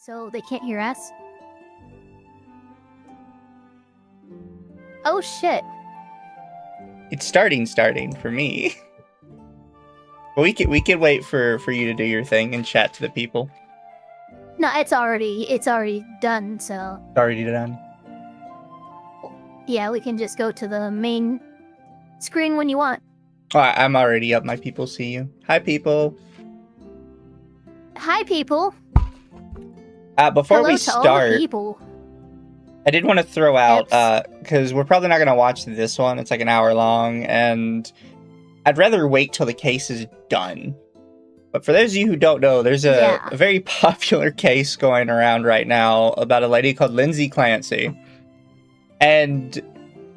so they can't hear us. Oh shit. It's starting for me. We could wait for you to do your thing and chat to the people. No, it's already done, so... It's already done. Yeah, we can just go to the main screen when you want. Oh, I'm already up. My people see you. Hi, people. Hi, people. Before Hello we to all the start, people. I did want to throw out, because we're probably not going to watch this one. It's like an hour long, and I'd rather wait till the case is done. But for those of you who don't know, there's a very popular case going around right now about a lady called Lindsay Clancy. And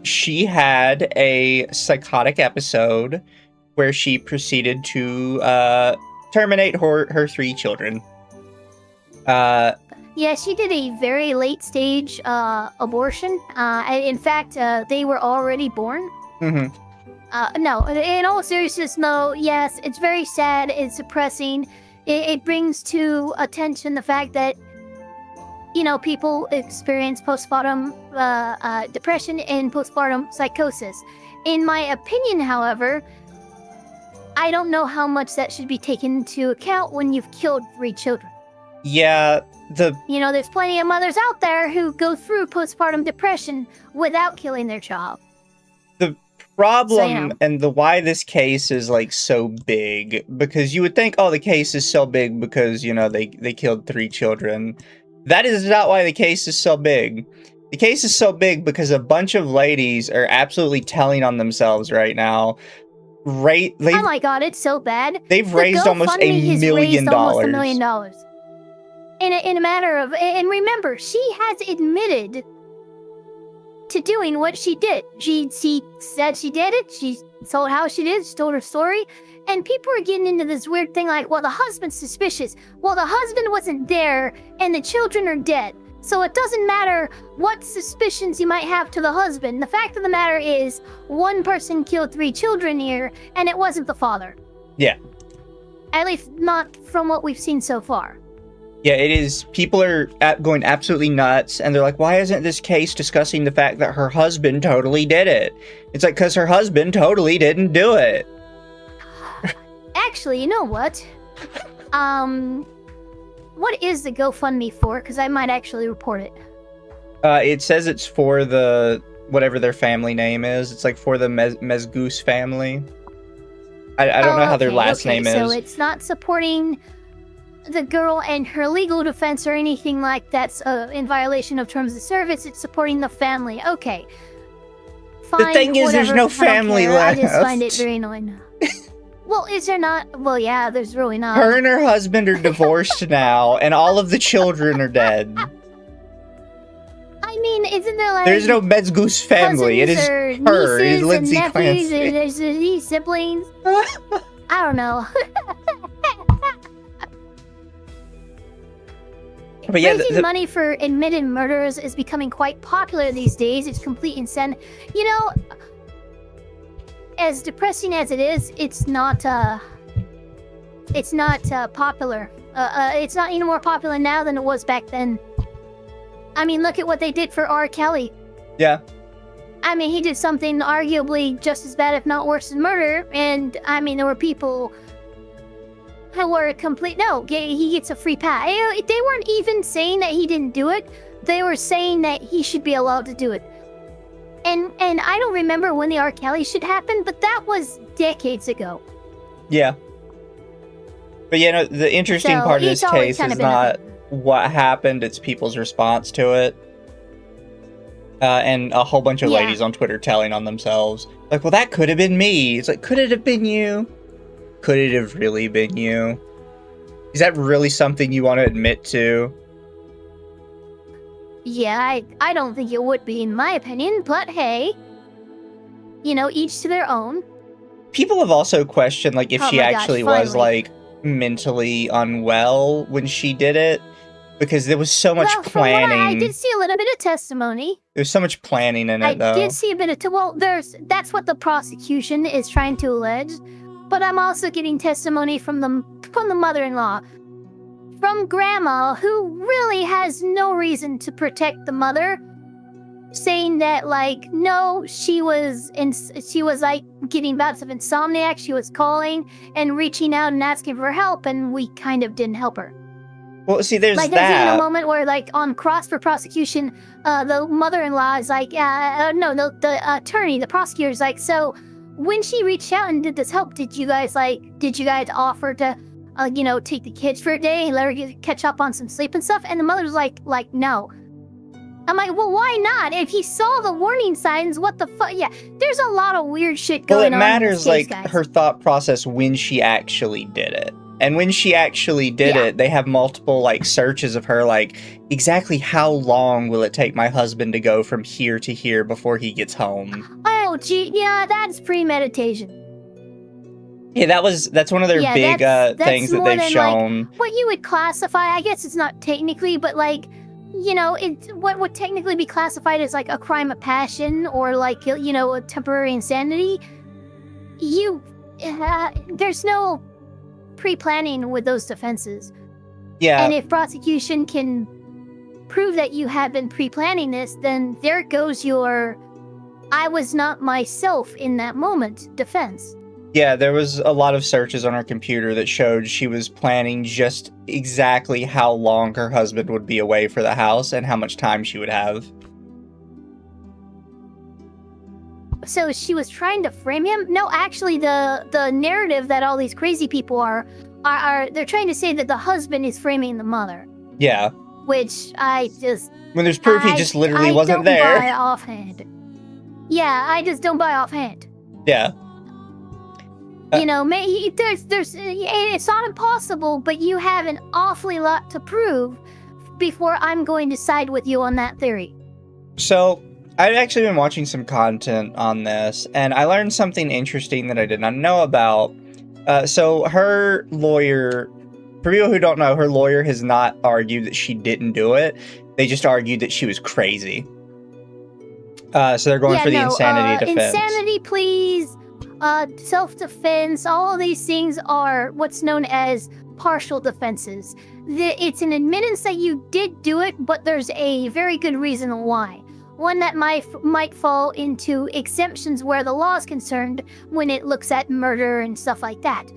she had a psychotic episode where she proceeded to terminate her 3 children. Yeah, she did a very late stage abortion. In fact, they were already born. Mm-hmm. No, in all seriousness, no, yes, it's very sad, it's depressing. It brings to attention the fact that, you know, people experience postpartum depression and postpartum psychosis. In my opinion, however, I don't know how much that should be taken into account when you've killed 3 children. Yeah, You know, there's plenty of mothers out there who go through postpartum depression without killing their child. The problem So, you know. and the why this case is like so big, because you would think, oh, the case is so big because, you know, they killed 3 children. That is not why the case is so big. The case is so big because a bunch of ladies are absolutely telling on themselves right now. Oh my god, it's so bad. They've raised almost $1 million. Almost $1 million. In a matter of... And remember, she has admitted to doing what she did. She said she did it. She told how she did it. She told her story. And people are getting into this weird thing like, well, the husband's suspicious. Well, the husband wasn't there, and the children are dead. So it doesn't matter what suspicions you might have to the husband. The fact of the matter is, one person killed 3 children here, and it wasn't the father. Yeah. At least not from what we've seen so far. Yeah, it is. People are going absolutely nuts, and they're like, why isn't this case discussing the fact that her husband totally did it? It's like, because her husband totally didn't do it. Actually, you know what? What is the GoFundMe for? Because I might actually report it. It says it's for the, whatever their family name is. It's like for the Mezgoose family. I don't know how their last name is. So it's not supporting the girl and her legal defense or anything like that's in violation of terms of service. It's supporting the family. Okay. Fine, the thing is, there's no family left. I just find it very annoying. Well, is there not? Well, yeah, there's really not. Her and her husband are divorced now, and all of the children are dead. I mean, isn't there like... There's no Mezgoose family. It is her. It is Lindsay Clancy. And there's these siblings. I don't know. But yeah, raising money for admitted murderers is becoming quite popular these days. It's complete insanity. You know, as depressing as it is, it's not popular. It's not any more popular now than it was back then. I mean, look at what they did for R. Kelly. Yeah. I mean, he did something arguably just as bad, if not worse, than murder. And, I mean, there were people who were he gets a free pass. They weren't even saying that he didn't do it. They were saying that he should be allowed to do it. And I don't remember when the R. Kelly shit happened, but that was decades ago. Yeah. But you know, the interesting part of this case is not what happened, it's people's response to it. And a whole bunch of ladies on Twitter telling on themselves. Like, well, that could have been me. It's like, could it have been you? Could it have really been you? Is that really something you want to admit to? Yeah, I don't think it would be, in my opinion, but hey, you know, each to their own. People have also questioned, like, if she actually was, like, mentally unwell when she did it, because there was so much planning. I did see a little bit of testimony. There's so much planning in it, though. I did see a bit of, that's what the prosecution is trying to allege, but I'm also getting testimony from the mother-in-law. from Grandma, who really has no reason to protect the mother, saying that, like, no, she was like getting bouts of insomniac. She was calling and reaching out and asking for help, and we kind of didn't help her. Well, see, there's like, there's even a moment where, like, on cross for prosecution, the mother-in-law is like, the attorney, the prosecutor's like, so when she reached out and did this help, did you guys offer to, take the kids for a day and let her catch up on some sleep and stuff? And the mother's like, no. I'm like, well, why not? If he saw the warning signs, what the fuck? Yeah, there's a lot of weird shit going on. Well, it matters, in this case, like, guys. her thought process when she actually did it. And when she actually did it, they have multiple, like, searches of her, like, exactly how long will it take my husband to go from here to here before he gets home? Oh, gee, yeah, that's premeditation. Yeah, that's one of their big things that they've shown. Like, what you would classify, I guess it's not technically, but, like, what would technically be classified as, like, a crime of passion or, like, a temporary insanity. There's no pre-planning with those defenses. Yeah. And if prosecution can prove that you have been pre-planning this, then there goes your I was not myself in that moment defense. Yeah, there was a lot of searches on her computer that showed she was planning just exactly how long her husband would be away for the house and how much time she would have. So she was trying to frame him? No, actually, the narrative that all these crazy people are they're trying to say that the husband is framing the mother. Yeah. Which I just... When there's proof he just literally wasn't there. I don't buy offhand. Yeah, I just don't buy offhand. Yeah. It's not impossible, but you have an awfully lot to prove before I'm going to side with you on that theory. So, I've actually been watching some content on this, and I learned something interesting that I did not know about. So, her lawyer, for people who don't know, her lawyer has not argued that she didn't do it. They just argued that she was crazy. So, they're going for the insanity defense. Insanity pleas, self-defense, all of these things are what's known as partial defenses. It's an admittance that you did do it, but there's a very good reason why. One that might fall into exemptions where the law is concerned when it looks at murder and stuff like that.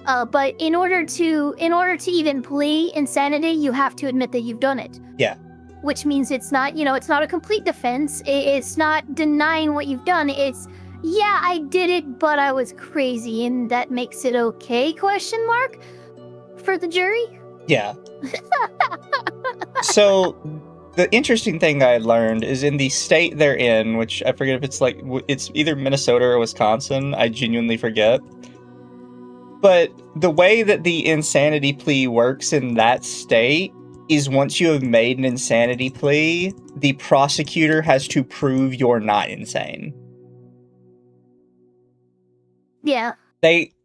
But in order to even plea insanity, you have to admit that you've done it. Yeah. Which means it's not a complete defense. It's not denying what you've done. It's, yeah, I did it, but I was crazy, and that makes it okay? Question mark for the jury. Yeah. So. The interesting thing I learned is in the state they're in, which I forget if it's either Minnesota or Wisconsin. I genuinely forget. But the way that the insanity plea works in that state is once you have made an insanity plea, the prosecutor has to prove you're not insane. Yeah.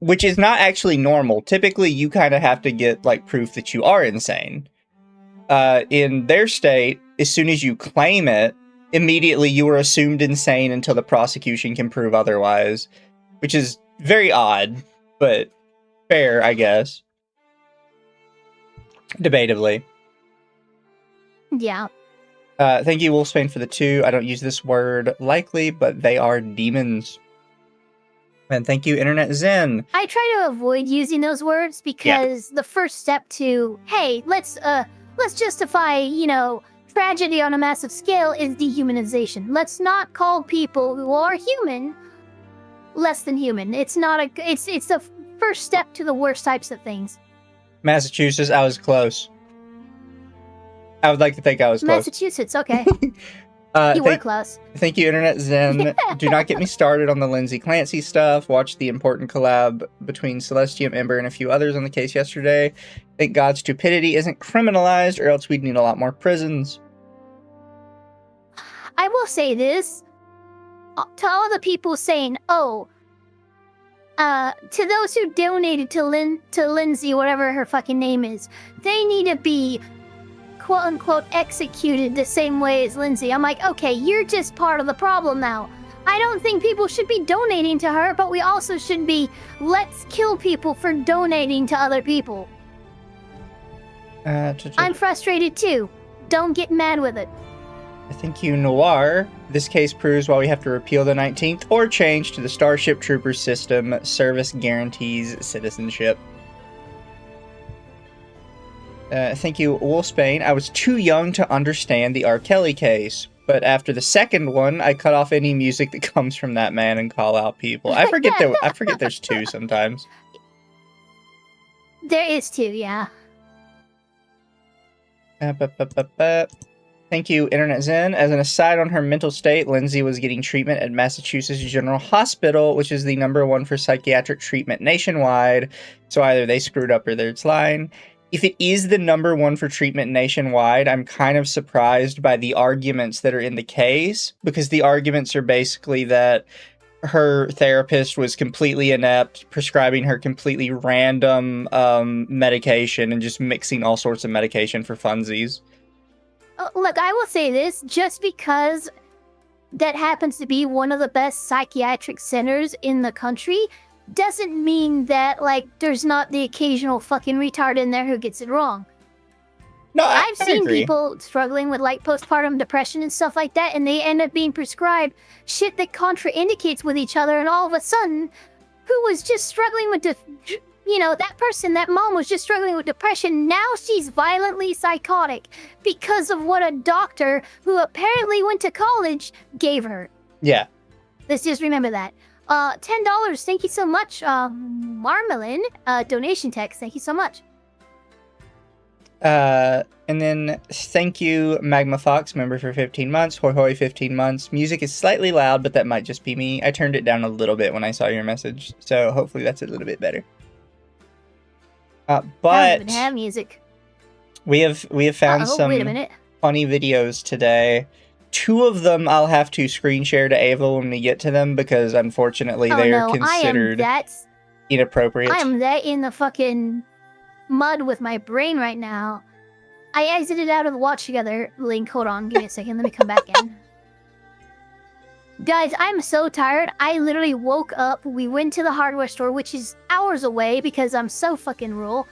Which is not actually normal. Typically, you kind of have to get, like, proof that you are insane. In their state, as soon as you claim it, immediately you are assumed insane until the prosecution can prove otherwise, which is very odd, but fair, I guess. Debatably. Yeah. Thank you, Wolfsbane, for the 2. I don't use this word likely, but they are demons. And thank you, Internet Zen. I try to avoid using those words because the first step to, hey, let's justify, tragedy on a massive scale is dehumanization. Let's not call people who are human less than human. It's the first step to the worst types of things. Massachusetts, I was close. I would like to think I was close. Massachusetts, okay. You were close. Thank you, Internet Zen. Do not get me started on the Lindsay Clancy stuff. Watch the important collab between Celestium, Ember, and a few others on the case yesterday. Thank God stupidity isn't criminalized, or else we'd need a lot more prisons. I will say this. To all the people saying, to those who donated to Lindsay, whatever her fucking name is, they need to be quote-unquote executed the same way as Lindsay. I'm like, okay, you're just part of the problem now. I don't think people should be donating to her, but we also should be, let's kill people for donating to other people. I'm frustrated too. Don't get mad with it. Thank you, Noir. This case proves why we have to repeal the 19th or change to the Starship Troopers system. Service guarantees citizenship. Thank you, Wolfsbane. I was too young to understand the R. Kelly case, but after the second one, I cut off any music that comes from that man and call out people. I forget there's two sometimes. There is two, yeah. Thank you, Internet Zen. As an aside on her mental state, Lindsay was getting treatment at Massachusetts General Hospital, which is the #1 for psychiatric treatment nationwide. So either they screwed up or it's lying. If it is the #1 for treatment nationwide, I'm kind of surprised by the arguments that are in the case, because the arguments are basically that her therapist was completely inept, prescribing her completely random medication and just mixing all sorts of medication for funsies. Look, I will say this, just because that happens to be one of the best psychiatric centers in the country doesn't mean that, like, there's not the occasional fucking retard in there who gets it wrong. No, I've seen agree. people struggling with, like, postpartum depression and stuff like that, and they end up being prescribed shit that contraindicates with each other, and all of a sudden, who was just struggling with, that mom was just struggling with depression, now she's violently psychotic because of what a doctor who apparently went to college gave her. Yeah. Let's just remember that. $10, thank you so much, Marmalin, donation text, thank you so much. And then thank you, Magma Fox, member for 15 months, Hoi Hoi 15 months. Music is slightly loud, but that might just be me. I turned it down a little bit when I saw your message, so hopefully that's a little bit better. But I don't even have music. We have found some funny videos today. 2 of them I'll have to screen share to Ava when we get to them, because unfortunately they are considered inappropriate. I am that in the fucking mud with my brain right now. I exited out of the watch together link. Hold on, give me a second. Let me come back in. Guys, I'm so tired. I literally woke up. We went to the hardware store, which is hours away because I'm so fucking rural.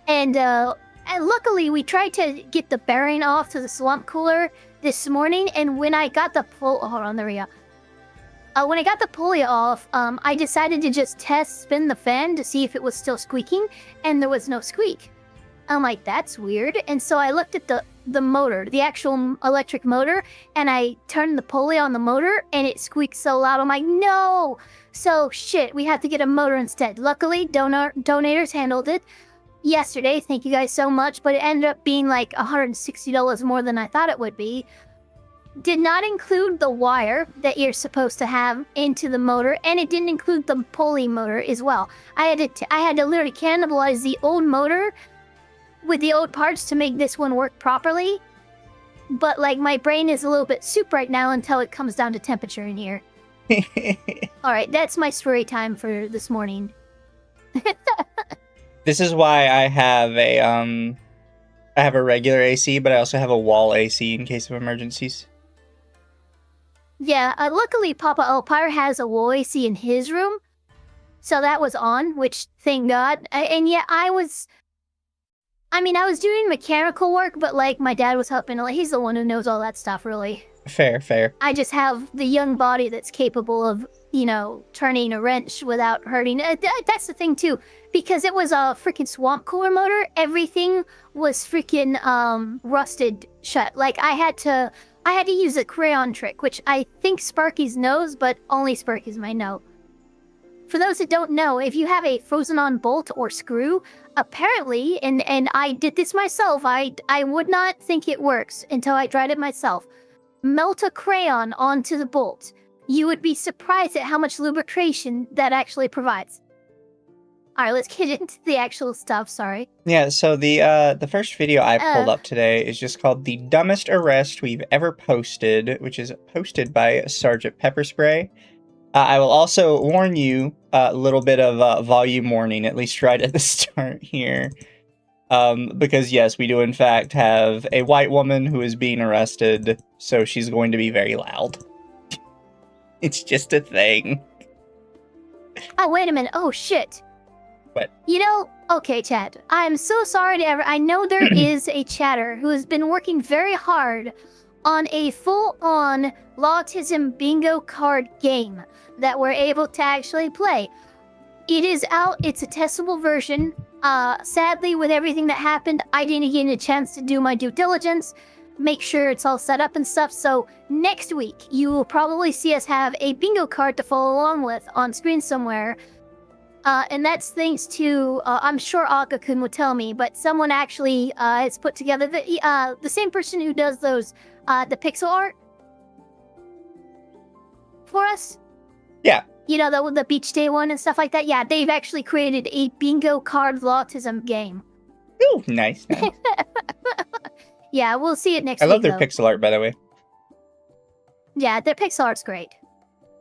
And luckily, we tried to get the bearing off to the swamp cooler this morning. And when I got the hold on, there we go. When I got the pulley off, I decided to just spin the fan to see if it was still squeaking, and there was no squeak. I'm like, that's weird. And so I looked at the motor, the actual electric motor, and I turned the pulley on the motor, and it squeaked so loud. I'm like, no! So, shit, we had to get a motor instead. Luckily, donators handled it yesterday. Thank you guys so much. But it ended up being like $160 more than I thought it would be. Did not include the wire that you're supposed to have into the motor, and it didn't include the pulley motor as well. I had to literally cannibalize the old motor with the old parts to make this one work properly. But, like, my brain is a little bit soup right now until it comes down to temperature in here. Alright, that's my story time for this morning. This is why I have a regular AC, but I also have a wall AC in case of emergencies. Yeah, luckily Papa Elpire has a wall AC in his room, so that was on, which, thank God. And yeah, I was doing mechanical work, but, like, my dad was helping. Like, he's the one who knows all that stuff, really. Fair. I just have the young body that's capable of, turning a wrench without hurting. That's the thing, too. Because it was a freaking swamp cooler motor, everything was freaking, rusted shut. Like, I had to use a crayon trick, which I think Sparky's knows, but only Sparky's might know. For those that don't know, if you have a frozen-on bolt or screw, apparently, and I did this myself, I would not think it works until I tried it myself. Melt a crayon onto the bolt. You would be surprised at how much lubrication that actually provides. Alright, let's get into the actual stuff, sorry. Yeah, so the first video I pulled up today is just called The Dumbest Arrest We've Ever Posted, which is posted by Sergeant Pepperspray. I will also warn you a little bit of volume warning, at least right at the start here. Because yes, we do in fact have a white woman who is being arrested, so she's going to be very loud. It's just a thing. Oh, wait a minute. Oh, shit. But okay, Chad. I'm so sorry to I know there is a chatter who has been working very hard on a full-on Lawtism bingo card game that we're able to actually play. It is out. It's a testable version. Sadly, with everything that happened, I didn't get a chance to do my due diligence, make sure it's all set up and stuff. So next week, you will probably see us have a bingo card to follow along with on screen somewhere. And that's thanks to, I'm sure Akka-kun would tell me, but someone actually has put together the same person who does those, the pixel art for us. Yeah. The beach day one and stuff like that. Yeah, they've actually created a bingo card Lawtism game. Ooh, nice. Yeah, we'll see it next week. I love their pixel art, by the way. Yeah, their pixel art's great.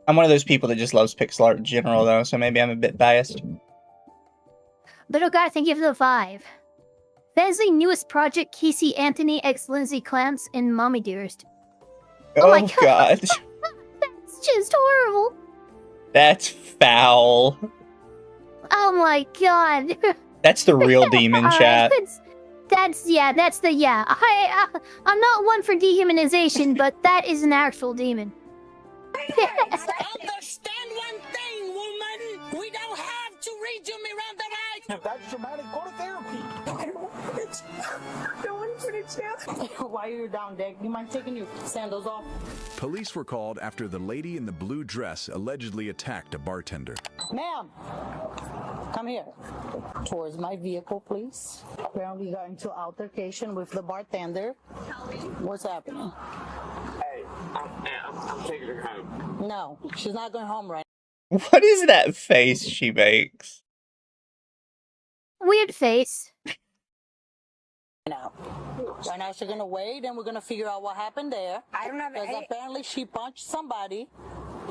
I'm one of those people that just loves pixel art in general, though, so maybe I'm a bit biased. But oh god, thank you for the 5. Fezley's newest project, Casey Anthony x Lindsay Clamps and Mommy Dearest. Oh my god. That's just horrible. That's foul. Oh my god. That's the real demon, chat. I'm not one for dehumanization, but that is an actual demon. Understand one thing, woman. We don't have to read you Miranda rights. If that's dramatic, go to therapy. I don't want it. I don't want to put it down. Why are you down, Dick? You mind taking your sandals off? Police were called after the lady in the blue dress allegedly attacked a bartender. Ma'am, come here. Towards my vehicle, please. Apparently you got into altercation with the bartender. What's happening? Hey, I'm taking her home. No, she's not going home right What is that face she makes? Weird face. now. Right now she's gonna wait and we're gonna figure out what happened there. I don't have Because any. apparently she punched somebody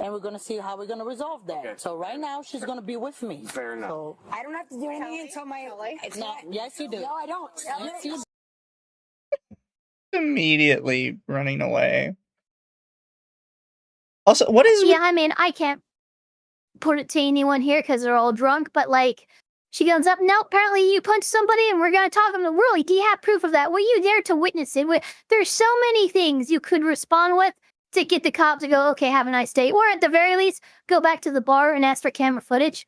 and we're gonna see how we're gonna resolve that. Okay. So right now she's gonna be with me. Fair enough. So, I don't have to do anything until my. It's no, not. yes you do. No, I don't. Yes, you do. Immediately running away. Also, what is... Yeah, I mean, I can't put it to anyone here because they're all drunk, but like, she goes up, no, apparently you punched somebody and we're going to talk to them. Really, do you have proof of that? Were you there to witness it? There's so many things you could respond with to get the cop to go, okay, have a nice day. Or at the very least, go back to the bar and ask for camera footage.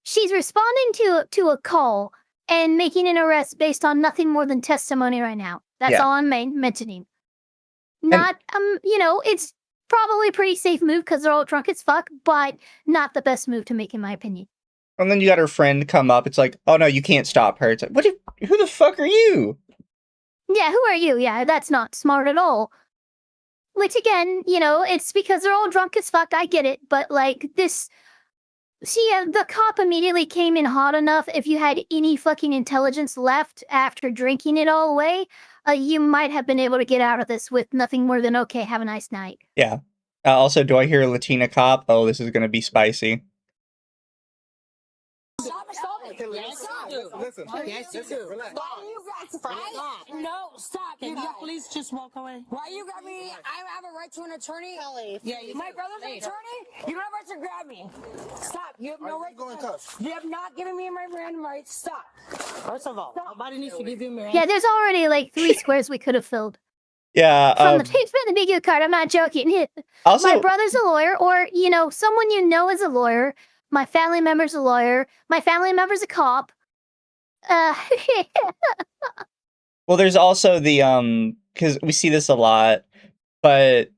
She's responding to a call and making an arrest based on nothing more than testimony right now. That's all I'm mentioning. Not, it's probably a pretty safe move because they're all drunk as fuck, but not the best move to make, in my opinion. And then you got her friend come up. It's like, oh no, you can't stop her. It's like, who the fuck are you? Yeah, who are you? Yeah, that's not smart at all. Which again, it's because they're all drunk as fuck. I get it, but like this, the cop immediately came in hot enough. If you had any fucking intelligence left after drinking it all away, you might have been able to get out of this with nothing more than okay, have a nice night. Yeah. Also, do I hear a Latina cop? Oh, this is gonna be spicy. Stop it. Yes, you do. Listen. Yes, you do. Relax. Why you guys fight? No, stop. Can You you guys. please just walk away? Why you grab me? I have a right to an attorney. Yeah, you My do. brother's an attorney. You don't have a right to grab me. Stop. You have no Are right. you going cuss? You have not given me my random rights. Stop. First of all, nobody needs to give you Miranda. Yeah, there's already like 3 squares we could have filled. Yeah. From the bingo card, I'm not joking. Also, My brother's a lawyer, or, someone you know is a lawyer. My family member's a lawyer. My family member's a cop. well, there's also the because we see this a lot, but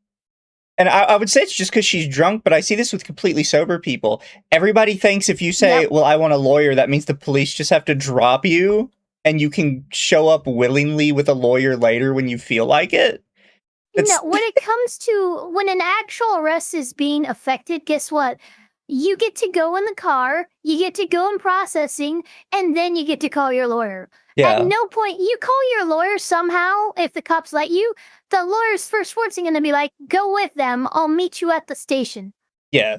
and I would say it's just because she's drunk, but I see this with completely sober people. Everybody thinks if you say, well, I want a lawyer, that means the police just have to drop you and you can show up willingly with a lawyer later when you feel like it. No, when it comes to when an actual arrest is being affected, guess what? You get to go in the car, you get to go in processing, and then you get to call your lawyer. Yeah. At no point, you call your lawyer somehow, if the cops let you, the lawyer's first words are going to be like, go with them, I'll meet you at the station. Yeah.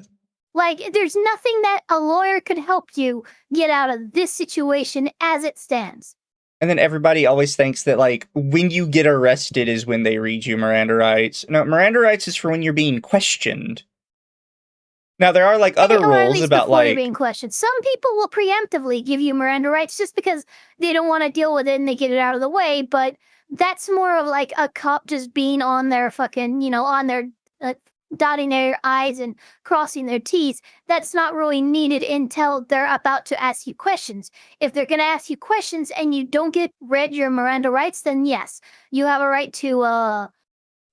Like, there's nothing that a lawyer could help you get out of this situation as it stands. And then everybody always thinks that, like, when you get arrested is when they read you Miranda rights. No, Miranda rights is for when you're being questioned. Now there are like other Or at rules least about before you're like being questioned. Some people will preemptively give you Miranda rights just because they don't want to deal with it and they get it out of the way. But that's more of like a cop just being on their fucking, on their dotting their I's and crossing their T's. That's not really needed until they're about to ask you questions. If they're going to ask you questions and you don't get read your Miranda rights, then yes, you have a right to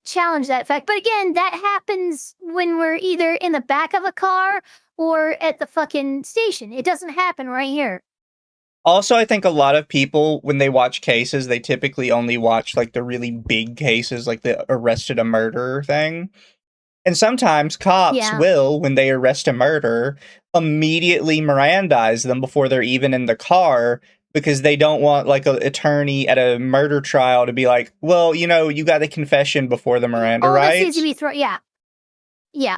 challenge that fact. But again, that happens when we're either in the back of a car or at the fucking station. It doesn't happen right here. Also, I think a lot of people, when they watch cases, they typically only watch like the really big cases, like the arrested a murderer thing. And sometimes cops will, when they arrest a murderer, immediately Mirandize them before they're even in the car because they don't want like an attorney at a murder trial to be like, well, you got the confession before the Miranda All this rights. needs to be thrown. Yeah. Yeah.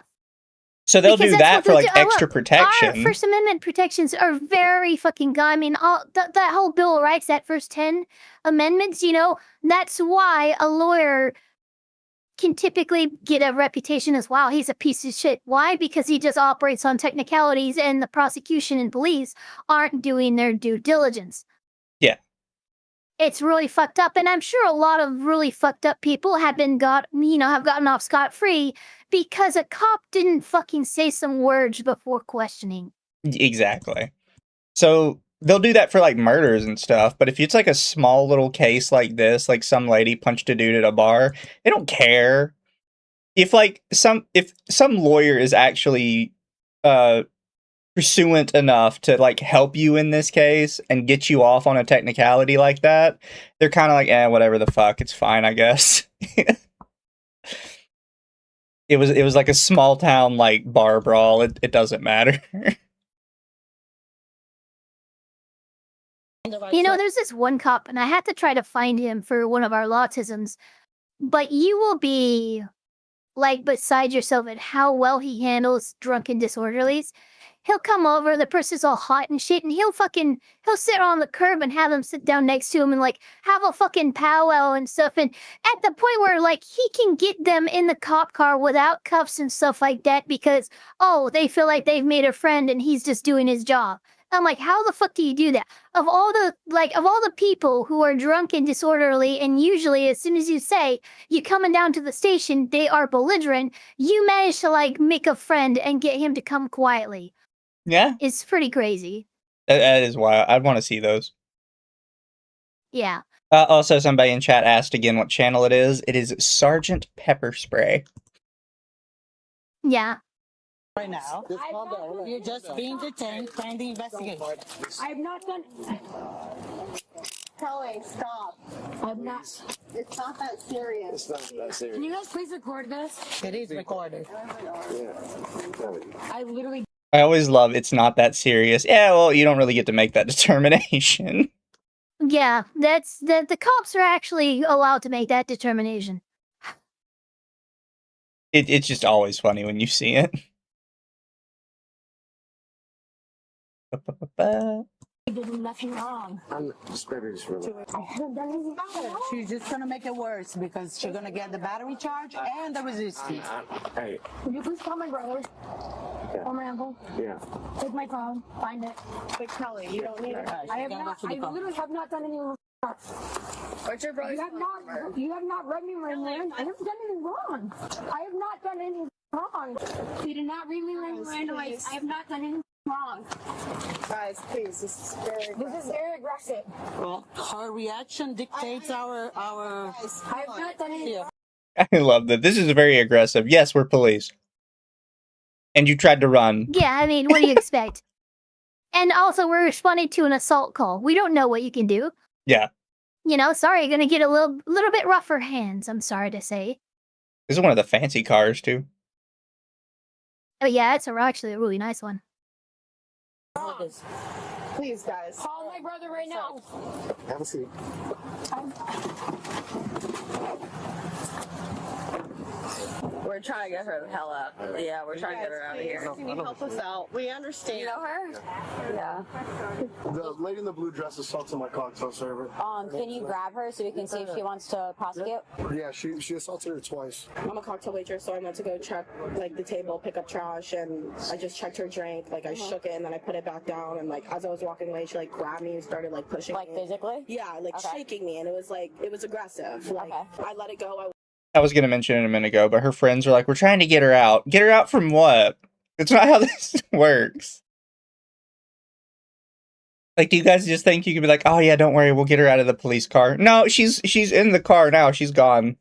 So they'll Because do that's that what for they'll like do. extra Look, protection. Our First Amendment protections are very fucking good. I mean, that whole Bill of Rights, that first 10 amendments, that's why a lawyer can typically get a reputation as, wow, he's a piece of shit. Why? Because he just operates on technicalities and the prosecution and police aren't doing their due diligence. Yeah. It's really fucked up, and I'm sure a lot of really fucked up people have gotten off scot-free because a cop didn't fucking say some words before questioning. Exactly. So they'll do that for like murders and stuff, but if it's like a small little case like this, like some lady punched a dude at a bar, they don't care. If some lawyer is actually pursuant enough to like help you in this case and get you off on a technicality like that, they're kind of like, whatever the fuck, it's fine, I guess. It was like a small town like bar brawl. It doesn't matter. There's this one cop, and I had to try to find him for one of our Lawtisms, but you will be like beside yourself at how well he handles drunken disorderlies. He'll come over, the person's all hot and shit, and he'll sit on the curb and have them sit down next to him and like have a fucking powwow and stuff. And at the point where like he can get them in the cop car without cuffs and stuff like that because, they feel like they've made a friend and he's just doing his job. I'm like, how the fuck do you do that? Of all the people who are drunk and disorderly, and usually as soon as you say you coming down to the station, they are belligerent, you manage to like make a friend and get him to come quietly. Yeah. It's pretty crazy. That is wild. I'd want to see those. Yeah. Also, somebody in chat asked again what channel it is. It is Sergeant Pepper Spray. Yeah. Right now, you're just being detained, pending investigation. I have not done. Kelly, stop. I'm not. It's not that serious. It's not that serious. Can you guys please record this? It is recorded. I literally. I always love it's not that serious. Yeah, well, you don't really get to make that determination. Yeah, that's the cops are actually allowed to make that determination. It's just always funny when you see it. I did nothing wrong. I'm just maybe just really. I haven't done anything wrong. She's just gonna make it worse because she's gonna get the battery charge and the resistance. Hey, Will you please call my brother or my uncle? yeah. Take my phone, find it. But Kelly, you don't need it. I have not. I literally have not done anything wrong. What's your brother's You have not read me my Miranda. I haven't done anything wrong. I have not done anything wrong. You did not read me my Miranda rights. I have not done anything wrong. Guys, please, this is very aggressive. Well, her reaction dictates our. I have not done anything. I love that. This is very aggressive. Yes, we're police. And you tried to run. Yeah, I mean, what do you expect? And also, we're responding to an assault call. We don't know what you can do. Yeah. Sorry, you're gonna get a little bit rougher hands, I'm sorry to say. This is one of the fancy cars, too. Oh yeah, it's actually a really nice one. Please, guys. Call my brother right now. Have a seat. We're trying to get her the hell out. Yeah, we're trying to get her out of here. Can you help us out? We understand. You know her? Yeah. The lady in the blue dress assaulted my cocktail server. Can you grab her so we can see if she wants to prosecute? Yeah, she assaulted her twice. I'm a cocktail waitress, so I went to go check like the table, pick up trash, and I just checked her drink. Like I shook it and then I put it back down, and like as I was walking away, she like grabbed me and started like pushing Like me. physically? Yeah, like shaking me, and it was aggressive. Like I let it go. I was going to mention it a minute ago, but her friends are like, we're trying to get her out. Get her out from what? It's not how this works. Like, do you guys just think you could be like, oh yeah, don't worry, we'll get her out of the police car? No, she's in the car now. She's gone.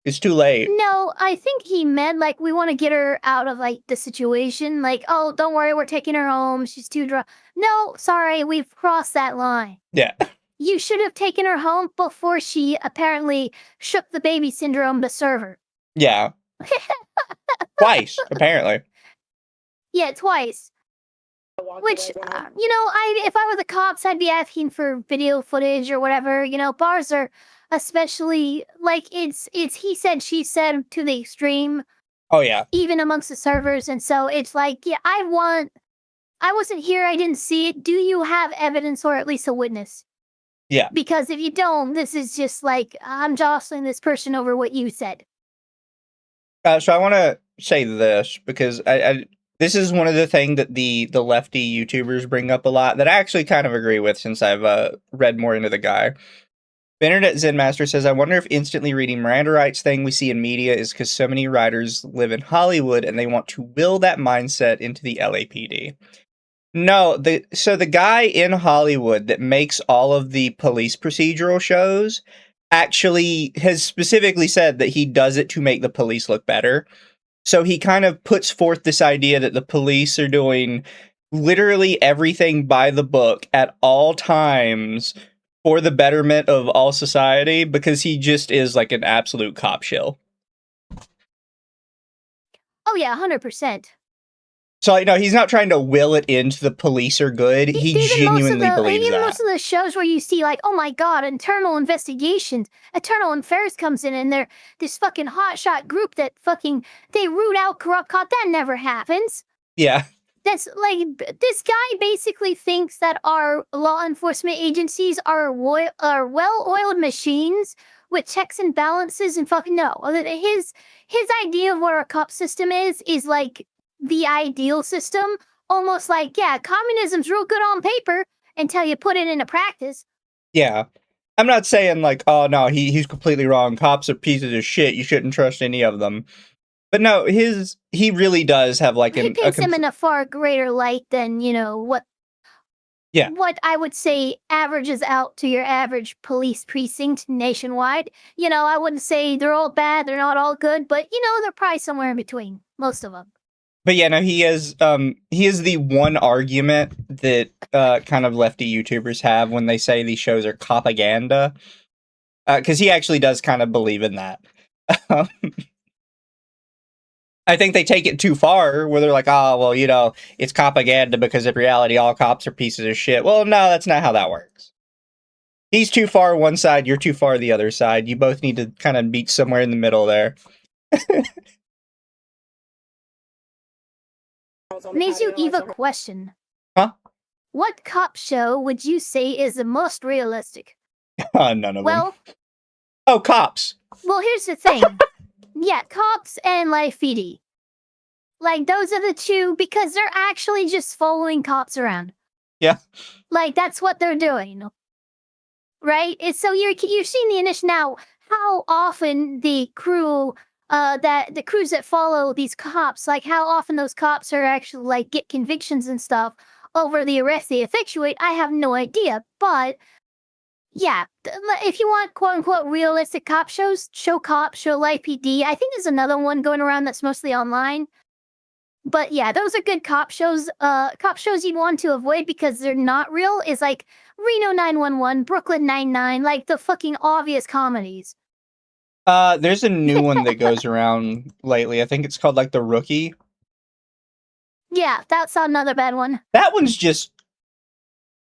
It's too late. No, I think he meant like we want to get her out of like the situation. Like, oh, don't worry, we're taking her home. She's too drunk. No, sorry, we've crossed that line. Yeah. You should have taken her home before she apparently shook the baby syndrome to serve her. Yeah. Twice, apparently. Yeah, twice. Which, you know, if I were the cops, I'd be asking for video footage or whatever. You know, bars are especially, like, it's he said, she said to the extreme. Oh, yeah. Even amongst the servers. And so it's like, yeah, I wasn't here, I didn't see it. Do you have evidence or at least a witness? Yeah. Because if you don't, this is just like, I'm jostling this person over what you said. So I want to say this, because this is one of the things that the lefty YouTubers bring up a lot that I actually kind of agree with since I've read more into the guy. The Internet Zen Master says, I wonder if instantly reading Miranda rights thing we see in media is because so many writers live in Hollywood and they want to will that mindset into the LAPD. No, so the guy in Hollywood that makes all of the police procedural shows actually has specifically said that he does it to make the police look better. So he kind of puts forth this idea that the police are doing literally everything by the book at all times for the betterment of all society, because he just is like an absolute cop shill. Oh yeah, 100%. So, you know, he's not trying to will it into the police are good. He genuinely believes that. Most of the shows where you see, like, oh my god, internal investigations, Internal Affairs comes in and they're this fucking hotshot group that fucking, they root out corrupt cop. That never happens. Yeah. That's like, this guy basically thinks that our law enforcement agencies are well-oiled machines with checks and balances and fucking no. His idea of what our cop system is like, the ideal system, almost like, yeah, communism's real good on paper until you put it into practice. Yeah. I'm not saying like, oh no, he's completely wrong. Cops are pieces of shit. You shouldn't trust any of them. But no, he really does have like he paints him in a far greater light than, you know, what I would say averages out to your average police precinct nationwide. You know, I wouldn't say they're all bad, they're not all good, but you know, they're probably somewhere in between, most of them. But yeah, no, he is the one argument that kind of lefty YouTubers have when they say these shows are propaganda. Because he actually does kind of believe in that. I think they take it too far, where they're like, oh, well, you know, it's propaganda because in reality all cops are pieces of shit. Well, no, that's not how that works. He's too far one side, you're too far the other side. You both need to kind of meet somewhere in the middle there. Mizu, Eva, question. Huh? What cop show would you say is the most realistic? None of them. Well, oh, Cops. Well, here's the thing. Yeah, Cops and Life PD. Like, those are the two, because they're actually just following cops around. Yeah. Like, that's what they're doing. Right? It's so you're seeing the initial now, how often the crew the crews that follow these cops, like how often those cops are actually like get convictions and stuff over the arrest they effectuate, I have no idea. But yeah, if you want quote unquote realistic cop shows, Show Cop, Show Life PD. I think there's another one going around that's mostly online. But yeah, those are good cop shows. Cop shows you'd want to avoid because they're not real is like Reno 911, Brooklyn Nine-Nine, like the fucking obvious comedies. There's a new one that goes around lately. I think it's called like The Rookie. Yeah, that's another bad one. That one's just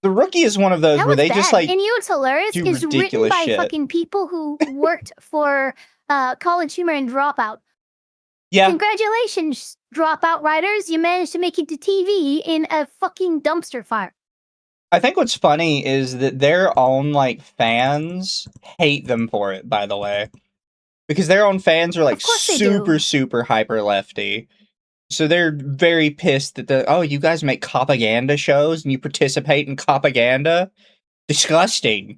The Rookie is one of those where they bad. just like and you know what's hilarious do is written ridiculous by shit. fucking people who worked for College Humor and Dropout. Yeah. Congratulations, Dropout writers. You managed to make it to TV in a fucking dumpster fire. I think what's funny is that their own, like, fans hate them for it, by the way. Because their own fans are, like, super hyper lefty. So they're very pissed that you guys make propaganda shows and you participate in propaganda? Disgusting.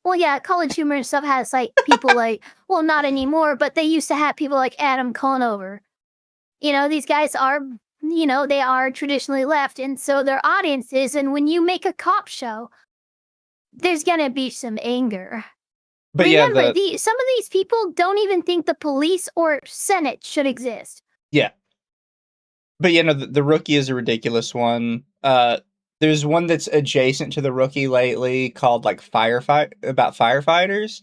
Well, yeah, College Humor and stuff has, like, people like, well, not anymore, but they used to have people like Adam Conover. You know, these guys are, you know, they are traditionally left, and so their audiences, and when you make a cop show, there's gonna be some anger. But remember, yeah, some of these people don't even think the police or Senate should exist. Yeah. But, you know, the Rookie is a ridiculous one. There's one that's adjacent to the Rookie lately called, like, about firefighters.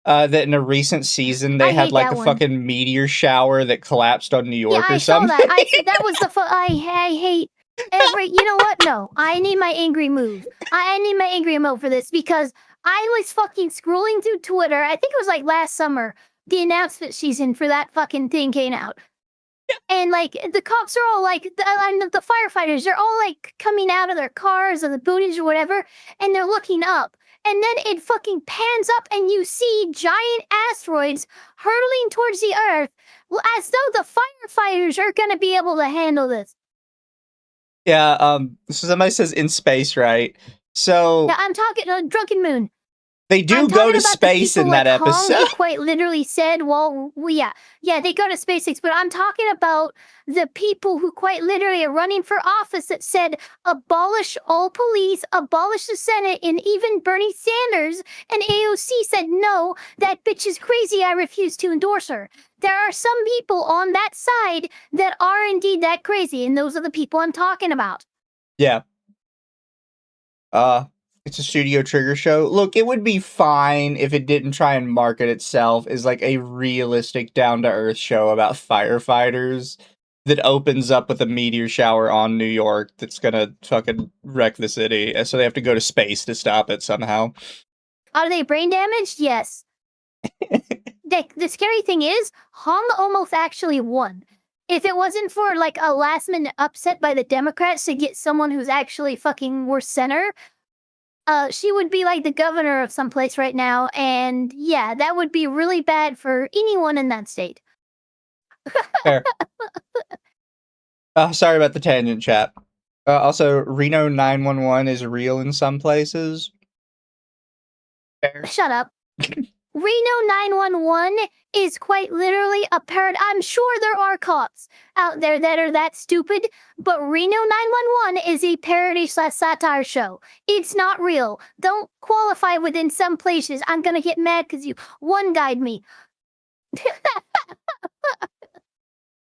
That in a recent season, they had, like, a fucking meteor shower that collapsed on New York or something. Yeah, I saw that. That was the I hate every... You know what? No, I need my angry move. I need my angry emote for this, because I was fucking scrolling through Twitter. I think it was, like, last summer. The announcement season for that fucking thing came out. And, like, the cops are all, like, the firefighters, they're all, like, coming out of their cars or the booties or whatever, and they're looking up. And then it fucking pans up and you see giant asteroids hurtling towards the Earth, as though the firefighters are going to be able to handle this. Yeah, so somebody says in space, right? So... Yeah, I'm talking Drunken Moon. They do go to space in that episode. Hong quite literally said, well, yeah, they go to SpaceX, but I'm talking about the people who quite literally are running for office that said, abolish all police, abolish the Senate, and even Bernie Sanders and AOC said, no, that bitch is crazy, I refuse to endorse her. There are some people on that side that are indeed that crazy, and those are the people I'm talking about. Yeah. It's a Studio Trigger show. Look, it would be fine if it didn't try and market itself as, like, a realistic, down-to-earth show about firefighters that opens up with a meteor shower on New York that's gonna fucking wreck the city, and so they have to go to space to stop it somehow. Are they brain damaged? Yes. The scary thing is, Hong almost actually won. If it wasn't for, like, a last-minute upset by the Democrats to get someone who's actually fucking worse center... she would be like the governor of some place right now, and yeah, that would be really bad for anyone in that state. Fair. Sorry about the tangent, chat. Also, Reno 911 is real in some places. Fair. Shut up. Reno 911 is quite literally a parody. I'm sure there are cops out there that are that stupid, but Reno 911 is a parody/satire show. It's not real. Don't qualify within some places. I'm gonna get mad because you one-guyed me.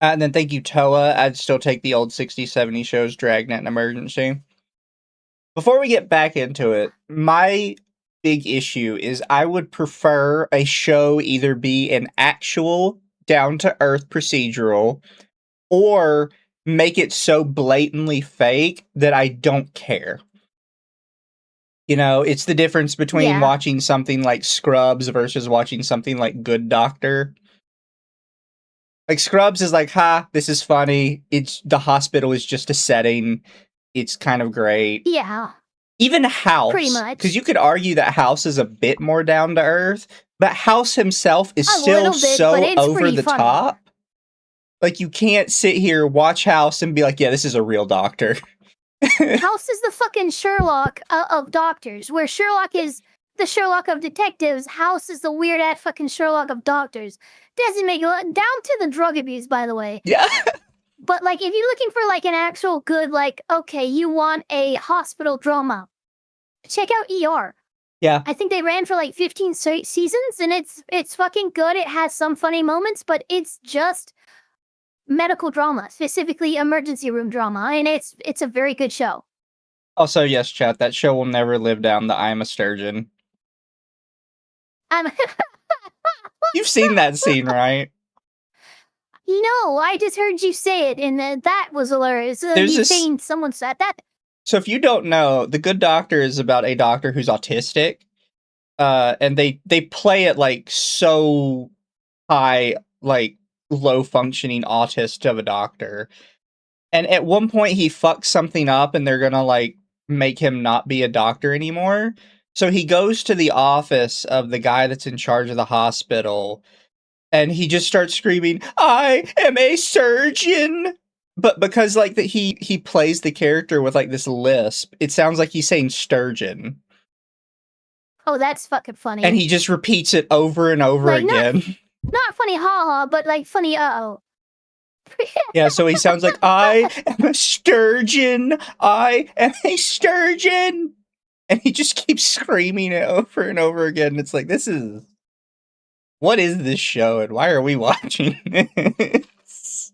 And then thank you, Toa. I'd still take the old 60-70 shows, Dragnet and Emergency. Before we get back into it, my big issue is I would prefer a show either be an actual down-to-earth procedural or make it so blatantly fake that I don't care. You know, it's the difference between watching something like Scrubs versus watching something like Good Doctor. Like, Scrubs is like, ha, this is funny. The hospital is just a setting. It's kind of great. Yeah. Even House, pretty much, because you could argue that House is a bit more down to earth, but House himself is still so over the top. Like, you can't sit here, watch House, and be like, yeah, this is a real doctor. House is the fucking Sherlock of doctors, where Sherlock is the Sherlock of detectives. House is the weird ass fucking Sherlock of doctors. Doesn't make it down to the drug abuse, by the way. Yeah. But, like, if you're looking for, like, an actual good, like, okay, you want a hospital drama, check out ER. Yeah. I think they ran for, like, 15 seasons, and it's fucking good. It has some funny moments, but it's just medical drama, specifically emergency room drama, and it's a very good show. Also, yes, chat, that show will never live down the I'm a Sturgeon. You've seen that scene, right? No, I just heard you say it, and that was hilarious. Someone said that. So if you don't know, The Good Doctor is about a doctor who's autistic. and they play it like so high, like low functioning autist of a doctor. And at one point he fucks something up and they're gonna like make him not be a doctor anymore. So he goes to the office of the guy that's in charge of the hospital and he just starts screaming, "I am a surgeon!" But because like that he plays the character with like this lisp, it sounds like he's saying sturgeon. Oh, that's fucking funny. And he just repeats it over and over Like, again. Not funny ha-ha, but like funny uh-oh. Yeah, so he sounds like, "I am a sturgeon! I am a sturgeon!" And he just keeps screaming it over and over again. It's like, what is this show and why are we watching this?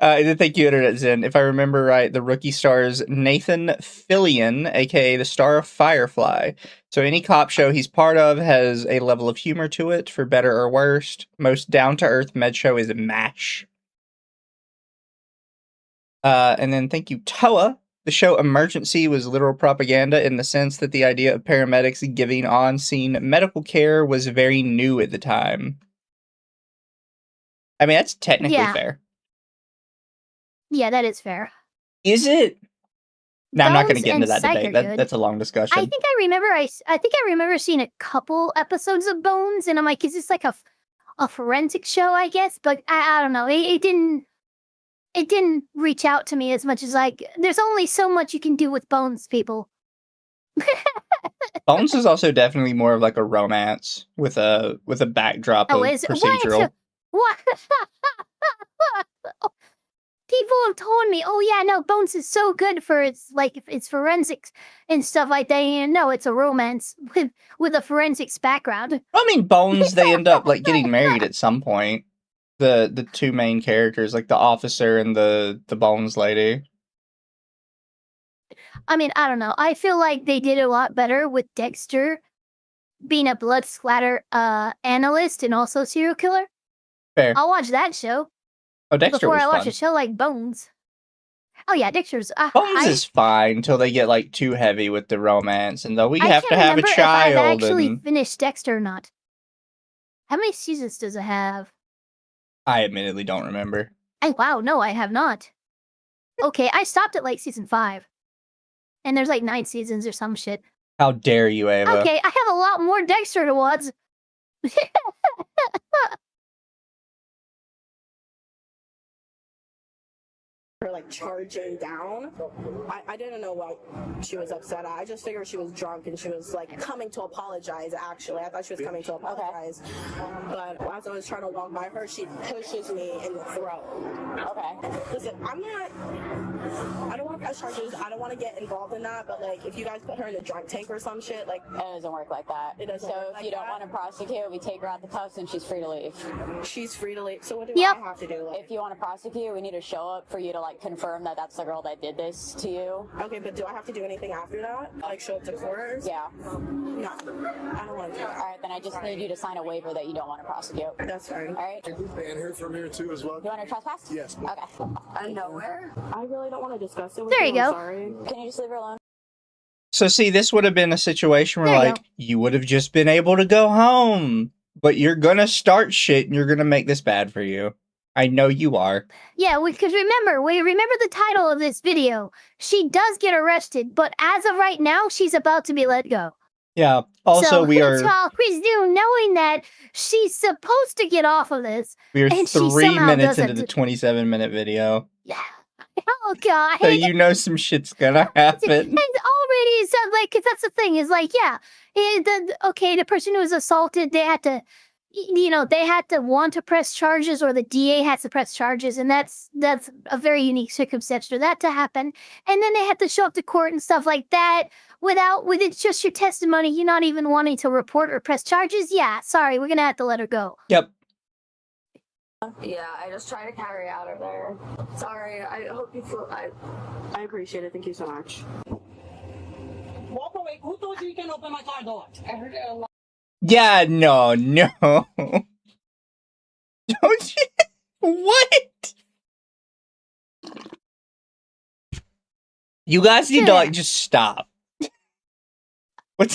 And then thank you, Internet Zen. If I remember right, the rookie stars Nathan Fillion, aka the star of Firefly. So any cop show he's part of has a level of humor to it, for better or worse. Most down-to-earth med show is MASH. And then thank you, Toa. The show Emergency was literal propaganda in the sense that the idea of paramedics giving on-scene medical care was very new at the time. I mean, that's technically fair. Yeah, that is fair. Is it? No, I'm not going to Bones get into and that Psych debate. are good. That's a long discussion. I think I remember seeing a couple episodes of Bones, and I'm like, is this like a forensic show? I guess, but I don't know. It didn't reach out to me as much as like. There's only so much you can do with Bones, people. Bones is also definitely more of like a romance with a backdrop of procedural. What? People have told me, "Oh yeah, no, Bones is so good for its forensics and stuff like that." And no, it's a romance with a forensics background. I mean, Bones, they end up like getting married at some point. The two main characters, like the officer and the Bones lady. I mean, I don't know. I feel like they did a lot better with Dexter being a blood splatter analyst and also serial killer. Fair. I'll watch that show. Oh, Dexter before was I watch fun. a show like Bones. Oh yeah, Dexter's. Bones is fine until they get like too heavy with the romance, and though we have to have a child. If I've actually finished Dexter or not. How many seasons does it have? I admittedly don't remember. Wow, no, I have not. Okay, I stopped at like season 5, and there's like 9 seasons or some shit. How dare you, Ava? Okay, I have a lot more Dexter to watch. Her like charging down. I didn't know what she was upset at. I just figured she was drunk and she was like coming to apologize. Actually, I thought she was coming to apologize. But as I was trying to walk by her, she pushes me in the throat. Okay. Listen, I don't want to press charges. I don't want to get involved in that. But like, if you guys put her in a drunk tank or some shit, like it doesn't work like that. It doesn't. So if you don't want to prosecute, we take her out the cuffs and she's free to leave. She's free to leave. So what do I have to do? Like, if you want to prosecute, we need to show up for you to like confirm that that's the girl that did this to you. Okay, but do I have to do anything after that? Like show up to court? Yeah. No, I don't want to do that. All right, then I just need you to sign a waiver that you don't want to prosecute. That's fine. All right. Can we ban her from here too as well? You want to trespass? Yes. Okay. Out of nowhere? I really don't want to discuss it with There you go. I'm sorry. Can you just leave her alone? So see, this would have been a situation where you would have just been able to go home, but you're gonna start shit and you're gonna make this bad for you. I know you are. Yeah, because remember the title of this video. She does get arrested, but as of right now, she's about to be let go. Yeah. Also, so, we are. Chris Doom, knowing that she's supposed to get off of this, We are and 3 minutes into the 27-minute video. Yeah. Oh god. So you know some shit's gonna happen. And already, so like, cause that's the thing is like, yeah, the person who was assaulted, they had to. They had to want to press charges, or the DA has to press charges, and that's a very unique circumstance for that to happen. And then they had to show up to court and stuff like that with it's just your testimony. You're not even wanting to report or press charges. Yeah, sorry, we're gonna have to let her go. Yep. Yeah, I just try to carry out of there. Sorry, I hope you feel. I appreciate it. Thank you so much. Walk away. Who told you can open my car door? I heard it a lot. Yeah, no. Don't you? What? You guys need to, like, just stop.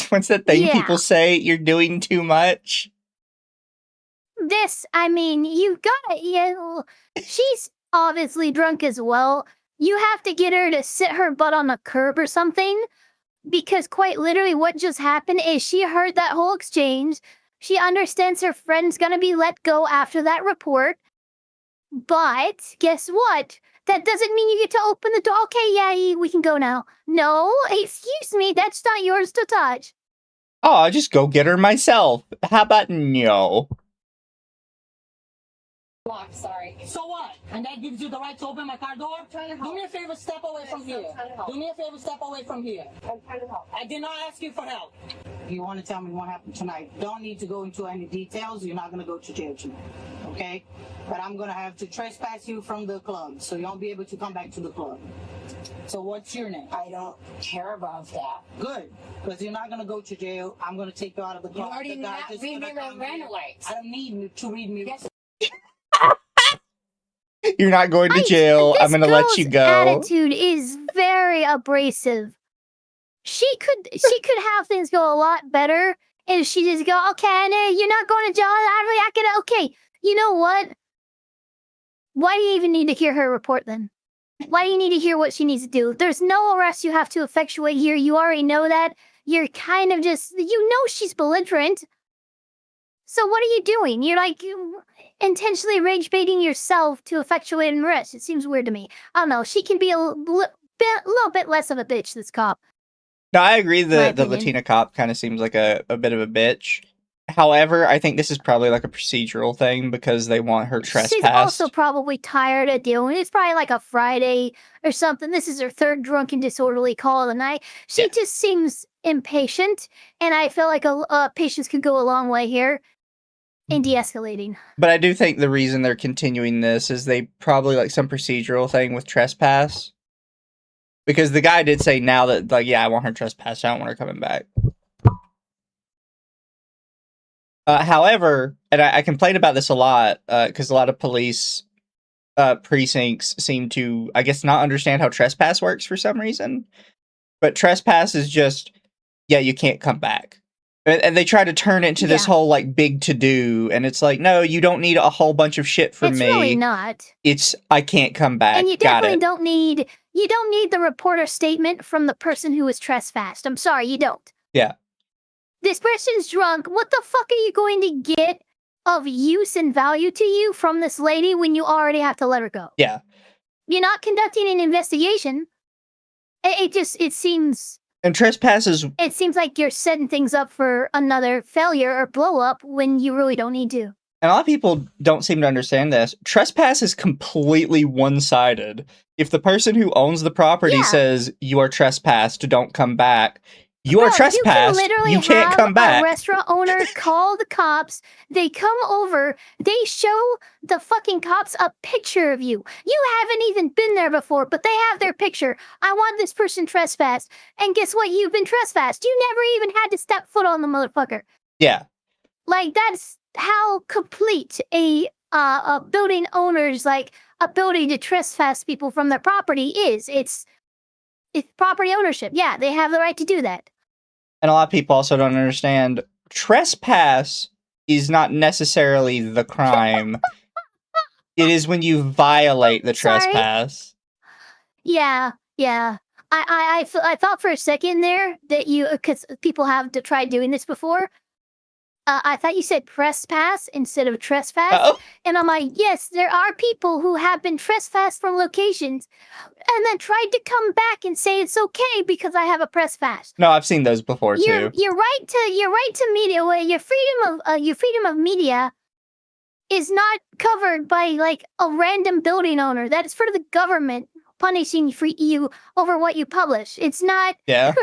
What's that thing Yeah. people say? You're doing too much. This, I mean, you gotta, she's obviously drunk as well. You have to get her to sit her butt on a curb or something, because quite literally what just happened is she heard that whole exchange. She understands her friend's gonna be let go after that report. But guess what? That doesn't mean you get to open the door. Okay, yeah, we can go now. No, excuse me, that's not yours to touch. Oh, I'll just go get her myself. How about no? Lock, sorry. So what? And that gives you the right to open my car door? Do me a favor, step away from here. Do me a favor, step away from here. I'm trying to help. I did not ask you for help. You want to tell me what happened tonight? Don't need to go into any details. You're not going to go to jail tonight. Okay? But I'm going to have to trespass you from the club, so you won't be able to come back to the club. So what's your name? I don't care about that. Good. Because you're not going to go to jail. I'm going to take you out of the club. You already The guy not just read me gonna my come here. Miranda rights. I don't need you to read me. Yes. You're not going to jail. I'm gonna let you This go. girl's attitude is very abrasive. She could have things go a lot better if she just go, okay, no, you're not going to jail. I can, okay. You know what? Why do you even need to hear her report then? Why do you need to hear what she needs to do? There's no arrest you have to effectuate here. You already know that. You're kind of just, you know she's belligerent. So what are you doing? You're like intentionally rage baiting yourself to effectuate an arrest. It seems weird to me. I don't know. She can be a little bit less of a bitch, this cop. No, I agree. My The opinion. Latina cop kind of seems like a bit of a bitch. However, I think this is probably like a procedural thing because they want her trespassed. She's also probably tired of dealing. It's probably like a Friday or something. This is her third drunken disorderly call of the night. She just seems impatient, and I feel like patience could go a long way here in de-escalating. But I do think the reason they're continuing this is they probably like some procedural thing with trespass. Because the guy did say now that, like, yeah, I want her trespassed. I don't want her coming back. However, and I complain about this a lot, because a lot of police precincts seem to, I guess, not understand how trespass works for some reason. But trespass is just, yeah, you can't come back. And they try to turn it into this whole, like, big to-do, and it's like, no, you don't need a whole bunch of shit from me. It's really not. It's, I can't come back. And you definitely don't need, the reporter statement from the person who was trespassed. I'm sorry, you don't. Yeah. This person's drunk. What the fuck are you going to get of use and value to you from this lady when you already have to let her go? Yeah. You're not conducting an investigation. It seems... And trespass is... It seems like you're setting things up for another failure or blow up when you really don't need to. And a lot of people don't seem to understand this. Trespass is completely one-sided. If the person who owns the property says, you are trespassed, don't come back, you are trespassed, you can't come back. A restaurant owner call the cops, they come over, they show the fucking cops a picture of you. You haven't even been there before, but they have their picture. I want this person trespassed. And guess what? You've been trespassed. You never even had to step foot on the motherfucker. Yeah. Like, that's how complete a building owner's, like, ability to trespass people from their property is. It's property ownership. Yeah, they have the right to do that. And a lot of people also don't understand trespass is not necessarily the crime. It is when you violate the trespass. Yeah. I thought for a second there that because people have tried doing this before. I thought you said trespass instead of trespass. And I'm like, yes, there are people who have been trespassed from locations and then tried to come back and say it's okay because I have a trespass. No, I've seen those before too. Your right to media, your freedom of media is not covered by like a random building owner. That is for the government punishing you over what you publish. It's not. Yeah.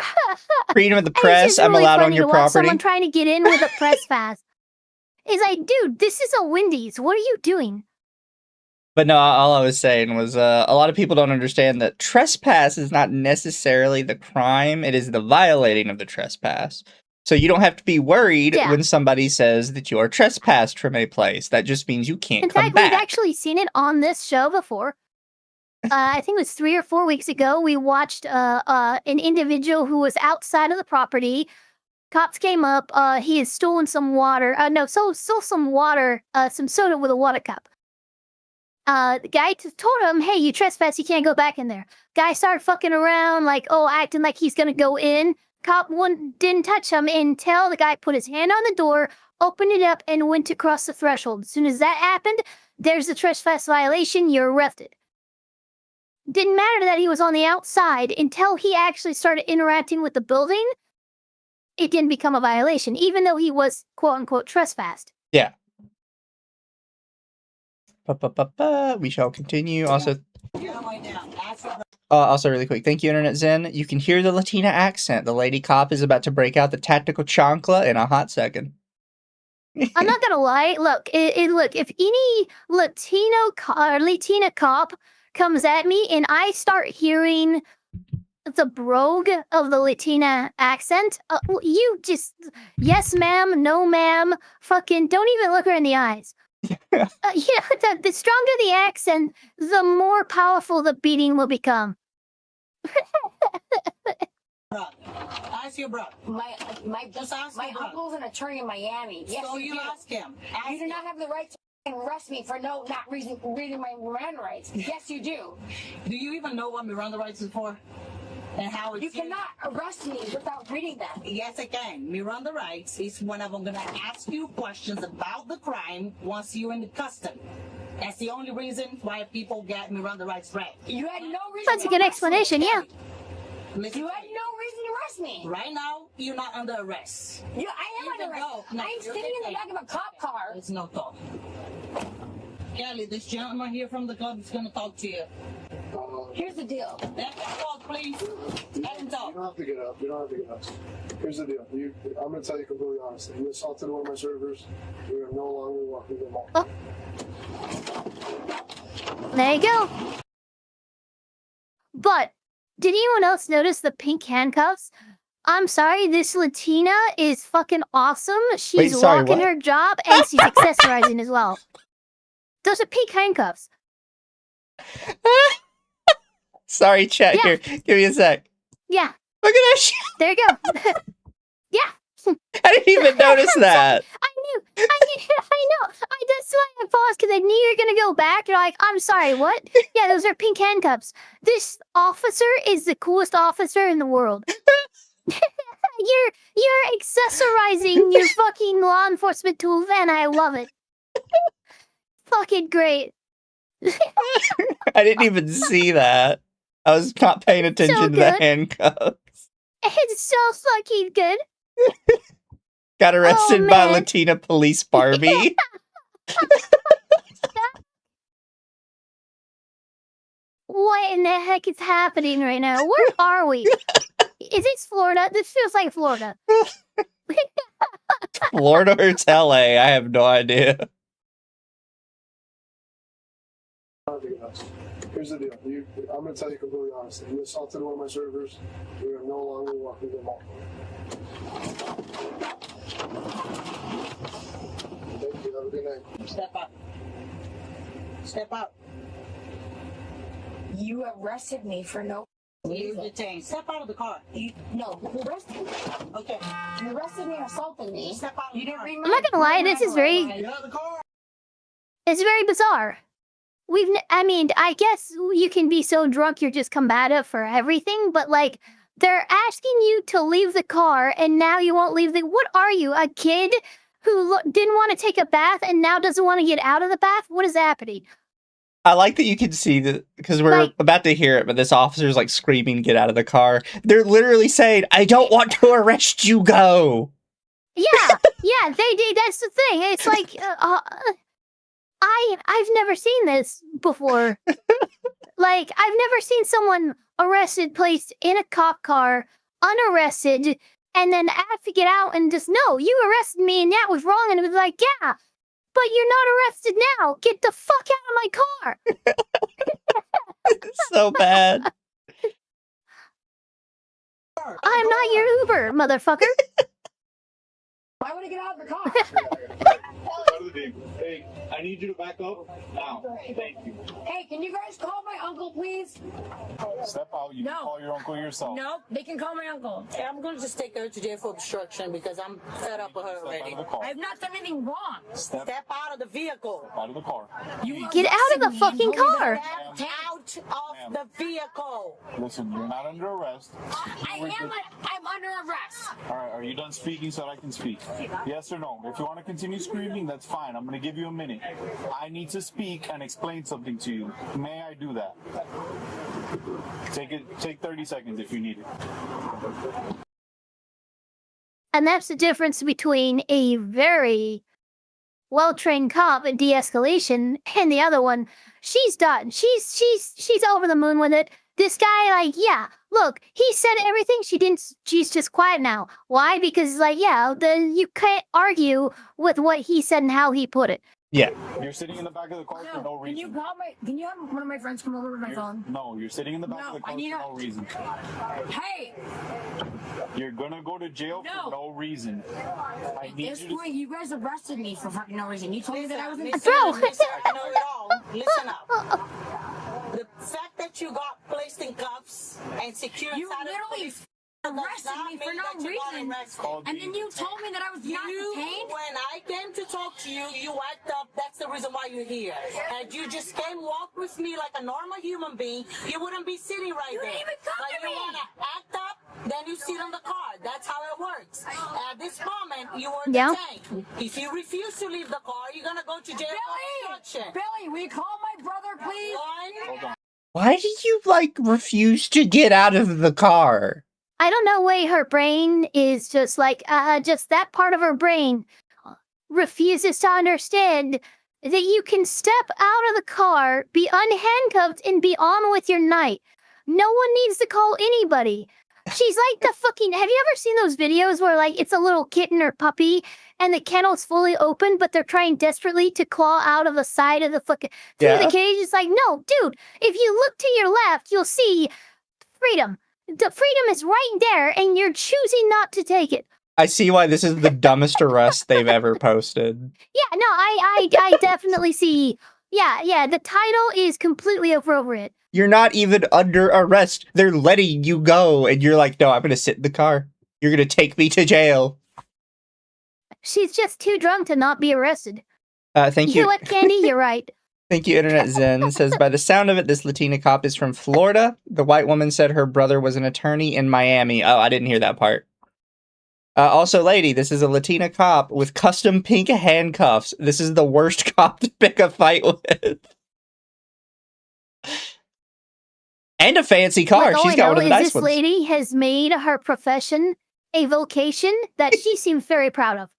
Freedom of the press. I'm really allowed on your property. Someone trying to get in with a press pass. It's like, dude, this is a Wendy's. What are you doing? But no, all I was saying was a lot of people don't understand that trespass is not necessarily the crime. It is the violating of the trespass. So you don't have to be worried when somebody says that you are trespassed from a place. That just means you can't come back. In fact, we've actually seen it on this show before. I think it was 3 or 4 weeks ago. We watched an individual who was outside of the property Cops came up. He had stolen some water. Stole some water, some soda with a water cup. The guy told him, hey, you trespass, you can't go back in there. Guy started fucking around, like, acting like he's gonna go in. Cop didn't touch him until the guy put his hand on the door, opened it up, and went across the threshold. As soon as that happened, there's a trespass violation, you're arrested. Didn't matter that he was on the outside until he actually started interacting with the building. It didn't become a violation, even though he was quote-unquote trespassed. Yeah. We shall continue. Also, really quick, thank you, Internet Zen. You can hear the Latina accent. The lady cop is about to break out the tactical chancla in a hot second. I'm not gonna lie. Look, look. If any Latina cop comes at me and I start hearing the brogue of the Latina accent, you just yes, ma'am, no, ma'am, fucking don't even look her in the eyes. The stronger the accent, the more powerful the beating will become. Ask your brother. My uncle's an attorney in Miami. Yes, So you ask him. You do not have the right to arrest me for not reading my Miranda rights. Yes, you do. Do you even know what Miranda rights is for? And how it's You cannot arrest me without reading them. Yes, I can. Miranda rights is when I'm going to ask you questions about the crime once you're in custody. That's the only reason why people get Miranda rights read. You had no reason. That's a good explanation, yeah. Listen, You had no reason to arrest me. right now, you're not under arrest. I am under arrest. No, I'm sitting in the back of a cop car. It's no talk. Kelly, this gentleman here from the club is going to talk to you. Here's the deal. Let him talk, please. Let him talk. You don't have to get up. You don't have to get up. Here's the deal. I'm going to tell you completely honestly. You assaulted one of my servers. We are no longer working them all. There you go. But did anyone else notice the pink handcuffs? I'm sorry, this Latina is fucking awesome. She's walking her job and she's accessorizing as well. Those are pink handcuffs. Sorry, chat here. Give me a sec. Yeah. Look at that shit. There you go. Yeah. I didn't even notice that. I know. That's why I paused, because I knew you were gonna go back. You're like, I'm sorry, what? Yeah, those are pink handcuffs. This officer is the coolest officer in the world. You're accessorizing your fucking law enforcement tools, and I love it. Fucking great. I didn't even see that. I was not paying attention to the handcuffs. It's so fucking good. Got arrested by Latina police Barbie. What in the heck is happening right now? Where are we? Is this Florida? This feels like Florida. Florida or it's LA? I have no idea. Here's the deal. I'm going to tell you completely honestly. You assaulted one of my servers. We are no longer working them all. Thank you. Have a good night. Step up. Step up. You arrested me for no You're detained. Step out of the car. No, you arrested me. Okay. You arrested me and assaulted me. Step out of You the didn't car. read I'm not gonna lie, this is very... Get out of the car. It's very bizarre. I guess you can be so drunk you're just combative for everything, but like, they're asking you to leave the car and now you won't leave the... What are you, a kid who didn't want to take a bath and now doesn't want to get out of the bath? What is happening? I like that you can see that, because we're about to hear it, but this officer's like screaming, get out of the car. They're literally saying, I don't want to arrest you, go. Yeah, they did. That's the thing. It's like, I've never seen this before. Like, I've never seen someone arrested, placed in a cop car, unarrested, and then have to get out and just, no, you arrested me and that was wrong. And it was like, yeah, but you're not arrested now. Get the fuck out of my car. So bad. I'm not your Uber, motherfucker. Why would I get out of the car? Out of the vehicle. Hey, I need you to back up now. Thank you. Hey, can you guys call my uncle, please? Step out. You can call your uncle yourself. No, they can call my uncle. Hey, I'm going to just take her to jail for obstruction because I'm fed up with her Step out already. of the car. I have not done anything wrong. Step Step out of the vehicle. out of the car. You Get out of the fucking car. Step out of the vehicle. Listen, you're not under arrest. I'm under arrest. All right, are you done speaking so that I can speak? Yes or no? If you want to continue screaming, that's fine. I'm going to give you a minute. I need to speak and explain something to you. May I do that? Take 30 seconds if you need it. And that's the difference between a very well-trained cop in de-escalation and the other one. She's done. She's over the moon with it. This guy, like, yeah, look, he said everything. She's just quiet now. Why? Because, like, yeah, you can't argue with what he said and how he put it. Yeah. You're sitting in the back of the car for no reason. Can you have one of my friends come over with my phone? No, you're sitting in the back of the car for no reason. Hey! You're gonna go to jail for no reason. I At need this you to... point, you guys arrested me for fucking no reason. You told me that I was in Listen, Bro. listen, I know it all. Listen up. The fact that you got placed in cuffs and secured You inside of literally police arrested me for no reason. And then you told me that I was not detained? When I came to talk to you, you act up. That's the reason why you're here. Had you just walk with me like a normal human being, you wouldn't be sitting right there. didn't even come But to you me. want to act up, then you sit on the car. That's how it works. At this moment, you were Yeah. detained. If you refuse to leave the car, you're going to go to jail for obstruction. Billy, will you call my brother, please? One, Why did you, like, refuse to get out of the car? I don't know why her brain is just like, just that part of her brain refuses to understand that you can step out of the car, be unhandcuffed, and be on with your night. No one needs to call anybody. She's like the fucking, have you ever seen those videos where, like, it's a little kitten or puppy and the kennel's fully open, but they're trying desperately to claw out of the side of the fucking, through the cage? It's like, no, dude, if you look to your left, you'll see freedom. The freedom is right there, and you're choosing not to take it. I see why this is the dumbest arrest they've ever posted. Yeah, no, I definitely see. Yeah, the title is completely appropriate. You're not even under arrest. They're letting you go, and you're like, no, I'm gonna sit in the car. You're gonna take me to jail. She's just too drunk to not be arrested. Thank You you. know what, Candy? You're right. Thank you, Internet Zen. It says, by the sound of it, this Latina cop is from Florida. The white woman said her brother was an attorney in Miami. Oh, I didn't hear that part. Also, lady, this is a Latina cop with custom pink handcuffs. This is the worst cop to pick a fight with. And a fancy car. Like, all She's I got know one of the is nice this ones. lady has made her profession a vocation that she seems very proud of.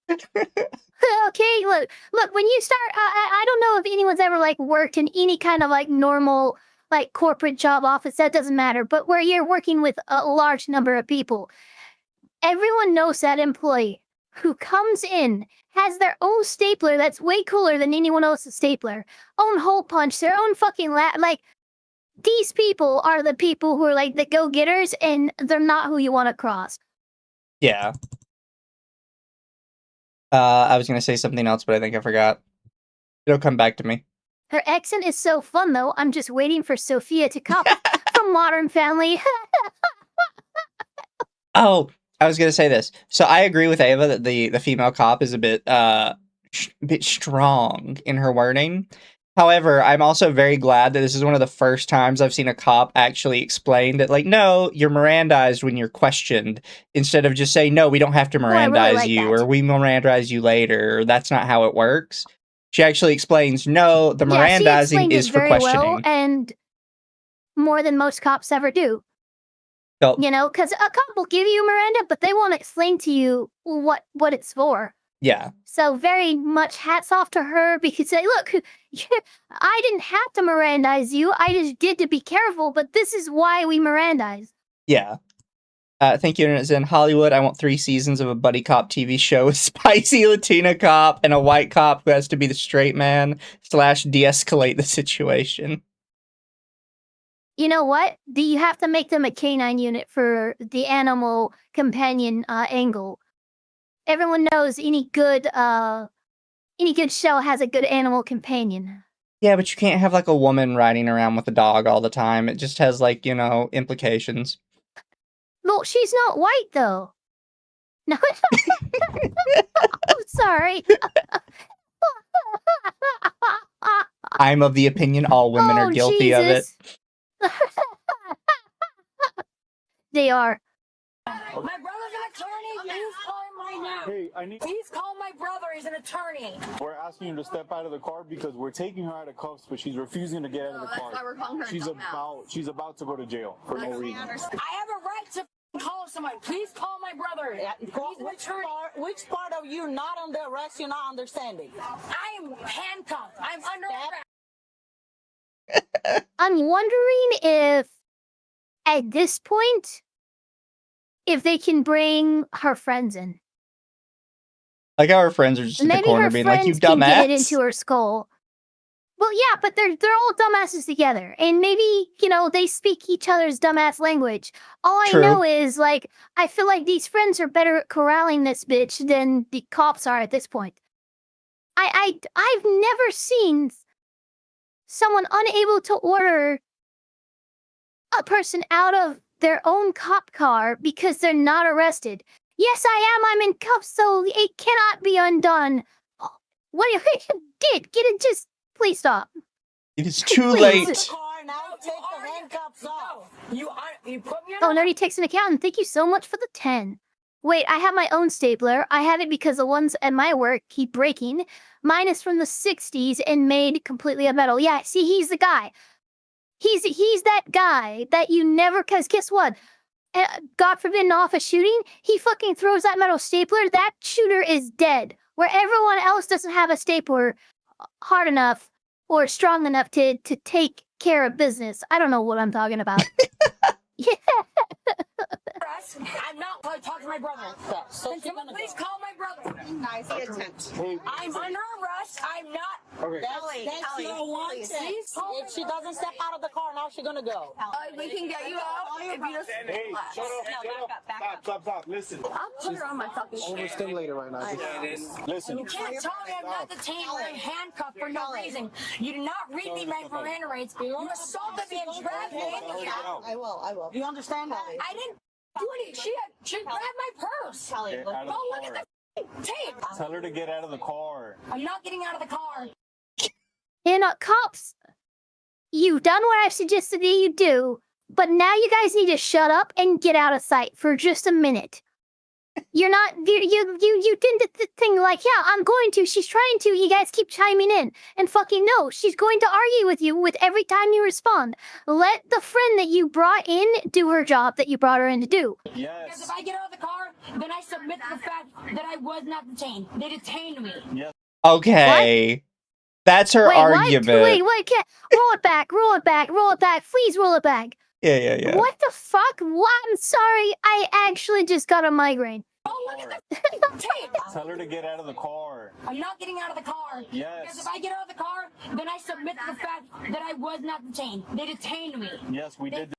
Okay, look, when you start, I don't know if anyone's ever, like, worked in any kind of, like, normal, like, corporate job office, that doesn't matter, but where you're working with a large number of people, everyone knows that employee who comes in, has their own stapler that's way cooler than anyone else's stapler, own hole punch, their own fucking like, these people are the people who are, like, the go-getters, and they're not who you want to cross. Yeah. I was going to say something else, but I think I forgot. It'll come back to me. Her accent is so fun, though. I'm just waiting for Sophia to cop from Modern Family. Oh, I was going to say this. So I agree with Ava that the female cop is a bit strong in her wording. However, I'm also very glad that this is one of the first times I've seen a cop actually explain that, like, no, you're Mirandized when you're questioned, instead of just saying, no, we don't have to Mirandize you, or we Mirandize you later, or that's not how it works. She actually explains, no, the Mirandizing is for questioning. Well, and more than most cops ever do. So, you know, because a cop will give you Miranda, but they won't explain to you what it's for. Yeah. So very much hats off to her, because say, look, I didn't have to Mirandize you. I just did to be careful, but this is why we Mirandize. Yeah. Thank you, Internet Zen. Hollywood, I want 3 seasons of a buddy cop TV show with spicy Latina cop and a white cop who has to be the straight man / de-escalate the situation. You know what? Do you have to make them a canine unit for the animal companion angle? Everyone knows any good Any good show has a good animal companion. Yeah, but you can't have like a woman riding around with a dog all the time. It just has like, you know, implications. Well, she's not white though. No, I'm sorry. I'm of the opinion all women are guilty of it. They are. My brother's an attorney. Please call him right now. Hey, I need. Please call my brother. He's an attorney. We're asking you to step out of the car because we're taking her out of cuffs, but she's refusing to get out of the car. That's why we're calling her. She's about to go to jail for no reason. I have a right to call somebody. Please call my brother. He's an attorney. Which part of you not under arrest you're not understanding? I am handcuffed. I'm under arrest. I'm wondering if, at this point, if they can bring her friends in. Like our friends are just in the Maybe corner her being like, "You friends can get it dumbass." into her skull. Well, yeah, but they're all dumbasses together, and maybe they speak each other's dumbass language. All I True. know is like I feel like these friends are better at corralling this bitch than the cops are at this point. I've never seen someone unable to order a person out of their own cop car because they're not arrested. Yes, I am. I'm in cuffs, so it cannot be undone. What you did? Get it? Just please stop. It is too Please. late. Now take the handcuffs off. You put me Oh, nobody takes an account. Thank you so much for the 10. Wait, I have my own stapler. I have it because the ones at my work keep breaking. Mine is from the 60s and made completely of metal. Yeah, see, he's the guy. He's that guy that you never, because guess what? God forbid, an office shooting, he fucking throws that metal stapler. That shooter is dead. Where everyone else doesn't have a stapler hard enough or strong enough to take care of business. I don't know what I'm talking about. Yeah. I'm not going to talk to my brother. So Can someone please call my brother? nice attempt. I'm under arrest. I'm not. Okay. That's your one chance. If she doesn't step out of the car, now she's gonna go. We can get you out if you just. Hey, shut up. Stop. Listen. I'll put her on my fucking chair. Overstimulated right now. Listen. You can't tell me I'm not detained or I'm handcuffed for no reason. You did not read me my Miranda rights. You assaulted me and dragged me in the car. I will. You understand that? I didn't do anything. She grabbed my purse. Get out of the Oh, look car. at the tape. Tell her to get out of the car. I'm not getting out of the car. And cops, you've done what I've suggested that you do, but now you guys need to shut up and get out of sight for just a minute. You're not, you did the thing like, yeah, I'm going to, she's trying to, you guys keep chiming in. And fucking no, she's going to argue with you with every time you respond. Let the friend that you brought in do her job that you brought her in to do. Because Yes. if I get out of the car, then I submit to the fact that I was not detained. They detained me. Yes. Okay. That's her argument. Wait, roll it back, please roll it back. Yeah. What the fuck? What? I'm sorry, I actually just got a migraine. Oh, look at the tape. Tell her to get out of the car. I'm not getting out of the car. Yes. Because if I get out of the car, then I submit to the fact that I was not detained. They detained me. Yes, we did.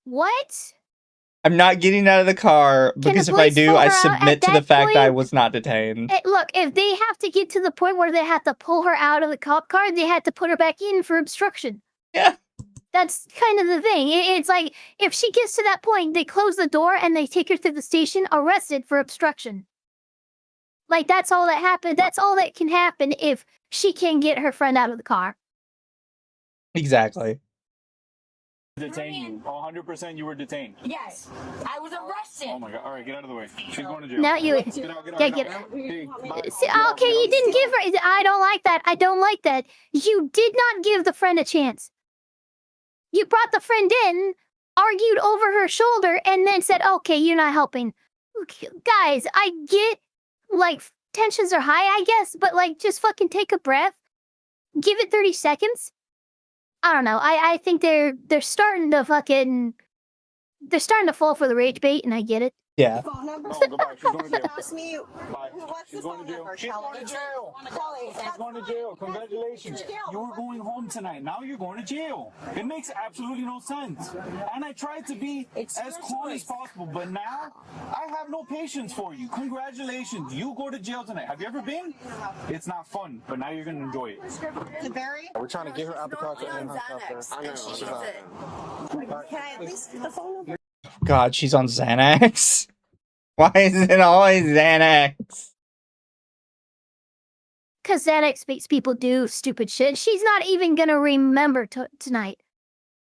What? I'm not getting out of the car because the if I police do, pull I her out submit at to the that fact that I point? was not detained. Look, if they have to get to the point where they have to pull her out of the cop car, they had to put her back in for obstruction. Yeah. That's kind of the thing. It's like, if she gets to that point, they close the door and they take her to the station, arrested for obstruction. Like, that's all that happened. That's all that can happen if she can get her friend out of the car. Exactly. Detain you. 100% you were detained. Yes. I was arrested. Oh my god. Alright, get out of the way. She's going to jail. Now you... Get out. Yeah, get out. Hey, bye. See, okay, you didn't give her... I don't like that. I don't like that. You did not give the friend a chance. You brought the friend in, argued over her shoulder, and then said, okay, you're not helping. Guys, I get, like, tensions are high, I guess, but, like, just fucking take a breath. Give it 30 seconds. I don't know. I think they're starting to fucking... They're starting to fall for the rage bait, and I get it. Yeah. Phone number? Oh, goodbye. She's going to jail. Ask me. Bye. What's She's the going phone to jail. number? She's going to jail. Kelly, going to jail. Congratulations. You were going home tonight. Now you're going to jail. It makes absolutely no sense. And I tried to be as calm as possible, but now I have no patience for you. Congratulations. You go to jail tonight. Have you ever been? It's not fun, but now you're going to enjoy it. We're trying to get her out the car to on Xanax, and she needs it. Can I at least get the phone number? God, she's on Xanax. Why is it always Xanax? Because Xanax makes people do stupid shit. She's not even gonna remember tonight.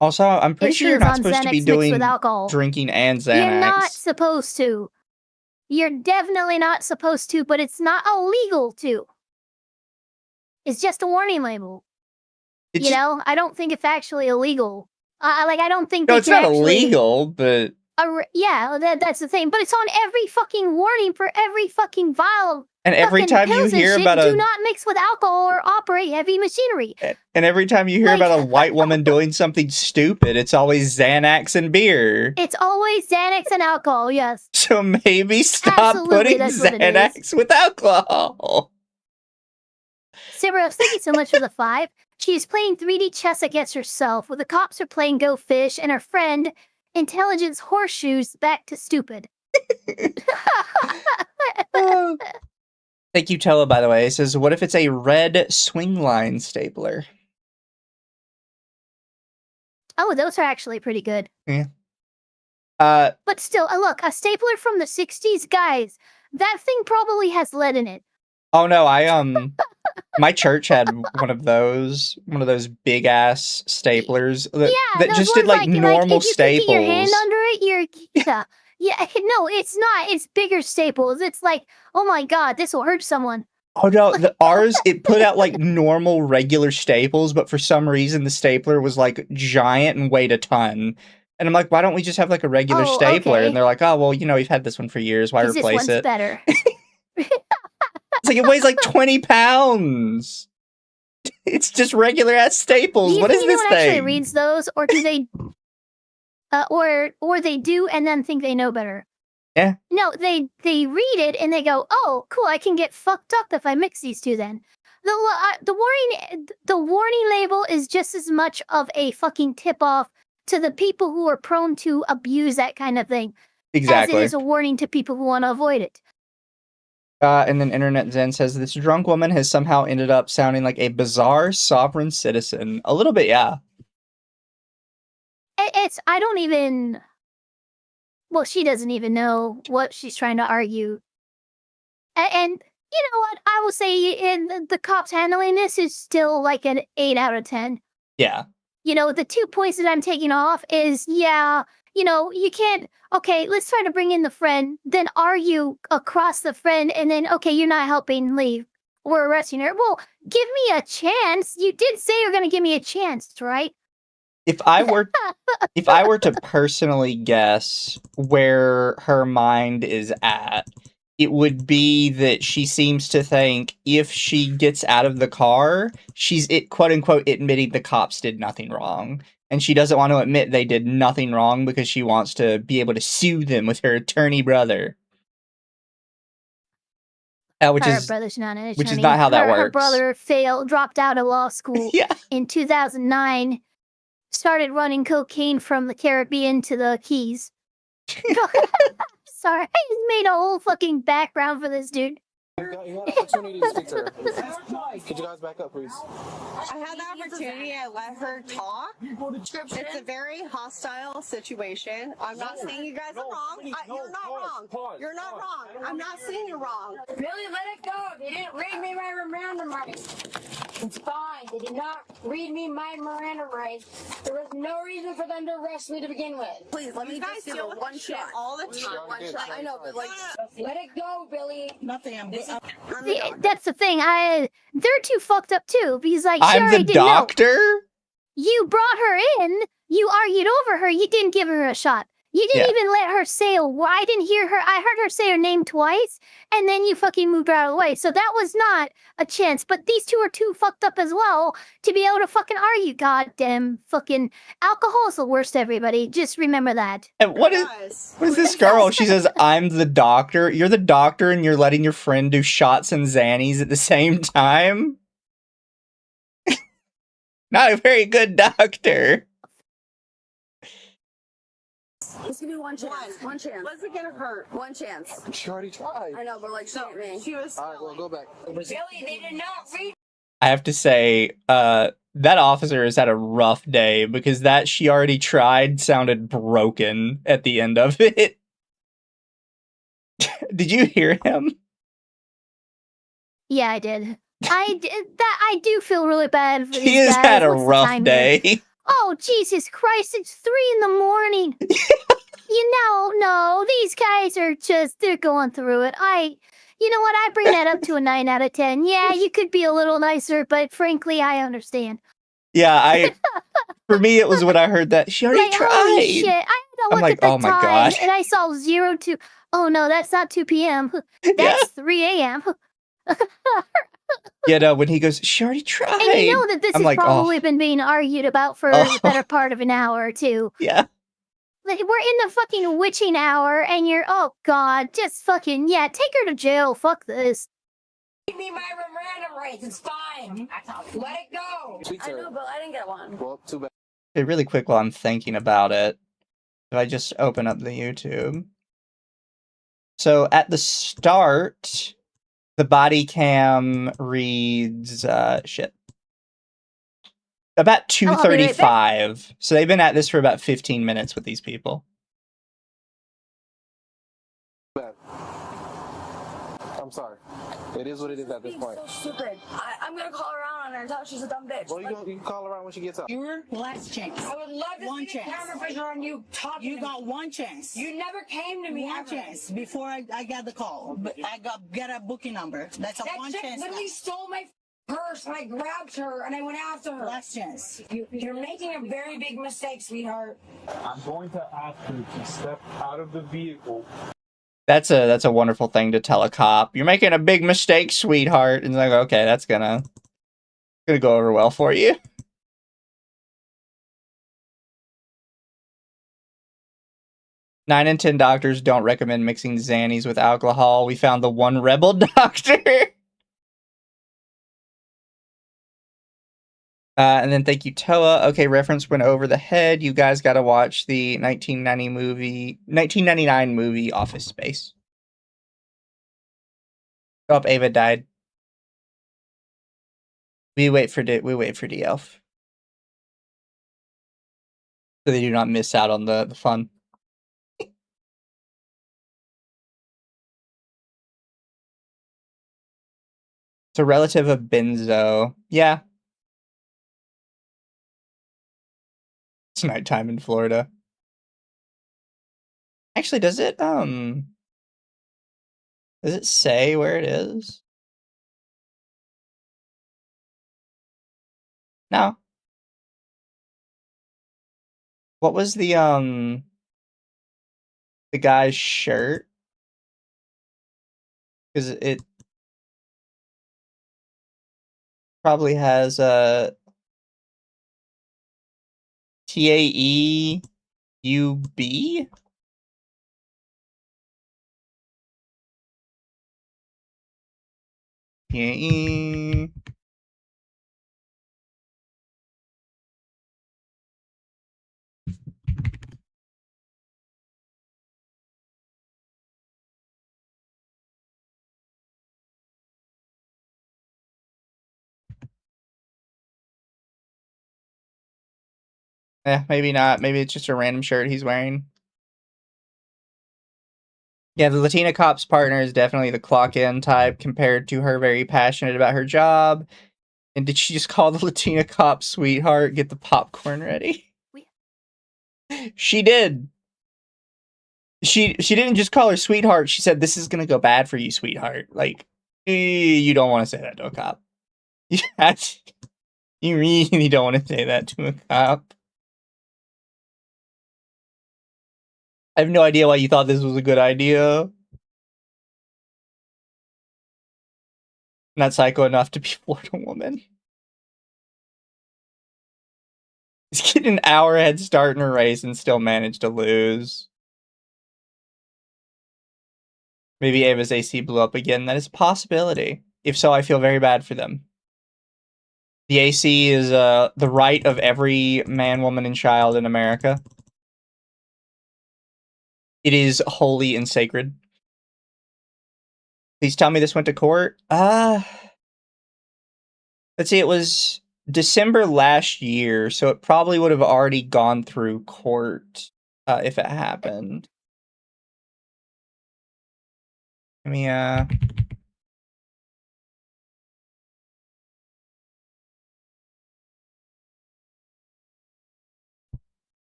Also, I'm pretty If sure she you're was not on supposed to Xanax be mixed doing with alcohol. drinking and Xanax. You're not supposed to. You're definitely not supposed to, but it's not illegal to. It's just a warning label. It's You know, I don't think it's actually illegal. I don't think no, they it's can not actually, illegal, but yeah, that's the thing. But it's on every fucking warning for every fucking vial. and every Fucking time you pills and hear shit, about do not mix with alcohol or operate heavy machinery. and every time you hear Like- about a white woman doing something stupid, it's always Xanax and beer. It's always Xanax and alcohol, yes. So maybe stop Absolutely, putting that's what it is. Xanax with alcohol. Cyberos, thank you so much for the 5. She's playing 3D chess against herself, while the cops are playing Go Fish, and her friend, Intelligence Horseshoes, back to stupid. Thank you, Tella, by the way. It says, what if it's a red swing line stapler? Oh, those are actually pretty good. Yeah. But still, look, a stapler from the 60s, guys, that thing probably has lead in it. Oh no, my church had one of those big ass staplers that those just did ones like normal if you staples. Get your hand under it, yeah. No, it's not. It's bigger staples. It's like, oh my god, this will hurt someone. Oh no, ours it put out like normal regular staples, but for some reason the stapler was like giant and weighed a ton. And I'm like, why don't we just have like a regular Oh, stapler? okay. And they're like, oh well, we've had this one for years. Why 'Cause this replace one's it? better. It's like it weighs like 20 pounds. It's just regular ass staples. Do you What think is this anyone actually thing? reads those, or do they, or they do and then think they know better? Yeah. No, they read it and they go, "Oh, cool! I can get fucked up if I mix these two." Then the warning label is just as much of a fucking tip off to the people who are prone to abuse that kind of thing, Exactly. as it is a warning to people who want to avoid it. And then Internet Zen says this drunk woman has somehow ended up sounding like a bizarre sovereign citizen. A little bit, yeah. I don't even. Well, she doesn't even know what she's trying to argue. And you know what? I will say the cops handling this is still like an 8 out of 10. Yeah. You know, the 2 points that I'm taking off is, yeah, you know, you can't, okay, let's try to bring in the friend, then argue across the friend, and then, okay, you're not helping, leave. We're arresting her. Well, give me a chance. You did say you're going to give me a chance, right? If I were to personally guess where her mind is at, it would be that she seems to think if she gets out of the car, she's quote unquote admitting the cops did nothing wrong. And she doesn't want to admit they did nothing wrong because she wants to be able to sue them with her attorney brother. Which is not how that works. Her brother dropped out of law school in 2009. Started running cocaine from the Caribbean to the Keys. Sorry, I just made a whole fucking background for this dude. You had an opportunity to speak to her. Could you guys back up, please? I had the opportunity. I let her talk. It's a very hostile situation. I'm not saying you guys are wrong. You're not wrong. You're not wrong. I'm not saying you're wrong. Billy, let it go. They didn't read me my Miranda rights. It's fine. They did not read me my Miranda rights. There was no reason for them to arrest me to begin with. Please, let me just do the one shot all the time. One shot. I know, but like, let it go, Billy. Nothing. See, that's the thing. They're too fucked up too, because like she I'm already the didn't know. doctor? You brought her in. You argued over her. You didn't give her a shot. You didn't even let her say a word. I didn't hear her. I heard her say her name twice, and then you fucking moved her out of the way. So that was not a chance. But these two are too fucked up as well to be able to fucking argue. Goddamn fucking alcohol is the worst, everybody. Just remember that. And what is this girl? She says, I'm the doctor. You're the doctor and you're letting your friend do shots and Xannies at the same time? Not a very good doctor. Just give me one chance. One chance. What's it gonna hurt? One chance. She already tried. I know, but like, shoot me. She was. All right, well, go back. Billy, they did not read. I have to say, that officer has had a rough day because that she already tried sounded broken at the end of it. Did you hear him? Yeah, I did. I do feel really bad for these He has guys. had a What's the rough time here? day. Oh, Jesus Christ, it's 3 in the morning. No, these guys are they're going through it. You know what, I bring that up to a 9 out of 10. Yeah, you could be a little nicer, but frankly, I understand. Yeah, for me, it was when I heard that she already tried. Holy shit, I had to I'm look like, at the oh my time, God. and I saw 02. Oh no, that's not 2 p.m. That's 3 a.m. Yeah, no, when he goes, she already tried. And you know that this I'm has like, probably been being argued about for the better part of an hour or two. Yeah. Like, we're in the fucking witching hour, and oh god, just fucking, yeah, take her to jail, fuck this. Give me my Miranda rights. It's fine. Let it go. I know, but I didn't get one. Well, too bad. Okay, really quick while I'm thinking about it, if I just open up the YouTube. So at the start, the body cam reads, shit. About I'll be right 2:35. So they've been at this for about 15 minutes with these people. Bad. I'm sorry. It is what it is at this point. So stupid. I'm gonna call her out on her and tell her she's a dumb bitch. Well, you can call her out when she gets out. Your last chance. I would love to One see the chance. camera picture on you talking. You to got me. one chance. You never came to me. One ever. chance before I got the call. But I got a booking number. That's a That one chick chance. literally stole my purse and I grabbed her and I went after her. Last chance. You're making a very big mistake, sweetheart. I'm going to ask you to step out of the vehicle. That's a wonderful thing to tell a cop. You're making a big mistake, sweetheart. And it's like, okay, that's gonna go over well for you. Nine in 10 doctors don't recommend mixing Xannies with alcohol. We found the one rebel doctor. And then thank you, Toa. Okay, reference went over the head. You guys got to watch the 1999 movie Office Space. Oh, Ava died. We wait for D-Elf. So they do not miss out on the fun. It's a relative of Benzo. Yeah. It's nighttime in Florida. Actually, does it say where it is? No. What was the guy's shirt? Because it probably has a TAEUB? TAE. Maybe not. Maybe it's just a random shirt he's wearing. Yeah, the Latina cop's partner is definitely the clock-in type compared to her very passionate about her job. And did she just call the Latina cop sweetheart? Get the popcorn ready. She did. She didn't just call her sweetheart. She said, this is going to go bad for you, sweetheart. Like, you don't want to say that to a cop. You really don't want to say that to a cop. I have no idea why you thought this was a good idea. Not psycho enough to be Florida woman. He's getting an hour head start in a race and still managed to lose. Maybe Ava's AC blew up again. That is a possibility. If so, I feel very bad for them. The AC is the right of every man, woman, and child in America. It is holy and sacred. Please tell me this went to court. Let's see, it was December last year, so it probably would have already gone through court if it happened. Let me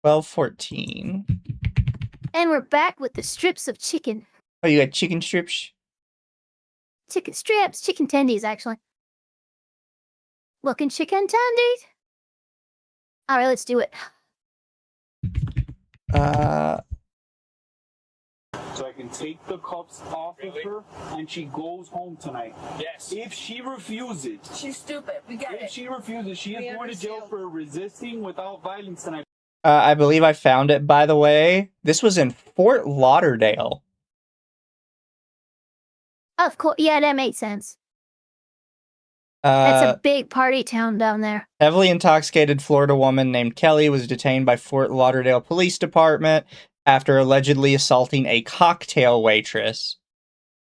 12/14. And we're back with the strips of chicken. Oh, you got chicken strips? Chicken strips, chicken tendies, actually. Looking chicken tendies. All right, let's do it. So I can take the cuffs off of her and she goes home tonight. Yes. If she refuses. She's stupid. We get it. If she refuses, she is going to jail for resisting without violence tonight. I believe I found it, by the way. This was in Fort Lauderdale. Of course, yeah, that made sense. That's a big party town down there. Heavily intoxicated Florida woman named Kelly was detained by Fort Lauderdale Police Department after allegedly assaulting a cocktail waitress.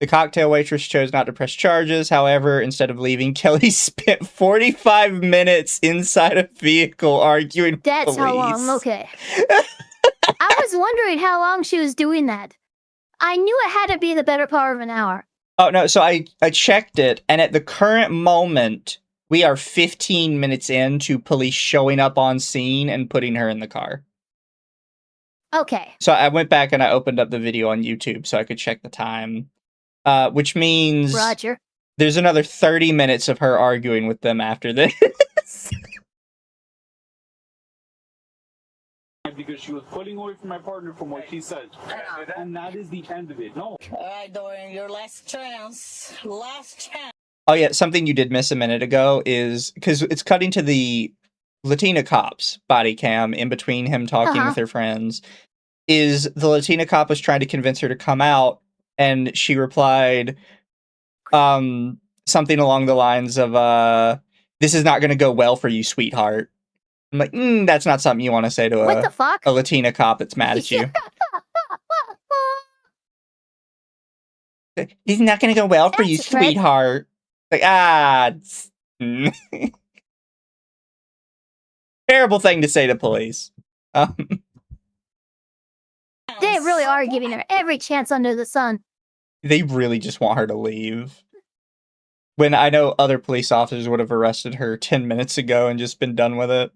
The cocktail waitress chose not to press charges. However, instead of leaving, Kelly spent 45 minutes inside a vehicle arguing with That's police. how long, okay. I was wondering how long she was doing that. I knew it had to be the better part of an hour. Oh, no, so I checked it, and at the current moment, we are 15 minutes into police showing up on scene and putting her in the car. Okay. So I went back and I opened up the video on YouTube so I could check the time. Which means Roger. There's another 30 minutes of her arguing with them after this. Because she was pulling away from my partner from what she said. And that is the end of it. No. All right, Dorian, your last chance. Last chance. Oh yeah, something you did miss a minute ago is, because it's cutting to the Latina cop's body cam in between him talking with her friends, is the Latina cop was trying to convince her to come out, and she replied something along the lines of, this is not going to go well for you, sweetheart. I'm like, that's not something you want to say to What the fuck? a Latina cop that's mad at you. This is not going to go well for you, sweetheart. Like, terrible thing to say to police. They really are giving her every chance under the sun. They really just want her to leave. When I know other police officers would have arrested her 10 minutes ago and just been done with it.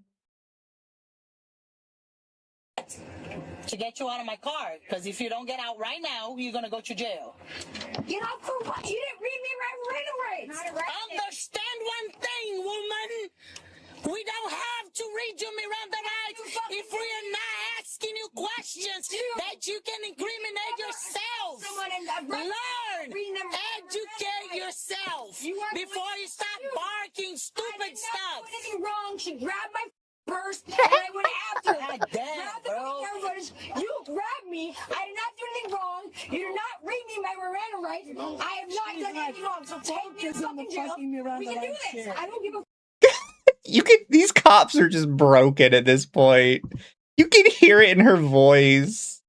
To get you out of my car, because if you don't get out right now, you're gonna go to jail. You know, for what? You didn't read me my Miranda rights. Understand one thing, woman. We don't have to read you Miranda rights if we are not asking you questions that you can incriminate yourself. Learn, educate yourself before you start barking stupid stuff. Anything wrong? She grabbed my purse and I went after her. You grabbed me. I did not do anything wrong. You did not read me my Miranda rights. I have not done anything wrong. So take me to fucking jail. We can do this. I don't give a These cops are just broken at this point. You can hear it in her voice.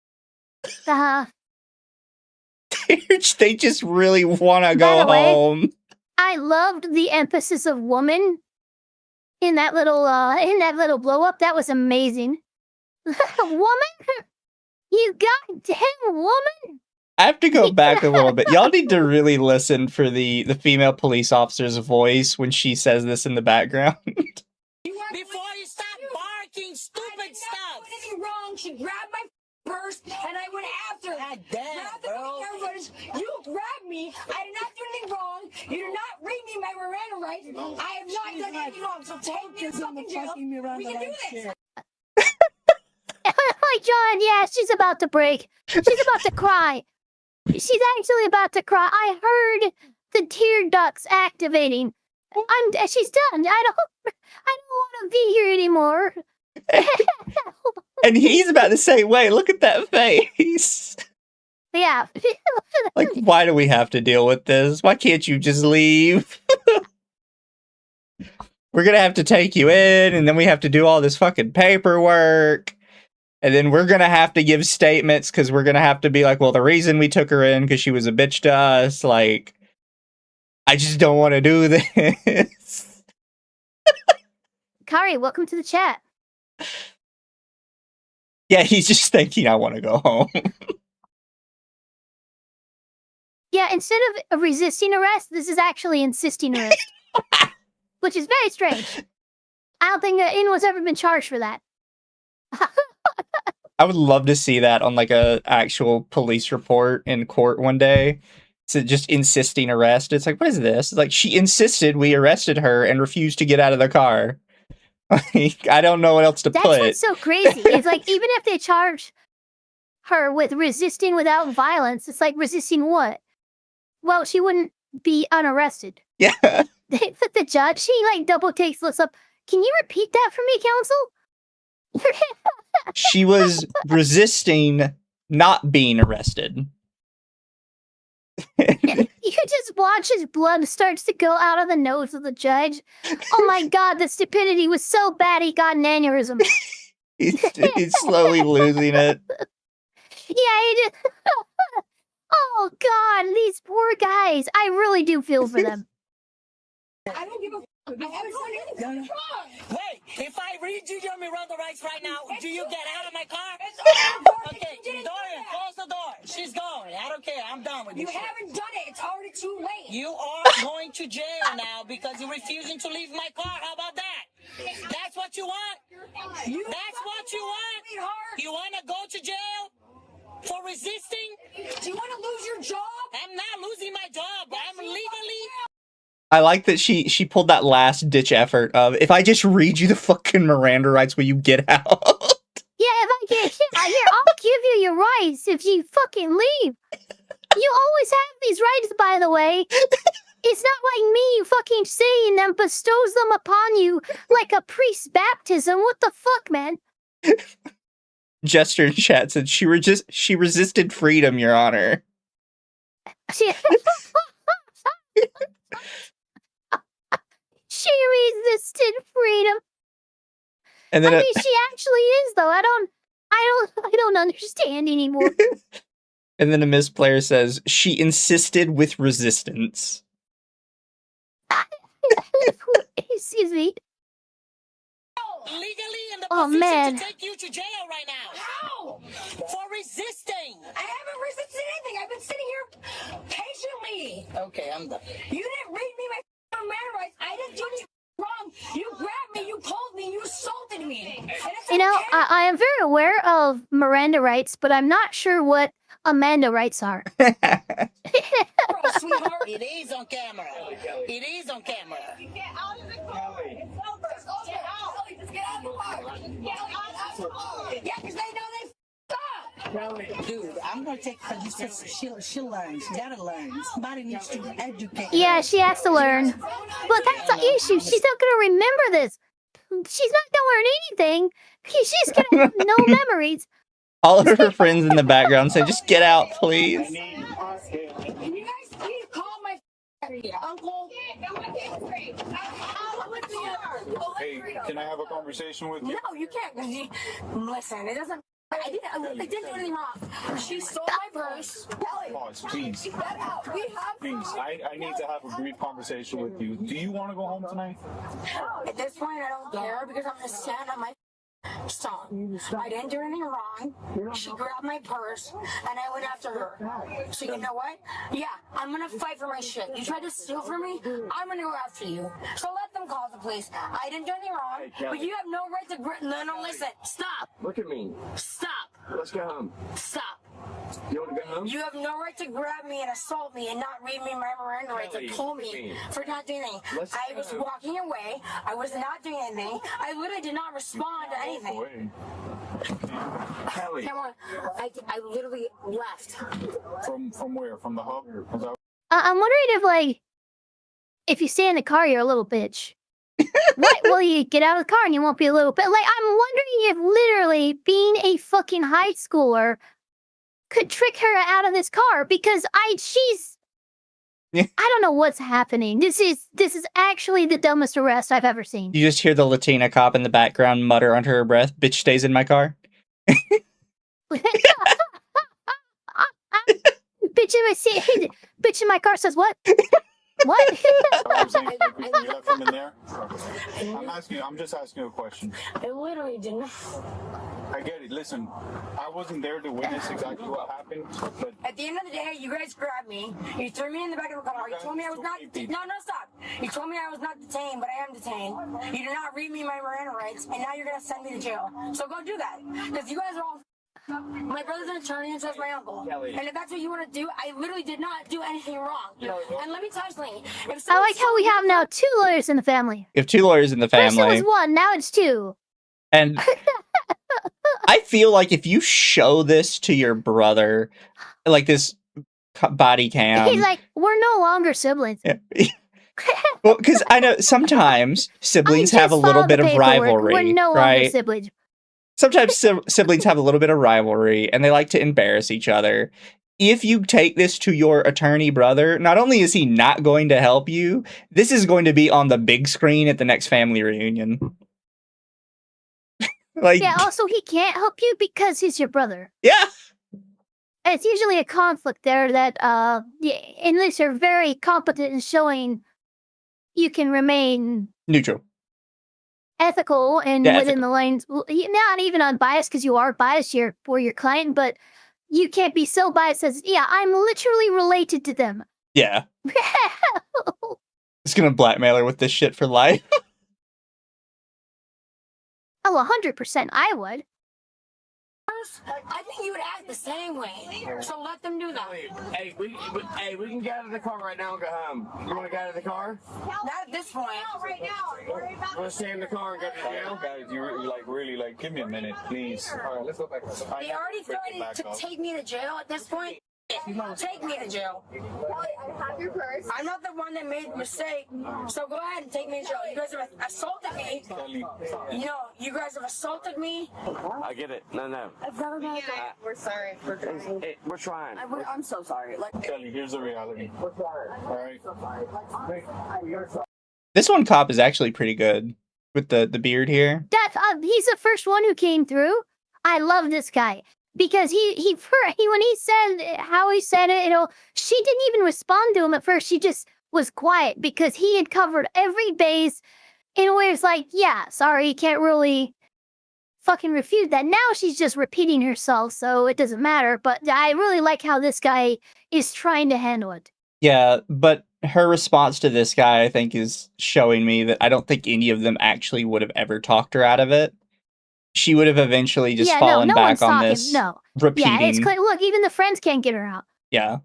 They just really want to go home. I loved the emphasis of woman in that little blow up. That was amazing. Woman, you goddamn woman. I have to go back a little bit. Y'all need to really listen for the female police officer's voice when she says this in the background. Before you start barking stupid stuff. Anything wrong? She grabbed my purse and I went after her. God damn, bro. You grabbed me. I did not do anything wrong. You did not read me my Miranda rights. I have not done anything wrong. So take me to fucking jail. We can do this. Like John, yeah, she's about to break. She's about to cry. She's actually about to cry. I heard the tear ducts activating. She's done. I don't want to be here anymore. And he's about to say, wait, look at that face. Yeah. Like, why do we have to deal with this? Why can't you just leave? we're gonna have to take you in, and then we have to do all this fucking paperwork. And then we're gonna have to give statements because we're gonna have to be like, well, the reason we took her in because she was a bitch to us. Like, I just don't want to do this. Kari, welcome to the chat. Yeah, he's just thinking I want to go home. Yeah, instead of resisting arrest, this is actually insisting arrest. Which is very strange. I don't think anyone's ever been charged for that. I would love to see that on like a actual police report in court one day. So just insisting arrest. It's like, what is this? It's like, she insisted we arrested her and refused to get out of the car. Like, I don't know what else to That's put. what's so crazy. It's like, even if they charge her with resisting without violence, it's like, resisting what? Well, she wouldn't be unarrested. Yeah. The judge, he like double takes, looks up. Can you repeat that for me, counsel? She was resisting not being arrested. You just watch his blood starts to go out of the nose of the judge. Oh my god, the stupidity was so bad he got an aneurysm. He's slowly losing it. Yeah, he just... Oh god, these poor guys. I really do feel for them. I don't give a I haven't done anything. Wait, if I read you your Miranda rights right now, do you get out of my car? Okay, Dorian, close the door. She's going. I don't care. I'm done with You this. haven't done it. It's already too late. You are going to jail now because you're refusing to leave my car. How about that? That's what you want? That's what you want? You want to go to jail for resisting? Do you want to lose your job? I'm not losing my job. I'm legally... I like that she pulled that last ditch effort of, if I just read you the fucking Miranda rights, will you get out? Yeah, if I get here, I'll give you your rights if you fucking leave. You always have these rights, by the way. It's not like me fucking saying them bestows them upon you like a priest's baptism. What the fuck, man? Jester in chat said she resisted freedom, Your Honor. She resisted freedom. And then I mean, she actually is, though. I don't understand anymore. And then a Miss Player says she insisted with resistance. Excuse me. Legally in the Oh, position man. to take you to jail right now. How? For resisting. I haven't resisted anything. I've been sitting here patiently. Okay, I'm done. You didn't read me my man rights. I didn't do anything wrong. You grabbed me, you pulled me, you assaulted me. And it's You know, okay. I am very aware of Miranda rights, but I'm not sure what Amanda rights are. Sweetheart, it is on camera. It is on camera. Get out of the car. It's over. Get out. Just get out of the car. Get out of the car. Yeah, because they know they f***ed up. Dude, I'm gonna take her. She'll learn. She gotta learn. Somebody needs to educate her. Yeah, she has to learn. But that's the issue. She's not going to remember this. She's not going to learn anything. She's going to have no memories. All of her friends in the background say, just get out, please. Can you guys please call my uncle? Hey, can I have a conversation with you? No, you can't. 'Cause listen, it doesn't. I didn't do anything wrong. She stole my purse. Pause, please. Get out. We have. Please, I need to have a brief conversation with you. Do you want to go home tonight? At this point, I don't care because I'm gonna stand on my song. I didn't do anything wrong. She grabbed my purse and I went after her. So you know what? Yeah, I'm gonna fight for my shit. You tried to steal from me, I'm gonna go after you. So let them call the police. I didn't do anything wrong, but you have no right to no, listen. Stop. Look at me. Stop. Let's go home. Stop. You want to go home? You have no right to grab me and assault me and not read me my Miranda rights and pull me for not doing anything. I was walking away. I was not doing anything. I literally did not respond to anything. Kelly. Come on. I literally left. From where? From the hub? I'm wondering if you stay in the car, you're a little bitch. What will you get out of the car and you won't be a little bit? Like, I'm wondering if literally being a fucking high schooler could trick her out of this car because she's Yeah. I don't know what's happening. This is actually the dumbest arrest I've ever seen. You just hear the Latina cop in the background mutter under her breath, "Bitch stays in my car." Bitch in my car says what? What? I'm saying you left him in there? I'm just asking you a question. I literally didn't. I get it. Listen, I wasn't there to witness exactly what happened, but At the end of the day, you guys grabbed me. You threw me in the back of a car. You told me I was not. No, stop. You told me I was not detained, but I am detained. You did not read me my Miranda rights, and now you're gonna send me to jail. So go do that, because you guys are all. My brother's an attorney, and so is my uncle. And if that's what you want to do, I literally did not do anything wrong. And let me tell you something. I like how we have now 2 lawyers in the family. You have 2 lawyers in the First family. it was 1, now it's 2. And I feel like if you show this to your brother, like this body cam, He's like, we're no longer siblings. Yeah. Well, because I know sometimes siblings have a little bit of rivalry, We're no longer right? siblings. Sometimes siblings have a little bit of rivalry, and they like to embarrass each other. If you take this to your attorney brother, not only is he not going to help you, this is going to be on the big screen at the next family reunion. Yeah, also he can't help you because he's your brother. Yeah. It's usually a conflict there that unless you're very competent in showing you can remain neutral, ethical, and within the lines, not even unbiased, because you are biased here for your client, but you can't be so biased as, yeah, I'm literally related to them. Yeah. It's gonna blackmail her with this shit for life. Oh, 100% I would. I think you would act the same way. So let them do that. Hey, we can get out of the car right now and go home. You want to get out of the car? Not at this point. Right now. You want to stay in the car and go to jail? guys, you really give me a minute, please. All right, let's go back. They already threatened to take me to jail at this point. Take me to jail. I have your purse. I'm not the one that made the mistake, so go ahead and take me to jail. You guys have assaulted me. You know, you guys have assaulted me. I get it. No. We're sorry. We're trying. I'm so sorry. Kelly, here's the reality. All right. This one cop is actually pretty good with the beard here. He's the first one who came through. I love this guy. Because he when he said how he said it, she didn't even respond to him at first. She just was quiet because he had covered every base in a way it's like, yeah, sorry, you can't really fucking refute that. Now she's just repeating herself, so it doesn't matter. But I really like how this guy is trying to handle it. Yeah, but her response to this guy, I think, is showing me that I don't think any of them actually would have ever talked her out of it. She would have eventually just fallen back on this repeating. Yeah, it's clear. Look, even the friends can't get her out. Yeah.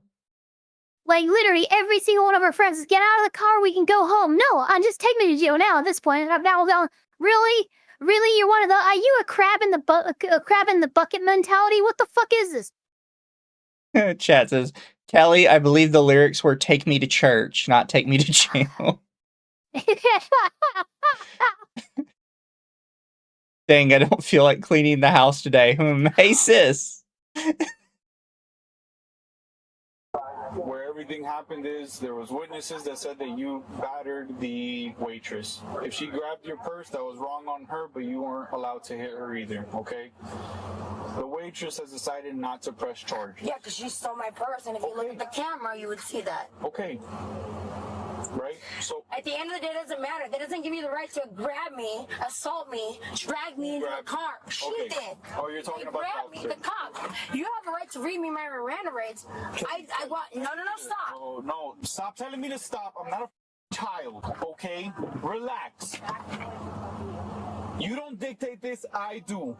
Like, literally, every single one of her friends is, get out of the car, we can go home. No, just take me to jail now at this point. I'm now going, really? Really? You're one of the, are you a crab in the bucket mentality? What the fuck is this? Chat says, Kelly, I believe the lyrics were "take me to church," not "take me to jail." Dang, I don't feel like cleaning the house today. Hey, sis. Where everything happened is there was witnesses that said that you battered the waitress. If she grabbed your purse, that was wrong on her, but you weren't allowed to hit her either, okay? The waitress has decided not to press charges. Yeah, because she stole my purse, and if you look at the camera, you would see that. Okay. Right? So at the end of the day, it doesn't matter. That doesn't give you the right to grab me, assault me, drag me into the car. She did. Oh, you're talking about me, the cop. You have the right to read me my Miranda rights. I want no, stop. Oh, no, stop telling me to stop. I'm not a child, okay? Relax. You don't dictate this, I do.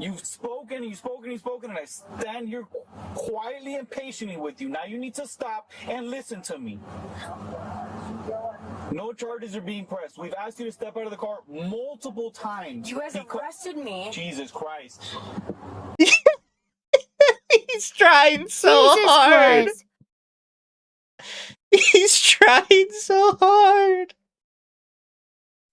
You've spoken, and I stand here quietly and patiently with you. Now you need to stop and listen to me. No charges are being pressed. We've asked you to step out of the car multiple times. You guys arrested me. Jesus Christ. He's trying so hard. Christ. He's trying so hard.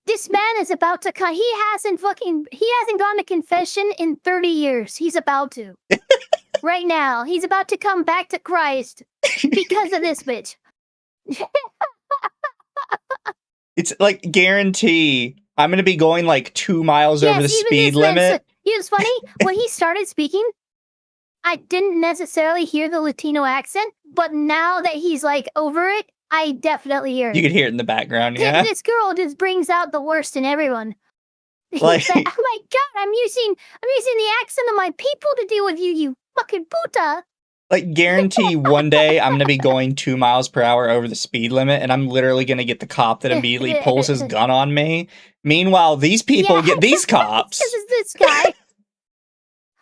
This man is about to come. He hasn't gone to confession in 30 years. He's about to. Right now. He's about to come back to Christ because of this bitch. It's like guarantee I'm gonna be going like 2 miles over the speed limit. You know, it's funny when he started speaking. I didn't necessarily hear the Latino accent, but now that he's like over it, I definitely hear it. You could hear it in the background, yeah. This girl just brings out the worst in everyone. Like, oh my god, I'm using the accent of my people to deal with you, you fucking puta. Like, guarantee one day I'm gonna be going 2 miles per hour over the speed limit, and I'm literally gonna get the cop that immediately pulls his gun on me. Meanwhile, these people get these cops. This is this guy.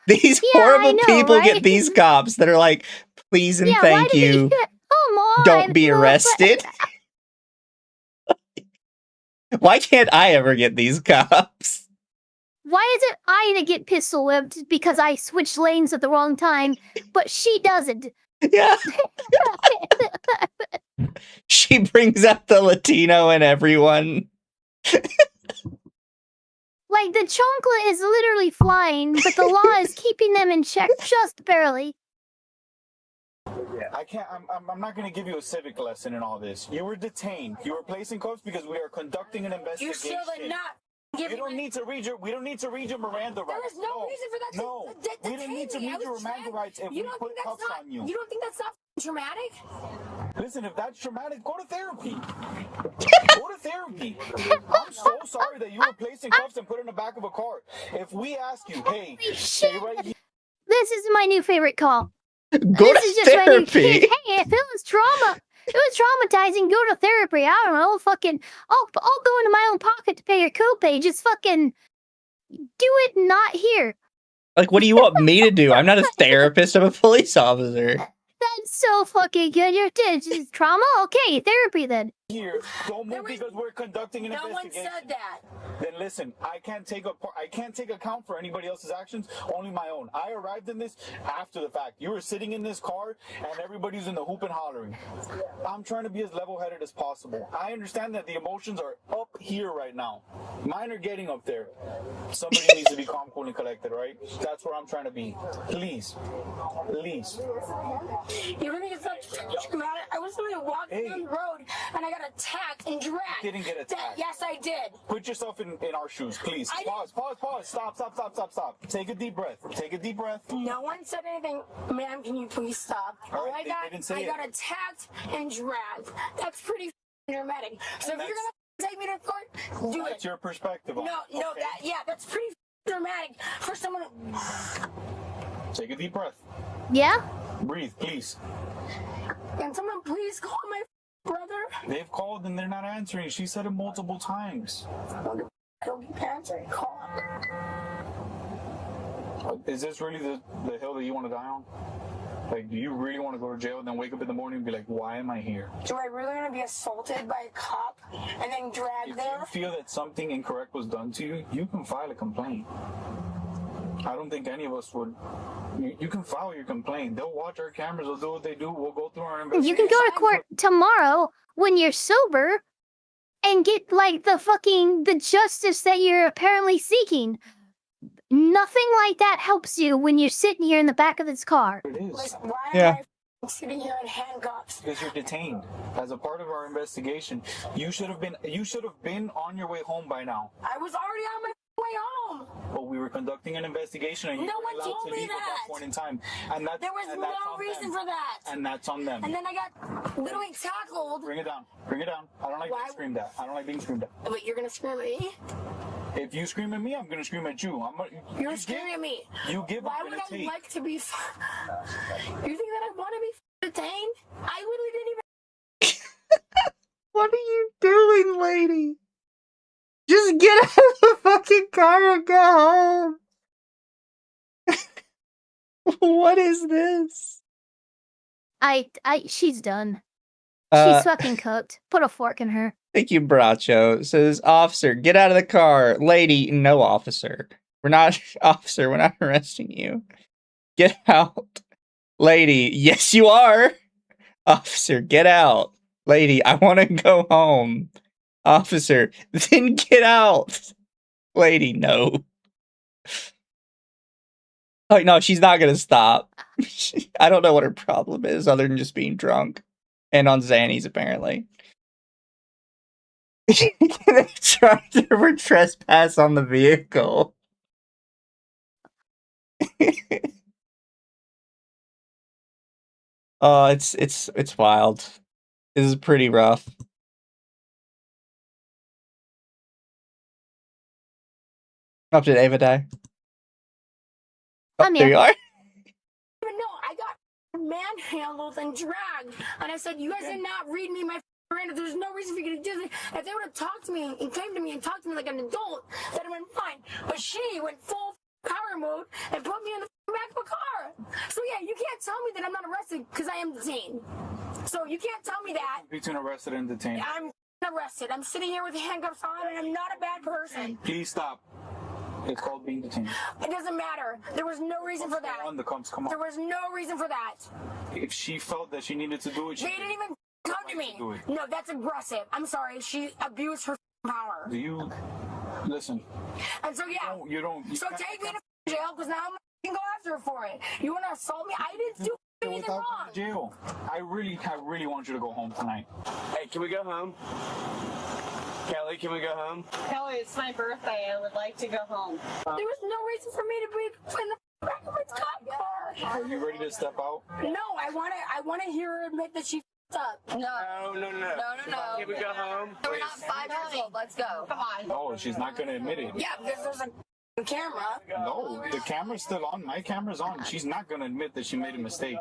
These horrible people get these cops that are like, please and thank you. Don't be arrested. Why can't I ever get these cops? Why is it I to get pistol whipped because I switched lanes at the wrong time, but she doesn't? Yeah. She brings out the Latino in everyone. Like, the chocolate is literally flying, but the law is keeping them in check just barely. I can't. I'm not going to give you a civic lesson in all this. You were detained. You were placed in cuffs because we are conducting an investigation. You still did not. We don't need to read your Miranda rights. There is no reason for that. No, we don't need to read your Miranda rights if we put cuffs on you. You don't think that's not traumatic? Listen, if that's traumatic, go to therapy. Go to therapy. I'm so sorry that you were placed in cuffs and put in the back of a car. If we ask you, hey, stay right here. This is my new favorite call. Go to therapy. Hey, if it was trauma, it was traumatizing. Go to therapy. I don't know. Fucking, I'll go into my own pocket to pay your copay. Just fucking do it. Not here. Like, what do you want me to do? I'm not a therapist. I'm a police officer. That's so fucking good. You're just trauma. Okay, therapy then. Here, don't move because we're conducting an investigation. No one said that. Then listen, I can't take account for anybody else's actions, only my own. I arrived in this after the fact. You were sitting in this car and everybody's in the hoop and hollering. I'm trying to be as level-headed as possible. I understand that the emotions are up here right now. Mine are getting up there. Somebody needs to be calm, cool, and collected, right? That's where I'm trying to be. Please. Please. You really it's not traumatic? I was literally walking down the road and I got attacked and dragged. You didn't get attacked. Yes, I did. Put yourself in our shoes, please. Pause. Stop. Take a deep breath. No one said anything. Ma'am, can you please stop? All right, I got attacked and dragged. That's pretty dramatic. So if you're gonna take me to court, do it. That's your perspective. No, that's pretty dramatic for someone. Take a deep breath. Yeah? Breathe, please. Can someone please call my brother? They've called and they're not answering. She said it multiple times. I don't keep answering. Call. Is this really the hill that you want to die on? Like, do you really want to go to jail and then wake up in the morning and be like, why am I here? Do I really want to be assaulted by a cop and then dragged there? If you feel that something incorrect was done to you, you can file a complaint. I don't think any of us would. You can file your complaint. They'll watch our cameras. They'll do what they do. We'll go through our investigation. You can go to court tomorrow when you're sober and get, like, the justice that you're apparently seeking. Nothing like that helps you when you're sitting here in the back of this car. It is. Like, why am I sitting here in handcuffs? Because you're detained. As a part of our investigation, you should have been on your way home by now. I was already on my way home. But we were conducting an investigation, and you were allowed to leave at that point in time. And there was no reason for that. And that's on them. And then I got literally tackled. Bring it down. I don't like being screamed at. But you're gonna scream at me? If you scream at me, I'm gonna scream at you. You're screaming at me. You give. Why would I like to be? You think that I want to be detained? I literally didn't even. What are you doing, lady? Just get out of the fucking car and go home. What is this? She's done. She's fucking cooked. Put a fork in her. Thank you, Bracho. Says, officer, get out of the car. Lady, no, officer. We're not, officer, we're not arresting you. Get out. Lady, yes, you are. Officer, get out. Lady, I want to go home. Officer, then get out. Lady, no. Oh, no, she's not going to stop. I don't know what her problem is other than just being drunk. And on Zanny's, apparently. They charged her for trespass on the vehicle. Oh, it's wild. This is pretty rough. Up to Ava die. Oh, there you are. But no, I got manhandled and dragged, and I said, "You guys did not read me my Miranda. There's no reason for you to do this." If they would have talked to me and came to me and talked to me like an adult, that would have been fine. But she went full power mode and put me in the back of a car. So yeah, you can't tell me that I'm not arrested because I am detained. So you can't tell me that. Between arrested and detained. I'm arrested. I'm sitting here with handcuffs on, and I'm not a bad person. Please stop. It's called being detained. It doesn't matter. There was no reason for that. Come on. There was no reason for that. If she felt that she needed to do it, They didn't even come to me. No, that's aggressive. I'm sorry. She abused her power. Do you listen? And so yeah. No, you don't. So take me to jail because now I'm gonna go after her for it. You want to assault me? I didn't do anything wrong. Jail. I really want you to go home tonight. Hey, can we go home? Kelly, can we go home? Kelly, it's my birthday. I would like to go home. There was no reason for me to be in the back of my cop car. Are you ready to step out? No, I want to hear her admit that she f***ed up. No. Can we go home? We're not 5 years old. Let's go. Come on. No, she's not going to admit it. Yeah, because there's a camera. No, the camera's still on. My camera's on. She's not going to admit that she made a mistake.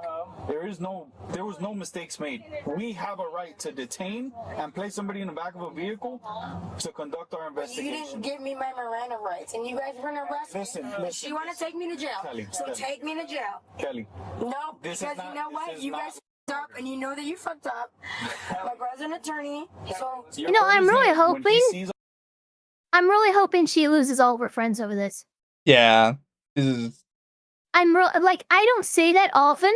There was no mistakes made. We have a right to detain and place somebody in the back of a vehicle to conduct our investigation. You didn't give me my Miranda rights, and you guys were gonna arrest me. Listen. She want to take me to jail. Kelly, Take me to jail. Kelly. No, because you know what? You guys fucked up, and you know that you fucked up. My brother's an attorney, so... You know, I'm really hoping she loses all of her friends over this. Yeah. This is... I don't say that often,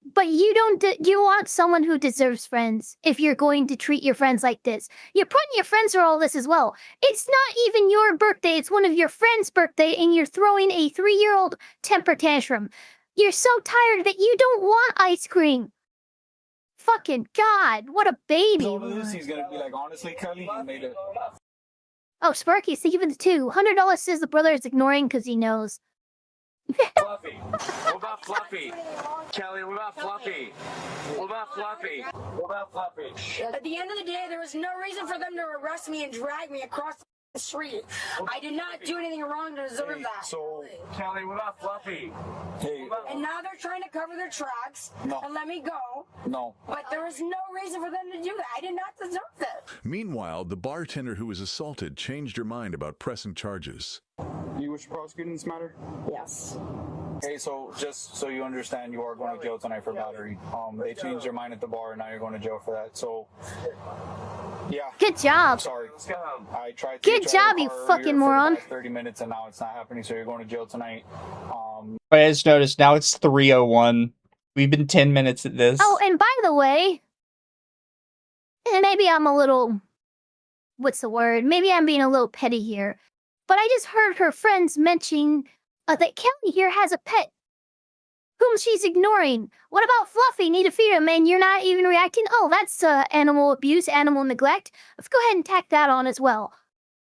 but you want someone who deserves friends if you're going to treat your friends like this. You're putting your friends through all this as well. It's not even your birthday, it's one of your friends' birthday, and you're throwing a 3-year-old temper tantrum. You're so tired that you don't want ice cream. Fucking God, what a baby. All of this, he's gonna be like, honestly, Kelly, you made it. Oh, Sparky's thinking the $2. $100 says the brother is ignoring because he knows. Fluffy. What about Fluffy? Kelly, what about Fluffy? What about Fluffy? What about Fluffy? At the end of the day, there was no reason for them to arrest me and drag me across the street. I did not do anything wrong to deserve that. So, Kelly, what about Fluffy? Hey. And now they're trying to cover their tracks and let me go. No. But there was no reason for them to do that. I did not deserve that. Meanwhile, the bartender who was assaulted changed her mind about pressing charges. You wish to prosecute in this matter? Yes. Okay, so just so you understand, you are going to jail tonight for battery. They changed their mind at the bar, and now you're going to jail for that. So, yeah. Good job. Sorry. I tried to Good job, you fucking moron. 30 minutes, and now it's not happening, so you're going to jail tonight. But I just noticed now it's 3:01. We've been 10 minutes at this. Oh, and by the way, and maybe I'm a little, what's the word? Maybe I'm being a little petty here, but I just heard her friends mention that Kelly here has a pet whom she's ignoring. What about Fluffy? Need to feed him, and you're not even reacting? Oh, that's animal abuse, animal neglect. Let's go ahead and tack that on as well.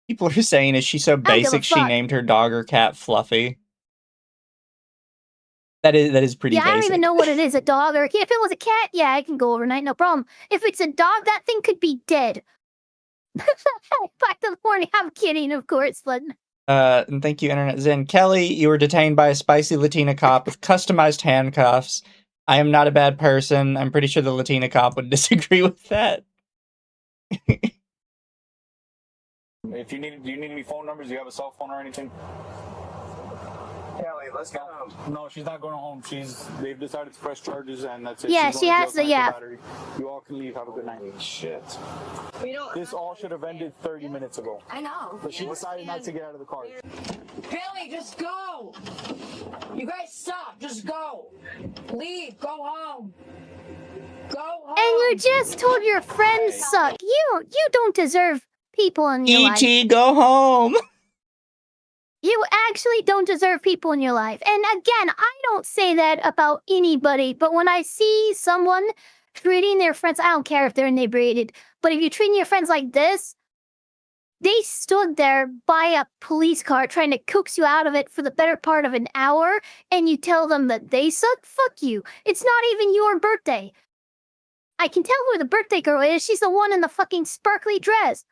People are saying, is she so basic she named her dog or cat Fluffy? That is pretty basic. I don't even know what it is, a dog or a cat. If it was a cat, yeah, I can go overnight, no problem. If it's a dog, that thing could be dead. Back to the morning. I'm kidding, of course, but... And thank you, Internet Zen. Kelly, you were detained by a spicy Latina cop with customized handcuffs. I am not a bad person. I'm pretty sure the Latina cop would disagree with that. If you need, do you need any phone numbers? Do you have a cell phone or anything? Kelly, let's go home. No, she's not going home. They've decided to press charges, and that's it. Yeah, She's she going to has jail to, tonight yeah. for battery. You all can leave. Have a good night. Shit. This all should have ended 30 minutes ago. I know. But she decided not to get out of the car. Kelly, just go. You guys stop. Just go. Leave. Go home. Go home. And you just told your friends suck. You don't deserve people in your life. E.T., go home. You actually don't deserve people in your life. And again, I don't say that about anybody, but when I see someone treating their friends, I don't care if they're inebriated, but if you're treating your friends like this, they stood there by a police car trying to coax you out of it for the better part of an hour, and you tell them that they suck? Fuck you. It's not even your birthday. I can tell who the birthday girl is. She's the one in the fucking sparkly dress.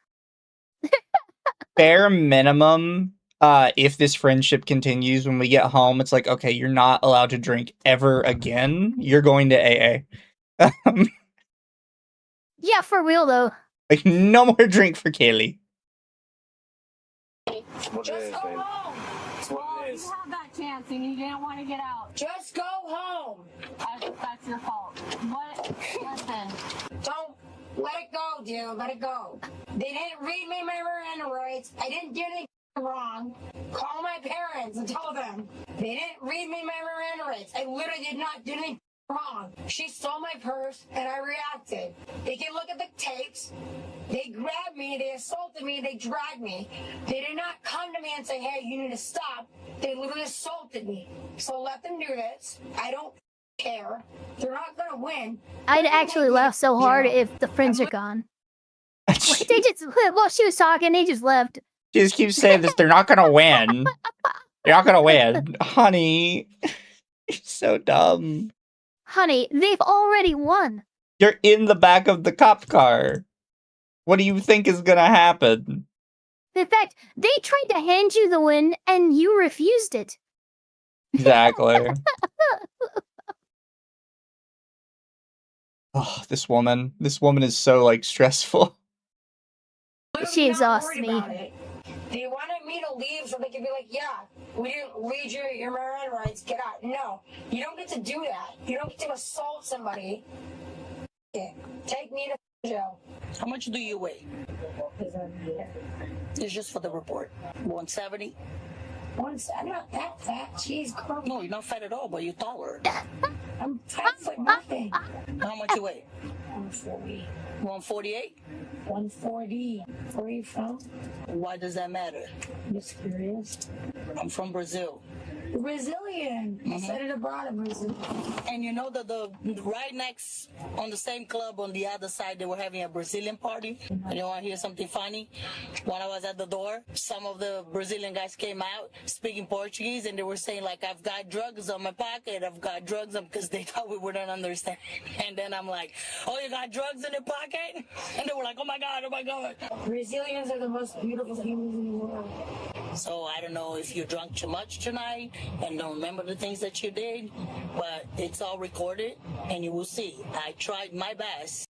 Bare minimum, if this friendship continues when we get home, it's like, okay, you're not allowed to drink ever again. You're going to AA. Yeah, for real though. Like, no more drink for Kaylee. Just go home. Well, you had that chance and you didn't want to get out. Just go home. That's your fault. What? Listen. Don't let it go, dude. Let it go. They didn't read me my Miranda rights. I didn't do anything wrong. Call my parents and tell them. They didn't read me my Miranda rights. I literally did not do anything wrong. She stole my purse and I reacted. They can look at the tapes. They grabbed me, they assaulted me, they dragged me. They did not come to me and say, hey, you need to stop. They literally assaulted me. So let them do this. I don't care. They're not going to win. I'd actually laugh so hard if the friends are gone. They just, while she was talking, they just left. She just keeps saying this, they're not gonna win. They're not gonna win. Honey, you're so dumb. Honey, they've already won. You're in the back of the cop car. What do you think is gonna happen? In fact, they tried to hand you the win and you refused it. Exactly. Oh, this woman is so, like, stressful. She exhausts me. They wanted me to leave so they could be like, yeah, we didn't read your Miranda rights, get out. No, you don't get to do that. You don't get to assault somebody. Yeah. Take me to jail. How much do you weigh? It's just for the report. 170? I'm not that fat. Jeez, girl. No, you're not fat at all, but you're taller. I'm 5 foot nothing. How much you weigh? 140. 148? 140. Where are you from? Why does that matter? Just curious. I'm from Brazil. Brazilian. I studied abroad in Brazil. And you know that the right next on the same club on the other side they were having a Brazilian party. And you want to hear something funny? When I was at the door, some of the Brazilian guys came out speaking Portuguese and they were saying like, I've got drugs on my pocket, I've got drugs on, because they thought we wouldn't understand. And then I'm like, oh, you got drugs in your pocket? And they were like, oh my God, oh my God. Brazilians are the most beautiful humans in the world. So I don't know if you drank too much tonight and don't remember the things that you did, but it's all recorded and you will see. I tried my best.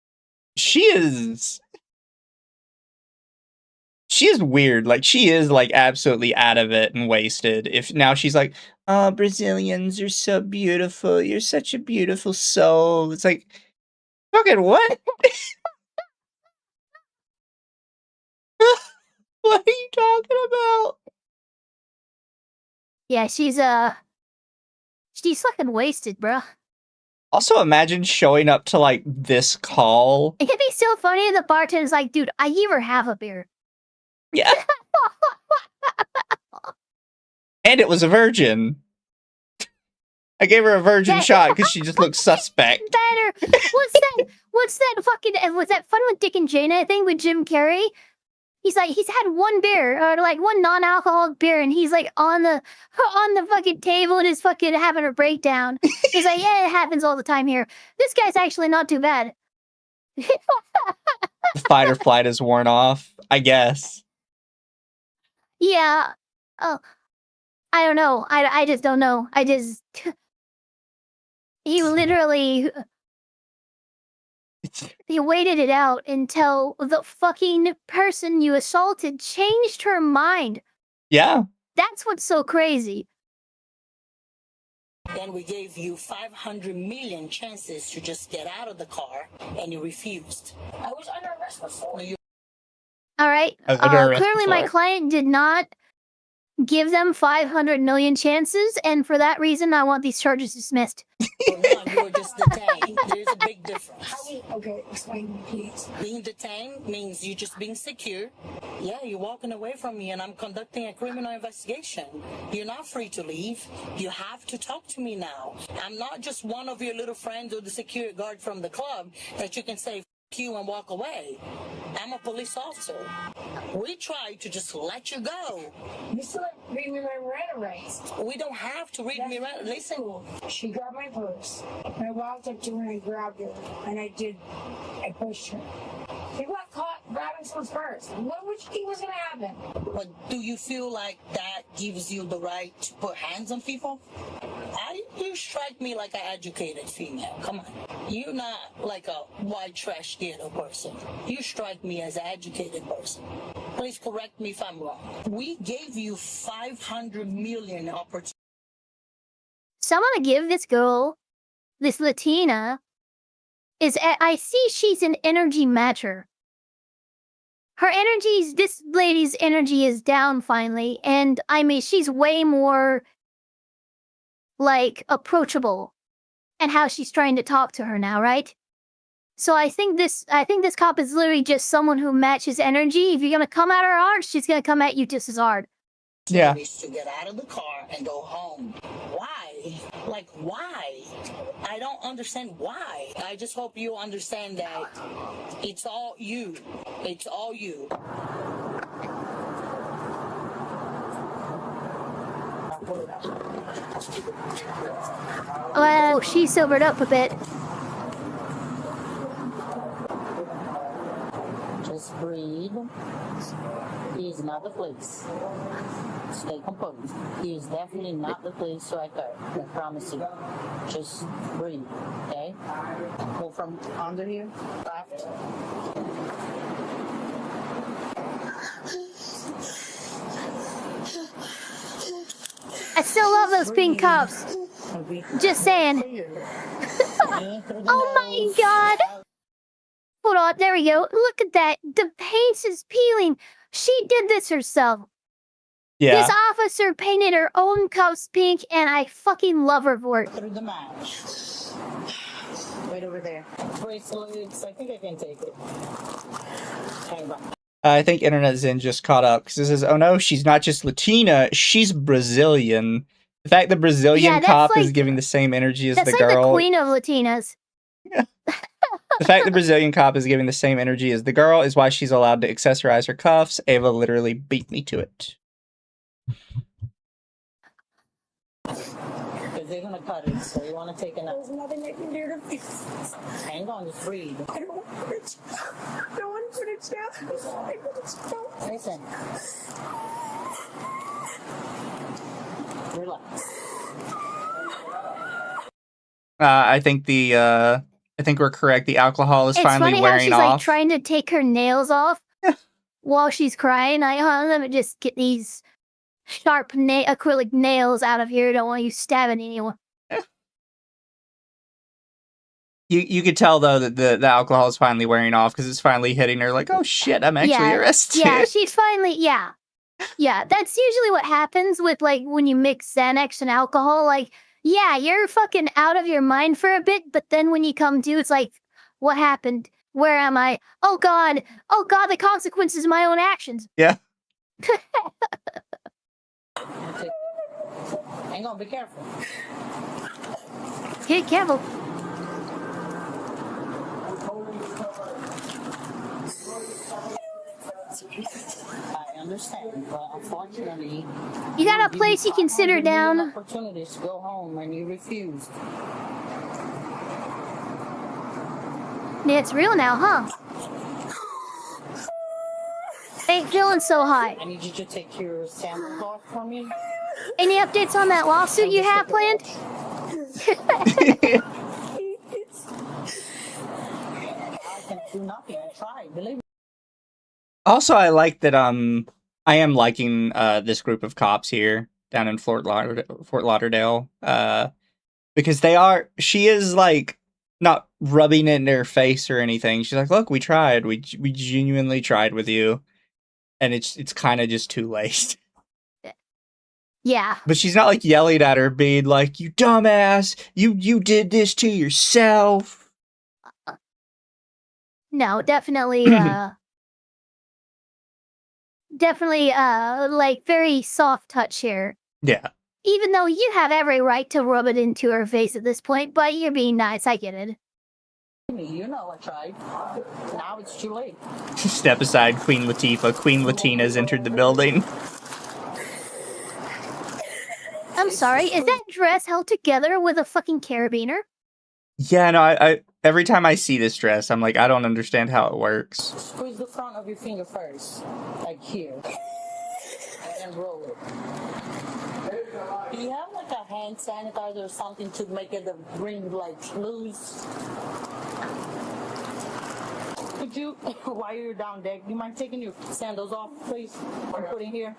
She is weird. Like, she is, like, absolutely out of it and wasted. If now she's like, oh, Brazilians are so beautiful. You're such a beautiful soul. It's like, fucking what? What are you talking about? Yeah, she's fucking wasted, bruh. Also, imagine showing up to, like, this call. It could be so funny. The bartender's like, dude, I gave her half a beer. Yeah. And it was a virgin. I gave her a virgin shot because she just looked suspect. Better. What's that fucking, was that Fun with Dick and Jane, I think, with Jim Carrey? He's like, he's had one beer, or like one non-alcoholic beer, and he's like on the fucking table and is fucking having a breakdown. He's like, yeah, it happens all the time here. This guy's actually not too bad. The fight or flight is worn off, I guess. Yeah. Oh, I don't know. I just don't know. He literally... They waited it out until the fucking person you assaulted changed her mind. Yeah. That's what's so crazy. Then we gave you 500 million chances to just get out of the car, and you refused. I was under arrest before. All right. Under arrest Clearly, my before. client did not give them 500 million chances, and for that reason, I want these charges dismissed. For one, you were just detained. There's a big difference. Okay, explain to me, please. Being detained means you just being secure. Yeah, you're walking away from me and I'm conducting a criminal investigation. You're not free to leave. You have to talk to me now. I'm not just one of your little friends or the security guard from the club that you can say F you and walk away. I'm a police officer. We tried to just let you go. You still have to read me my Miranda rights. We don't have to read Miranda. Listen. She grabbed my purse. And I walked up to her and I grabbed her. And I pushed her. You got caught grabbing someone's purse. What would you think was going to happen? But do you feel like that gives you the right to put hands on people? You strike me like an educated female. Come on. You're not like a white trash ghetto person. You strike me as an educated person. Please correct me if I'm wrong. We gave you 500 million opportunities. So I'm gonna give this girl, this Latina, I see she's an energy matcher. This lady's energy is down finally, and I mean, she's way more, like, approachable and how she's trying to talk to her now, right? So I think this cop is literally just someone who matches energy. If you're gonna come at her hard, she's gonna come at you just as hard. Yeah. To get out of the car and go home. Why? Like, why? I don't understand why. I just hope you understand that it's all you. It's all you. Well, she sobered up a bit. Just breathe. He is not the police. Stay composed. He is definitely not the police right there. I promise you. Just breathe, okay? Go from under here, left. I still love those pink cups. Just saying. Oh my god! Hold on, there we go. Look at that. The paint is peeling. She did this herself. Yeah. This officer painted her own cups pink, and I fucking love her for it. Through the match. Right over there. Bracelets. I think I can take it. Hang on. I think Internet Zen just caught up because it says, "Oh no, she's not just Latina; she's Brazilian." The fact the Brazilian cop is giving the same energy as the girl. That's like the queen of Latinas. The fact the Brazilian cop is giving the same energy as the girl is why she's allowed to accessorize her cuffs. Ava literally beat me to it. Because they're going to cut it, so you want to take a nap. There's nothing I can do to fix this. Hang on, just breathe. I don't want to put it down. I don't want to put it down. I put it down. Listen. Relax. I think we're correct. The alcohol is finally funny wearing how she's off. like trying to take her nails off while she's crying. Let me just get these sharp acrylic nails out of here. Don't want you stabbing anyone. You could tell though that the alcohol is finally wearing off because it's finally hitting her. Like, oh shit, I'm actually arrested. Yeah, she's finally yeah. That's usually what happens with like when you mix Xanax and alcohol. Like, yeah, you're fucking out of your mind for a bit, but then when you come to, it's like, what happened? Where am I? Oh god, the consequences of my own actions. Yeah. Hang on, be careful. Get careful. I understand, but unfortunately, you got a place you can sit her down. Opportunities to go home, and you refused. Yeah, it's real now, huh? Ain't feeling so high. I need you to take your sandals off for me. Any updates on that lawsuit you have planned? I can do nothing. I tried. Believe me. Also, I like that I am liking this group of cops here down in Fort Lauderdale because she is like not rubbing it in their face or anything. She's like, look, we tried. We genuinely tried with you. And it's kind of just too late. Yeah. But she's not like yelling at her, being like, "You dumbass, you did this to yourself." No, definitely, like very soft touch here. Yeah. Even though you have every right to rub it into her face at this point, but you're being nice. I get it. You know I tried. Now it's too late. Step aside, Queen Latifah. Queen Latina's entered the building. I'm sorry, is that dress held together with a fucking carabiner? Yeah, no, I every time I see this dress, I'm like, I don't understand how it works. Squeeze the front of your finger first, like here, and then roll it. Do you have like a hand sanitizer or something to make it the ring like loose? Could you, while you're down there, you mind taking your sandals off, please, and putting here?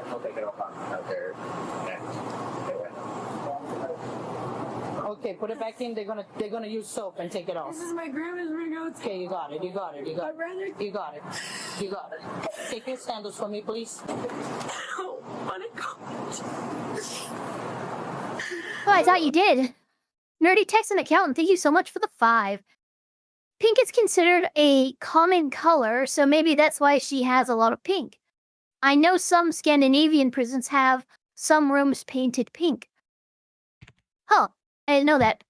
I'll take it off out there. Okay, put it back in. They're gonna use soap and take it off. This is my grandma's ring. Okay, you got it. You got it. You got it. You got it. You got it. Take your sandals for me, please. Oh my God. Oh, I thought you did. Nerdy Texan Accountant, thank you so much for the 5. Pink is considered a common color, so maybe that's why she has a lot of pink. I know some Scandinavian prisons have some rooms painted pink. Huh, I didn't know that.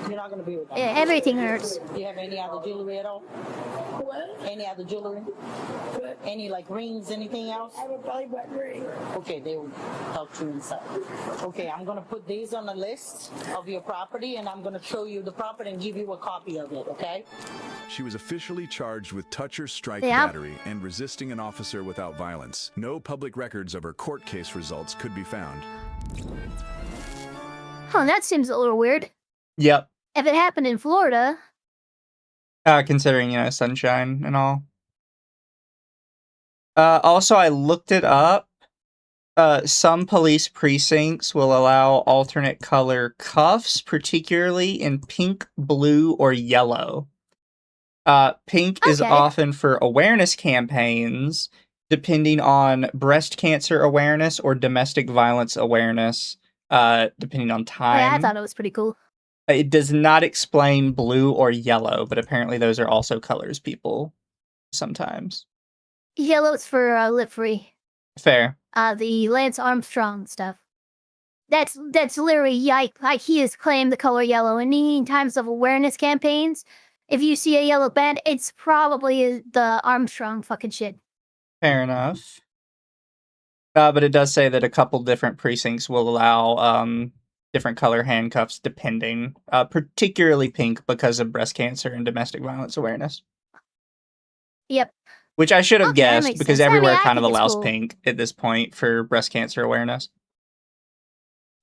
You're not gonna be with them. Yeah, everything hurts. Do you have any other jewelry at all? What? Any other jewelry? What? Any like rings, anything else? I have a belly button ring. Okay, they will help you inside. Okay, I'm gonna put these on the list of your property, and I'm gonna show you the property and give you a copy of it, okay? She was officially charged with touch or strike Yeah. battery and resisting an officer without violence. No public records of her court case results could be found. Huh, that seems a little weird. Yep. If it happened in Florida, Considering, sunshine and all. Also, I looked it up. Some police precincts will allow alternate color cuffs, particularly in pink, blue, or yellow. Pink is Okay. often for awareness campaigns, depending on breast cancer awareness or domestic violence awareness, depending on time. yeah, I thought it was pretty cool. It does not explain blue or yellow, but apparently those are also colors people sometimes. Yellow's for lip free. Fair. The Lance Armstrong stuff. That's literally like he has claimed the color yellow. And in times of awareness campaigns, if you see a yellow band, it's probably the Armstrong fucking shit. Fair enough. But it does say that a couple different precincts will allow different color handcuffs depending, particularly pink because of breast cancer and domestic violence awareness. Yep. Which I should have Okay, that guessed makes because sense. I mean, everywhere I kind of think it's allows cool. pink at this point for breast cancer awareness.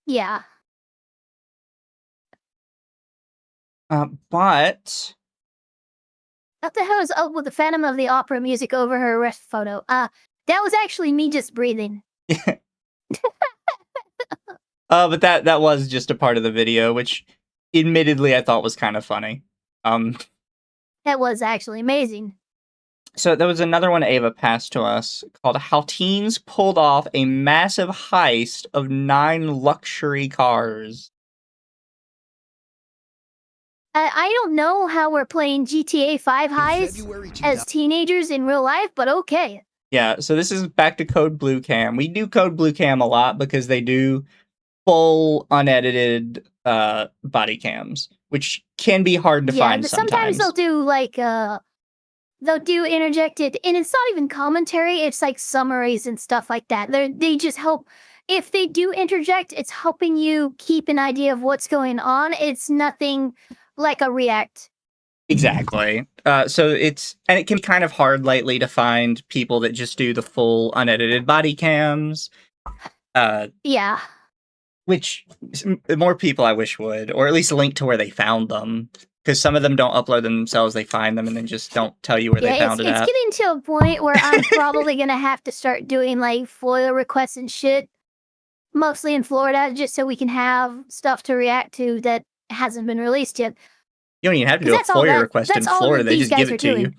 Yeah. But What the hell is up with the Phantom of the Opera music over her arrest photo? That was actually me just breathing. but that was just a part of the video, which admittedly I thought was kind of funny. That was actually amazing. So there was another one Ava passed to us called How Teens Pulled Off a Massive Heist of 9 Luxury Cars. I don't know how we're playing GTA 5 heists as teenagers in real life, but okay. Yeah, so this is back to Code Blue Cam. We do Code Blue Cam a lot because they do full unedited body cams, which can be hard to find but sometimes. they'll do like they'll do interjected, and it's not even commentary, it's like summaries and stuff like that. They just help. If they do interject, it's helping you keep an idea of what's going on. It's nothing like a react. Exactly. So it can be kind of hard lately to find people that just do the full unedited body cams. Yeah. Which more people I wish would, or at least link to where they found them. Because some of them don't upload them themselves, they find them and then just don't tell you where they found it at. It's getting to a point where I'm probably gonna have to start doing like FOIA requests and shit mostly in Florida, just so we can have stuff to react to that hasn't been released yet. You don't even have to do a That's all FOIA that- request in that's all Florida. that They these just give guys it are to you. doing.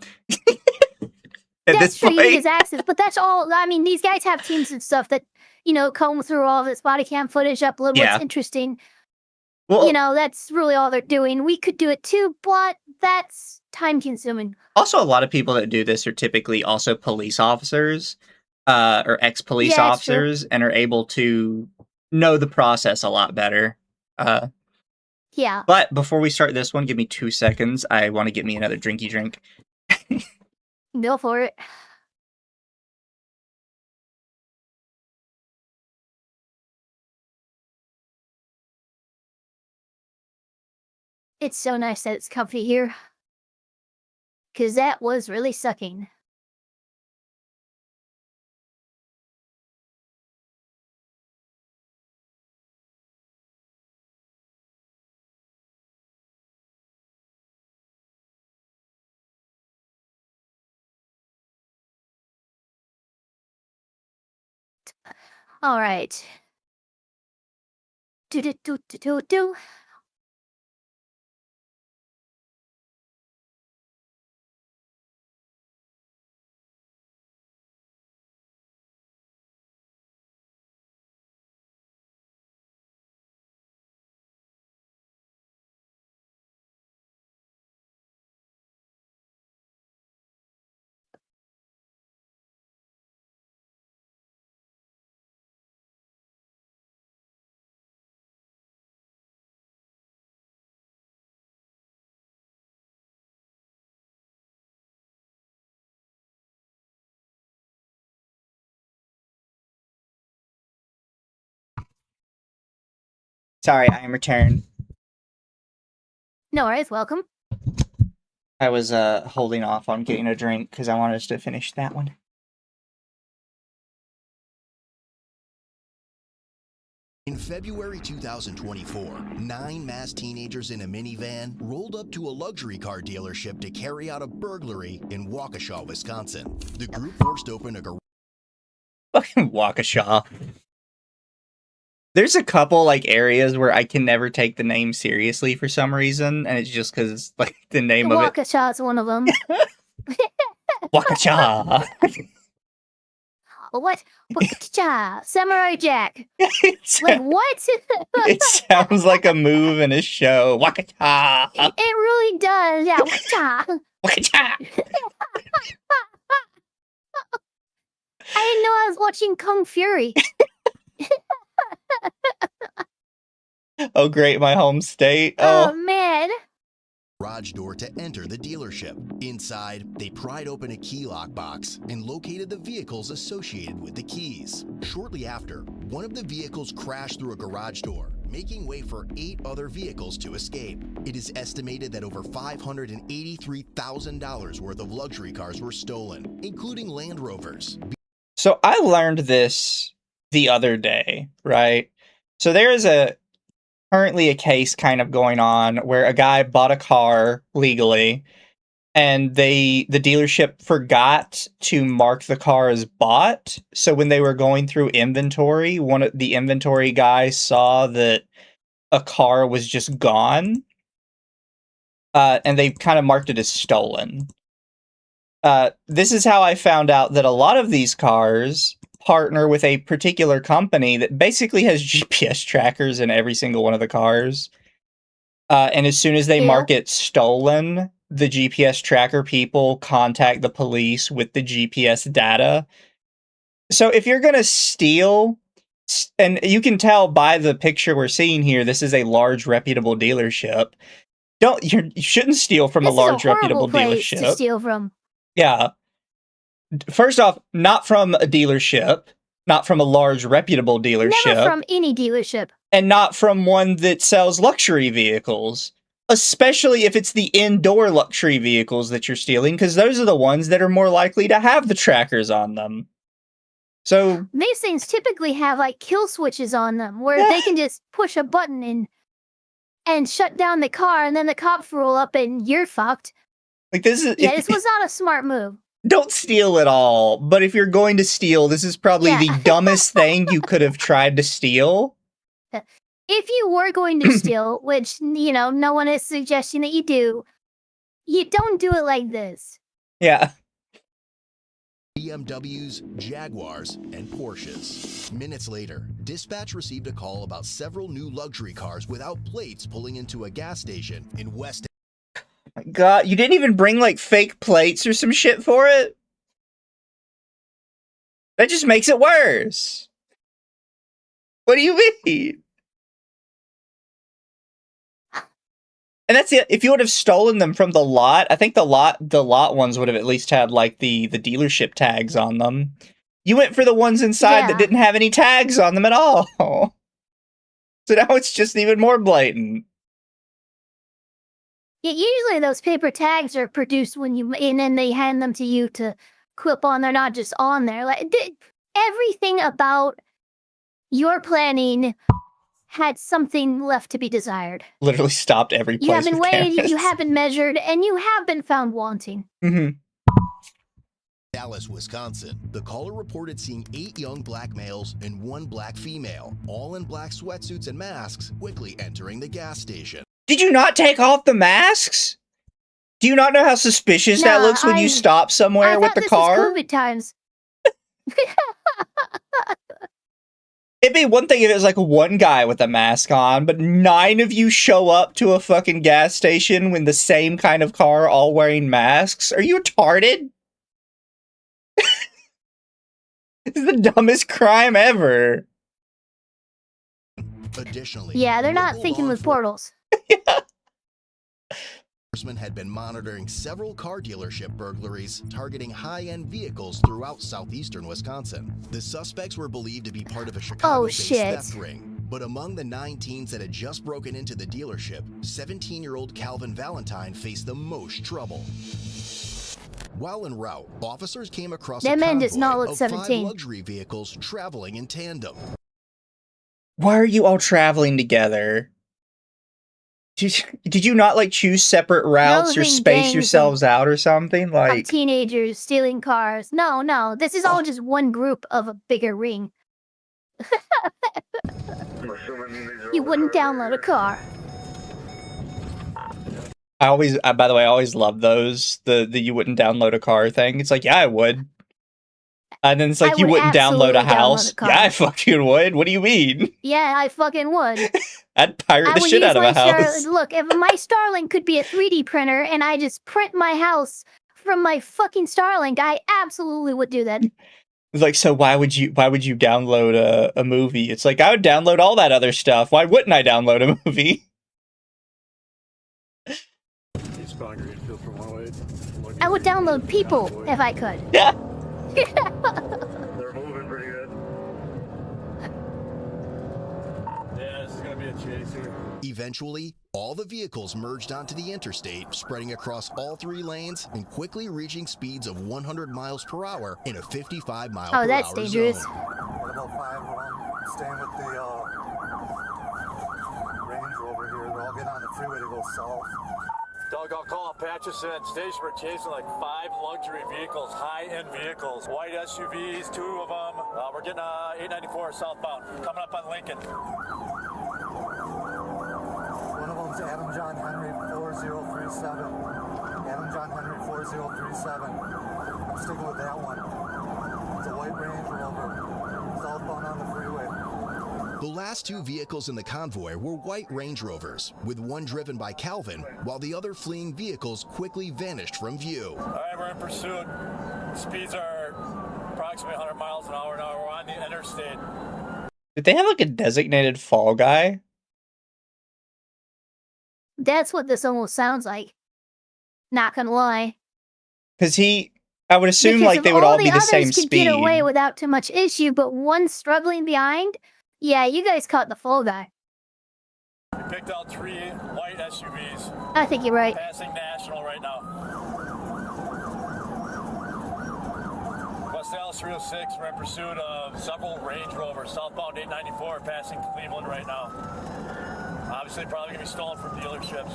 At That's this true, you point. get access, but that's all. I mean, these guys have teams and stuff that, comb through all this body cam footage, upload Yeah. what's interesting. Well, That's really all they're doing. We could do it too, but that's time consuming. also, a lot of people that do this are typically also police officers or ex-police Yeah, it's true. officers and are able to know the process a lot better. Yeah. But before we start this one, give me 2 seconds. I want to get me another drinky drink. Go for it. It's so nice that it's comfy here. 'Cause that was really sucking. All right. Do. Sorry, I am returned. No worries, welcome. I was holding off on getting a drink because I wanted us to finish that one. In February 2024, 9 masked teenagers in a minivan rolled up to a luxury car dealership to carry out a burglary in Waukesha, Wisconsin. The group forced open a garage. Fucking Waukesha. There's a couple areas where I can never take the name seriously for some reason, and it's just because the name of it. Waukesha's one of them. Waukesha. What? Waukesha. Samurai Jack. What? It sounds like a move in a show. Waukesha. It really does. Yeah, Waukesha. Waukesha. I didn't know I was watching Kung Fury. Oh, great, my home state. Oh, man. Garage door to enter the dealership. Inside, they pried open a key lock box and located the vehicles associated with the keys. Shortly after, one of the vehicles crashed through a garage door, making way for 8 other vehicles to escape. It is estimated that over $583,000 worth of luxury cars were stolen, including Land Rovers. So I learned this the other day, right? So there is currently a case kind of going on where a guy bought a car legally and the dealership forgot to mark the car as bought. So when they were going through inventory, one of the inventory guys saw that a car was just gone. And they kind of marked it as stolen. This is how I found out that a lot of these cars partner with a particular company that basically has GPS trackers in every single one of the cars. And as soon as they mark it stolen, the GPS tracker people contact the police with the GPS data. So if you're going to steal, and you can tell by the picture we're seeing here, this is a large, reputable dealership. You shouldn't steal from a large, reputable dealership. To steal from. Yeah. First off, not from a dealership, not from a large, reputable dealership. Never from any dealership. And not from one that sells luxury vehicles. Especially if it's the indoor luxury vehicles that you're stealing, because those are the ones that are more likely to have the trackers on them. So these things typically have kill switches on them, where they can just push a button and shut down the car, and then the cops roll up and you're fucked. this is this was not a smart move. don't steal it all. But if you're going to steal, this is probably Yeah. the dumbest thing you could have tried to steal. If you were going to steal, which, you know, no one is suggesting that you do, you don't do it like this. Yeah. BMWs, Jaguars, and Porsches. Minutes later, dispatch received a call about several new luxury cars without plates pulling into a gas station in West. My God, you didn't even bring like fake plates or some shit for it? That just makes it worse. What do you mean? And that's it. If you would have stolen them from the lot, I think the lot ones would have at least had like the dealership tags on them. You went for the ones inside that didn't have any tags on them at all. So now it's just even more blatant. Yeah, usually those paper tags are produced when you, and then they hand them to you to clip on. They're not just on there. Like everything about your planning had something left to be desired. Literally stopped every place. You haven't with weighed, cameras. you haven't measured, and you have been found wanting. Dallas, Wisconsin, the caller reported seeing 8 young black males and 1 black female, all in black sweatsuits and masks, quickly entering the gas station. Did you not take off the masks? Do you not know how suspicious that looks when you stop somewhere with the car? COVID times. It'd be one thing if it was like one guy with a mask on, but 9 of you show up to a fucking gas station with the same kind of car all wearing masks. Are you retarded? This is the dumbest crime ever. Additionally, Yeah, they're not thinking with portals. enforcement had been monitoring several car dealership burglaries targeting high-end vehicles throughout southeastern Wisconsin. The suspects were believed to be part of a Chicago-based theft ring, but among the 9 teens that had just broken into the dealership, 17-year-old Calvin Valentine faced the most trouble. While en route, officers came across That a man does not convoy look of 5 17. luxury vehicles traveling in tandem. Why are you all traveling together? Did you not like choose separate routes or Nosing space gangs yourselves out or something? Of Like, teenagers stealing cars. No, this is all just one group of a bigger ring. You wouldn't download a car. by the way, I always love those. The you wouldn't download a car thing. It's like, yeah, I would. And then it's like, you wouldn't download a house. Yeah, I fucking would. What do you mean? Yeah, I fucking would. I'd pirate the shit out of a house. Look, if my Starlink could be a 3D printer and I just print my house from my fucking Starlink, I absolutely would do that. It's like, so why would you download a movie? It's like, I would download all that other stuff. Why wouldn't I download a movie? I would download people if I could. Yeah. They're moving pretty good. Yeah, this is gonna be a chase here. Eventually, all the vehicles merged onto the interstate, spreading across all 3 lanes and quickly reaching speeds of 100 miles per hour in a 55 mile per hour that's dangerous. zone. About 5 of them staying with the Range Rover here. They're all getting on the freeway to go south. Doug, I'll call Apache and station. We're chasing like 5 luxury vehicles, high-end vehicles, white SUVs, 2 of them. We're getting 894 southbound, coming up on Lincoln. One of them's Adam John Henry 4037. Adam John Henry 4037. I'm sticking with that one. It's a white Range Rover. Southbound on the freeway. The last 2 vehicles in the convoy were white Range Rovers, with one driven by Calvin, while the other fleeing vehicles quickly vanished from view. All right, we're in pursuit. Speeds are approximately 100 miles an hour now. We're on the interstate. Did they have like a designated fall guy? That's what this almost sounds like. Not gonna lie. Because I would assume Because like if they would all be the others same could speed. get away without too much issue, but one struggling behind. Yeah, you guys caught the fall guy. We picked out 3 white SUVs. I think you're right. Passing National right now. West Dallas 306, we're in pursuit of several Range Rovers, southbound 894, passing Cleveland right now. Obviously, probably gonna be stolen from dealerships.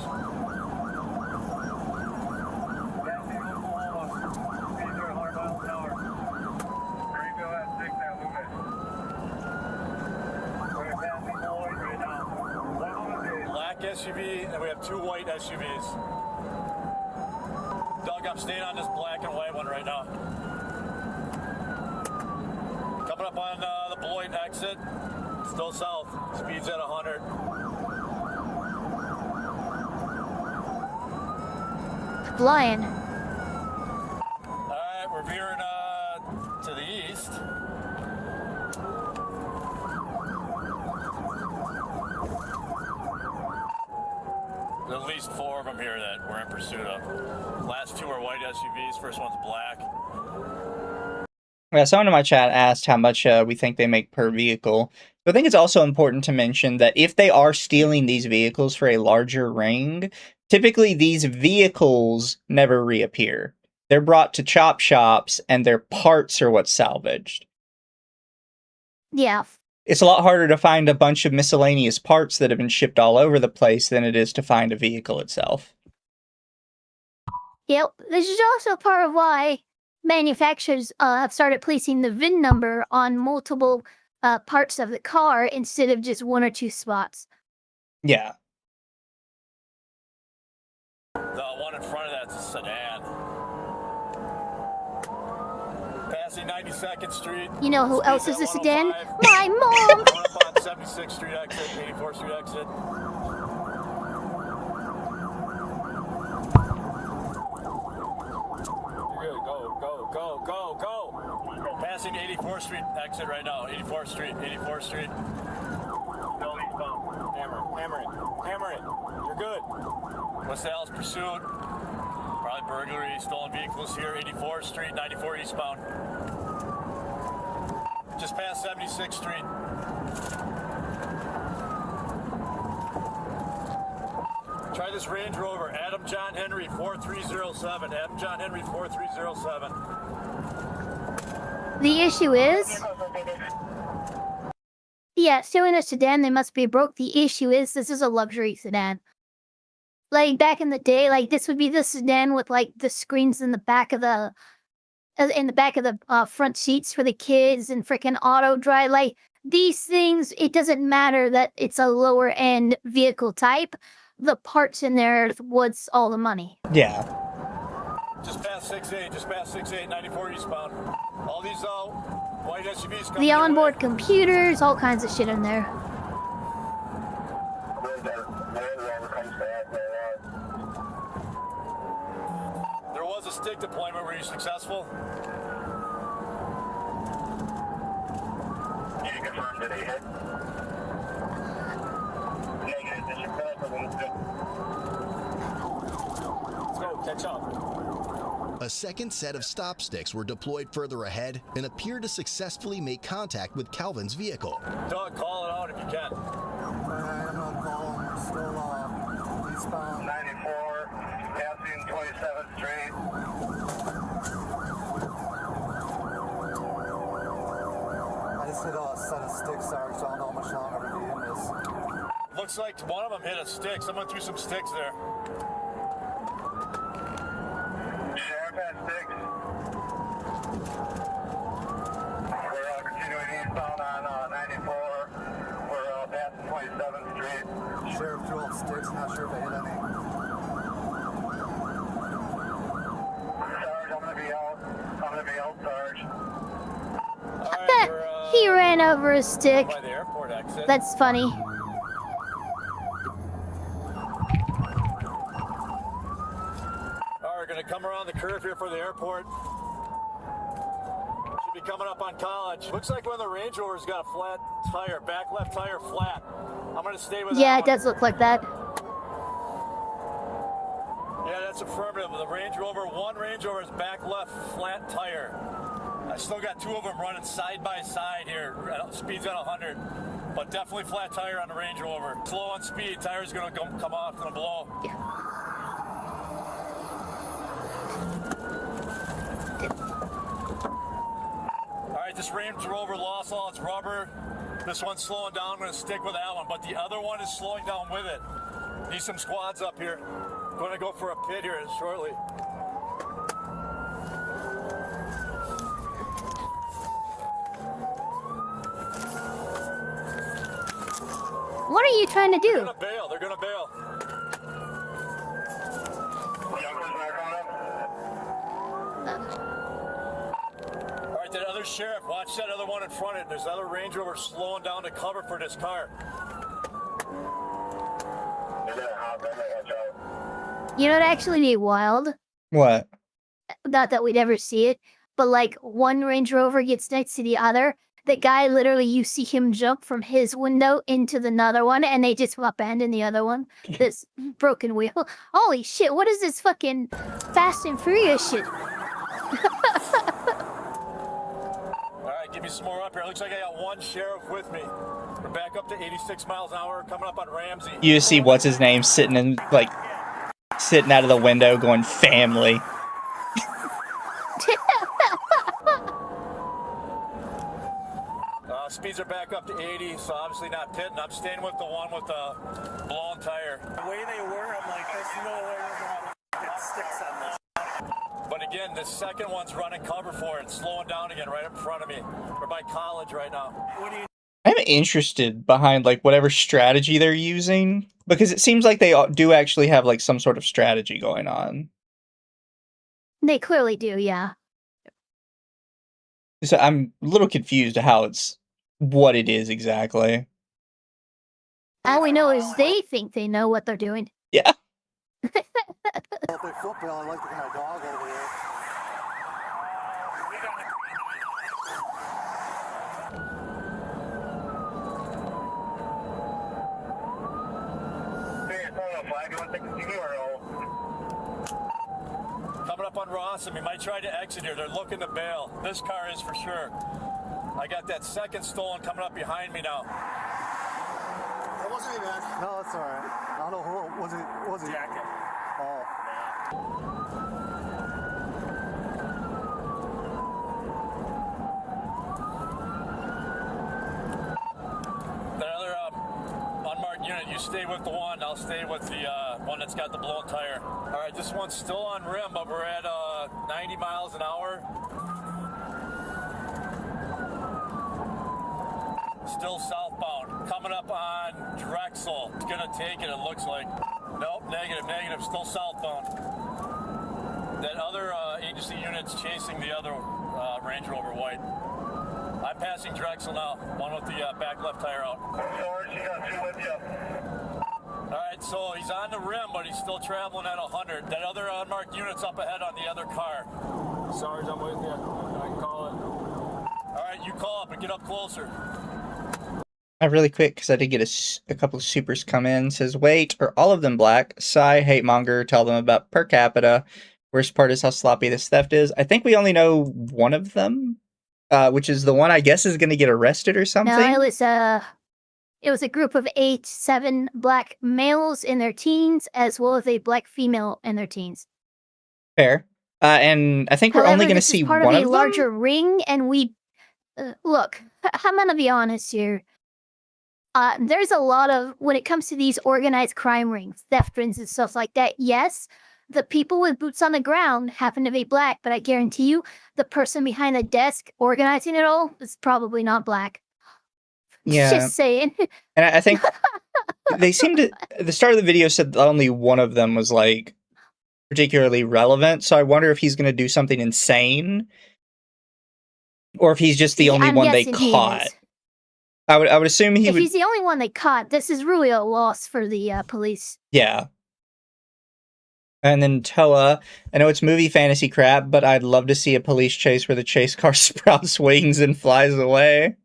black SUV, and we have 2 white SUVs. Doug, I'm staying on this black and white one right now. Coming up on the Beloit exit, still south, speed's at 100. Flying. Alright, we're veering to the east. There's at least 4 of them here that we're in pursuit of. Last 2 are white SUVs, first one's black. Yeah, someone in my chat asked how much we think they make per vehicle. So I think it's also important to mention that if they are stealing these vehicles for a larger ring, typically these vehicles never reappear. They're brought to chop shops and their parts are what's salvaged. Yeah. It's a lot harder to find a bunch of miscellaneous parts that have been shipped all over the place than it is to find a vehicle itself. Yep. This is also part of why manufacturers have started placing the VIN number on multiple parts of the car instead of just 1 or 2 spots. Yeah. The one in front of that's a sedan. Passing 92nd Street. You know who else is a sedan? My mom! Coming up on 76th Street exit, 84th Street exit. Go. Passing 84th Street exit right now. 84th Street. Go eastbound. Hammer it. You're good. West Dallas pursuit. Probably burglary, stolen vehicles here. 84th Street, 94 eastbound. Just past 76th Street. Try this Range Rover, Adam John Henry 4307. Adam John Henry 4307. The issue is... Yeah, still in a sedan, they must be broke. The issue is, this is a luxury sedan. Like, back in the day, like, this would be the sedan with, like, the screens in the back of the... front seats for the kids and freaking auto drive. Like, these things, it doesn't matter that it's a lower end vehicle type. The parts in there is what's all the money. Yeah. Just past 6-8, 94 eastbound. All these white SUVs coming The onboard computers, all kinds of shit in there. There was a stick deployment. Were you successful? Can you confirm that he hit? Negative. This is Let's go. Catch up. A second set of stop sticks were deployed further ahead and appeared to successfully make contact with Calvin's vehicle. Doug, call it out if you can. Alright, I'm gonna call him. We're still eastbound. 94, passing 27th Street. I just hit a set of sticks, Sarge, so I don't know how much longer the game is. Looks like one of them hit a stick. Someone threw some sticks there. Sheriff has sticks. We're continuing eastbound on 94. We're passing 27th Street. Sheriff threw all sticks, not sure if I hit any. Sarge, I'm gonna be out, Sarge. He ran over a stick. By the airport exit. That's funny. We're gonna come around the curve here for the airport. Should be coming up on College. Looks like one of the Range Rovers got a flat tire, back left tire flat. I'm gonna stay with that. Yeah, it does look like that. Yeah, that's affirmative. The Range Rover, one Range Rover's back left flat tire. I still got 2 of them running side by side here. Speed's at 100, but definitely flat tire on the Range Rover. Slow on speed, tire's gonna come off, gonna blow. Yeah. Alright, this Range Rover lost all its rubber. This one's slowing down. I'm going to stick with that one, but the other one is slowing down with it. Need some squads up here. Going to go for a pit here shortly. What are you trying to do? They're going to bail. other sheriff, watch that other one in front of it. There's another Range Rover slowing down to cover for this car. You know what actually be wild? What? Not that we'd ever see it, but like one Range Rover gets next to the other. The guy literally, you see him jump from his window into the another one, and they just abandon the other one. This broken wheel. Holy shit! What is this fucking Fast and Furious shit? All right, give me some more up here. Looks like I got one sheriff with me. We're back up to 86 miles an hour, coming up on Ramsey. You just see what's his name sitting in sitting out of the window going family. Speeds are back up to 80, so obviously not pitting. I'm staying with the one with the blown tire. The way they were, I'm like, there's no way we're going to get sticks on this. But again, the second one's running cover for it, slowing down again right up in front of me. We're by college right now. What do you? I'm interested behind like whatever strategy they're using, because it seems like they do actually have like some sort of strategy going on. They clearly do, yeah. So I'm a little confused how it's what it is exactly. All we know is they think they know what they're doing. Yeah. If they football, I'd like to get my dog over here. Coming up on Rossum, he might try to exit here. They're looking to bail. This car is for sure. I got that second stolen coming up behind me now. That wasn't me, man. No, that's all right. I don't know who was it. Was it? Jacket. Oh. That other unmarked unit, you stay with the one. I'll stay with the one that's got the blown tire. All right, this one's still on rim, but we're at 90 miles an hour. Still southbound. Coming up on Drexel. It's gonna take it, it looks like. Nope, negative. Still southbound. That other agency unit's chasing the other Range Rover white. I'm passing Drexel now. One with the back left tire out. Alright, so he's on the rim, but he's still traveling at 100. That other unmarked unit's up ahead on the other car. Sarge, I'm with you. I can call it. Alright, you call up and get up closer. Really quick, because I did get a couple of supers come in. Says, wait, are all of them black? Sigh, hate monger, tell them about per capita. Worst part is how sloppy this theft is. I think we only know one of them, which is the one I guess is going to get arrested or something. No, it was a group of 7 black males in their teens, as well as a black female in their teens. Fair. And I think we're only going to see one of them. Part of a larger ring, and we look. I'm going to be honest here. There's a lot of, when it comes to these organized crime rings, theft rings and stuff like that, yes, the people with boots on the ground happen to be black, but I guarantee you, the person behind the desk organizing it all is probably not black. Yeah. Just saying. And I think they seem to, the start of the video said that only one of them was like particularly relevant, so I wonder if he's going to do something insane, or if he's just the only one they caught. I would assume if he's the only one they caught, this is really a loss for the police. Yeah. And then Toa, I know it's movie fantasy crap, but I'd love to see a police chase where the chase car sprouts wings and flies away.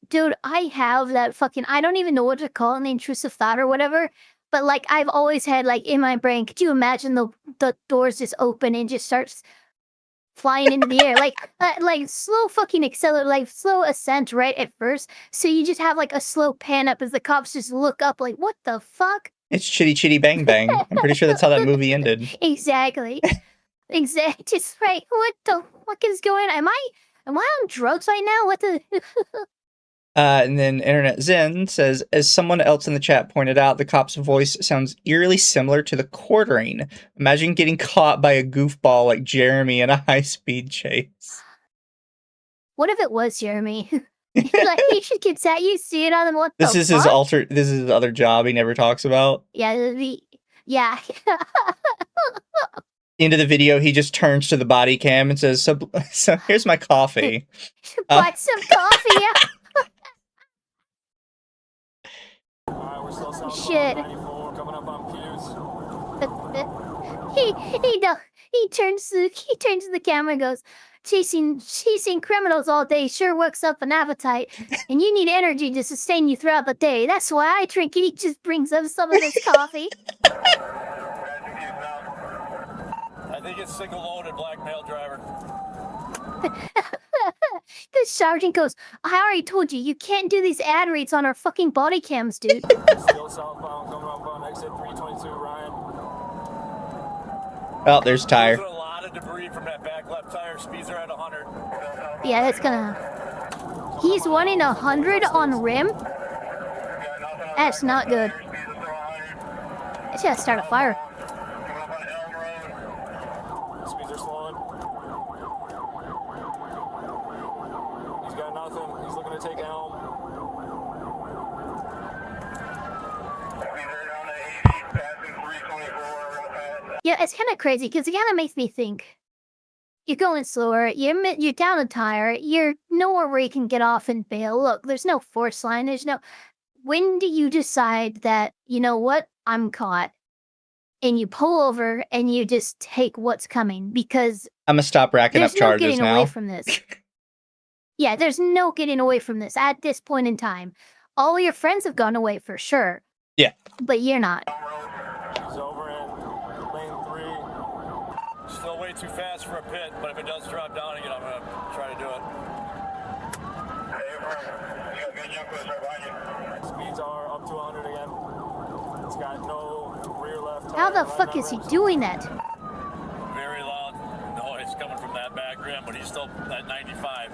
Dude, I have that fucking, I don't even know what to call it, an intrusive thought or whatever, but like I've always had like in my brain, could you imagine the doors just open and just starts flying into the air, like slow fucking accelerate, like slow ascent right at first. So you just have like a slow pan up as the cops just look up, like, what the fuck? It's Chitty Chitty Bang Bang. I'm pretty sure that's how that movie ended. Exactly. Just right. What the fuck is going on? Am I on drugs right now? What the? And then Internet Zen says, as someone else in the chat pointed out, the cop's voice sounds eerily similar to the quartering. Imagine getting caught by a goofball like Jeremy in a high-speed chase. What if it was Jeremy? Like he should get that. You see it on them. What this the is fuck? This is his other job he never talks about. Yeah. Yeah. End of the video, he just turns to the body cam and says, "So here's my coffee." Bought some coffee. Shit. Coming up on He turns to the camera and goes, chasing criminals all day sure works up an appetite, and you need energy to sustain you throughout the day. That's why I drink it. He just brings up some of this coffee. I think it's single-loaded black male driver. The sergeant goes, I already told you, you can't do these ad reads on our fucking body cams, dude. Still southbound, coming up on exit 322, Ryan. Oh, there's tire. There's a lot of debris from that back left tire. Speeds are at 100. Yeah, that's gonna... He's running 100 on rim? That's not good. It's gonna start a fire. Speeds are slowing. He's got nothing. He's looking to take Elm. Yeah, it's kind of crazy because it kind of makes me think. You're going slower. You're down a tire. You're nowhere where you can get off and bail. Look, there's no force line. There's no. When do you decide that, you know what, I'm caught, and you pull over and you just take what's coming? Because I'm gonna stop racking up there's no charges getting now. away from this. Yeah, there's no getting away from this at this point in time. All your friends have gone away for sure. Yeah. But you're not. He's over in lane 3. Still way too fast for a pit, but if it does drop down again, I'm going to try to do it. Speeds are up to 100 again. It's got no rear left tire. How the fuck is he doing that? Very loud noise coming from that back rim, but he's still at 95.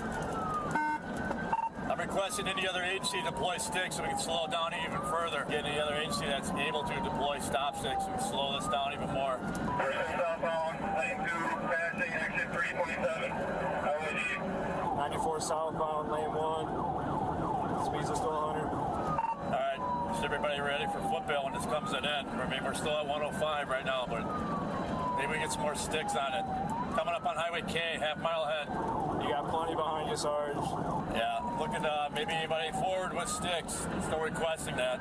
I'm requesting any other agency to deploy sticks so we can slow it down even further. Get any other agency that's able to deploy stop sticks so we can slow this down even more. Southbound, lane 2, passing exit 327. 94 southbound, lane 1. Speeds are still 100. Alright, is everybody ready for football when this comes to an end? I mean, we're still at 105 right now, but maybe we get some more sticks on it. Coming up on Highway K, half-mile ahead. You got plenty behind you, Sarge. Yeah, looking maybe anybody forward with sticks. Still requesting that.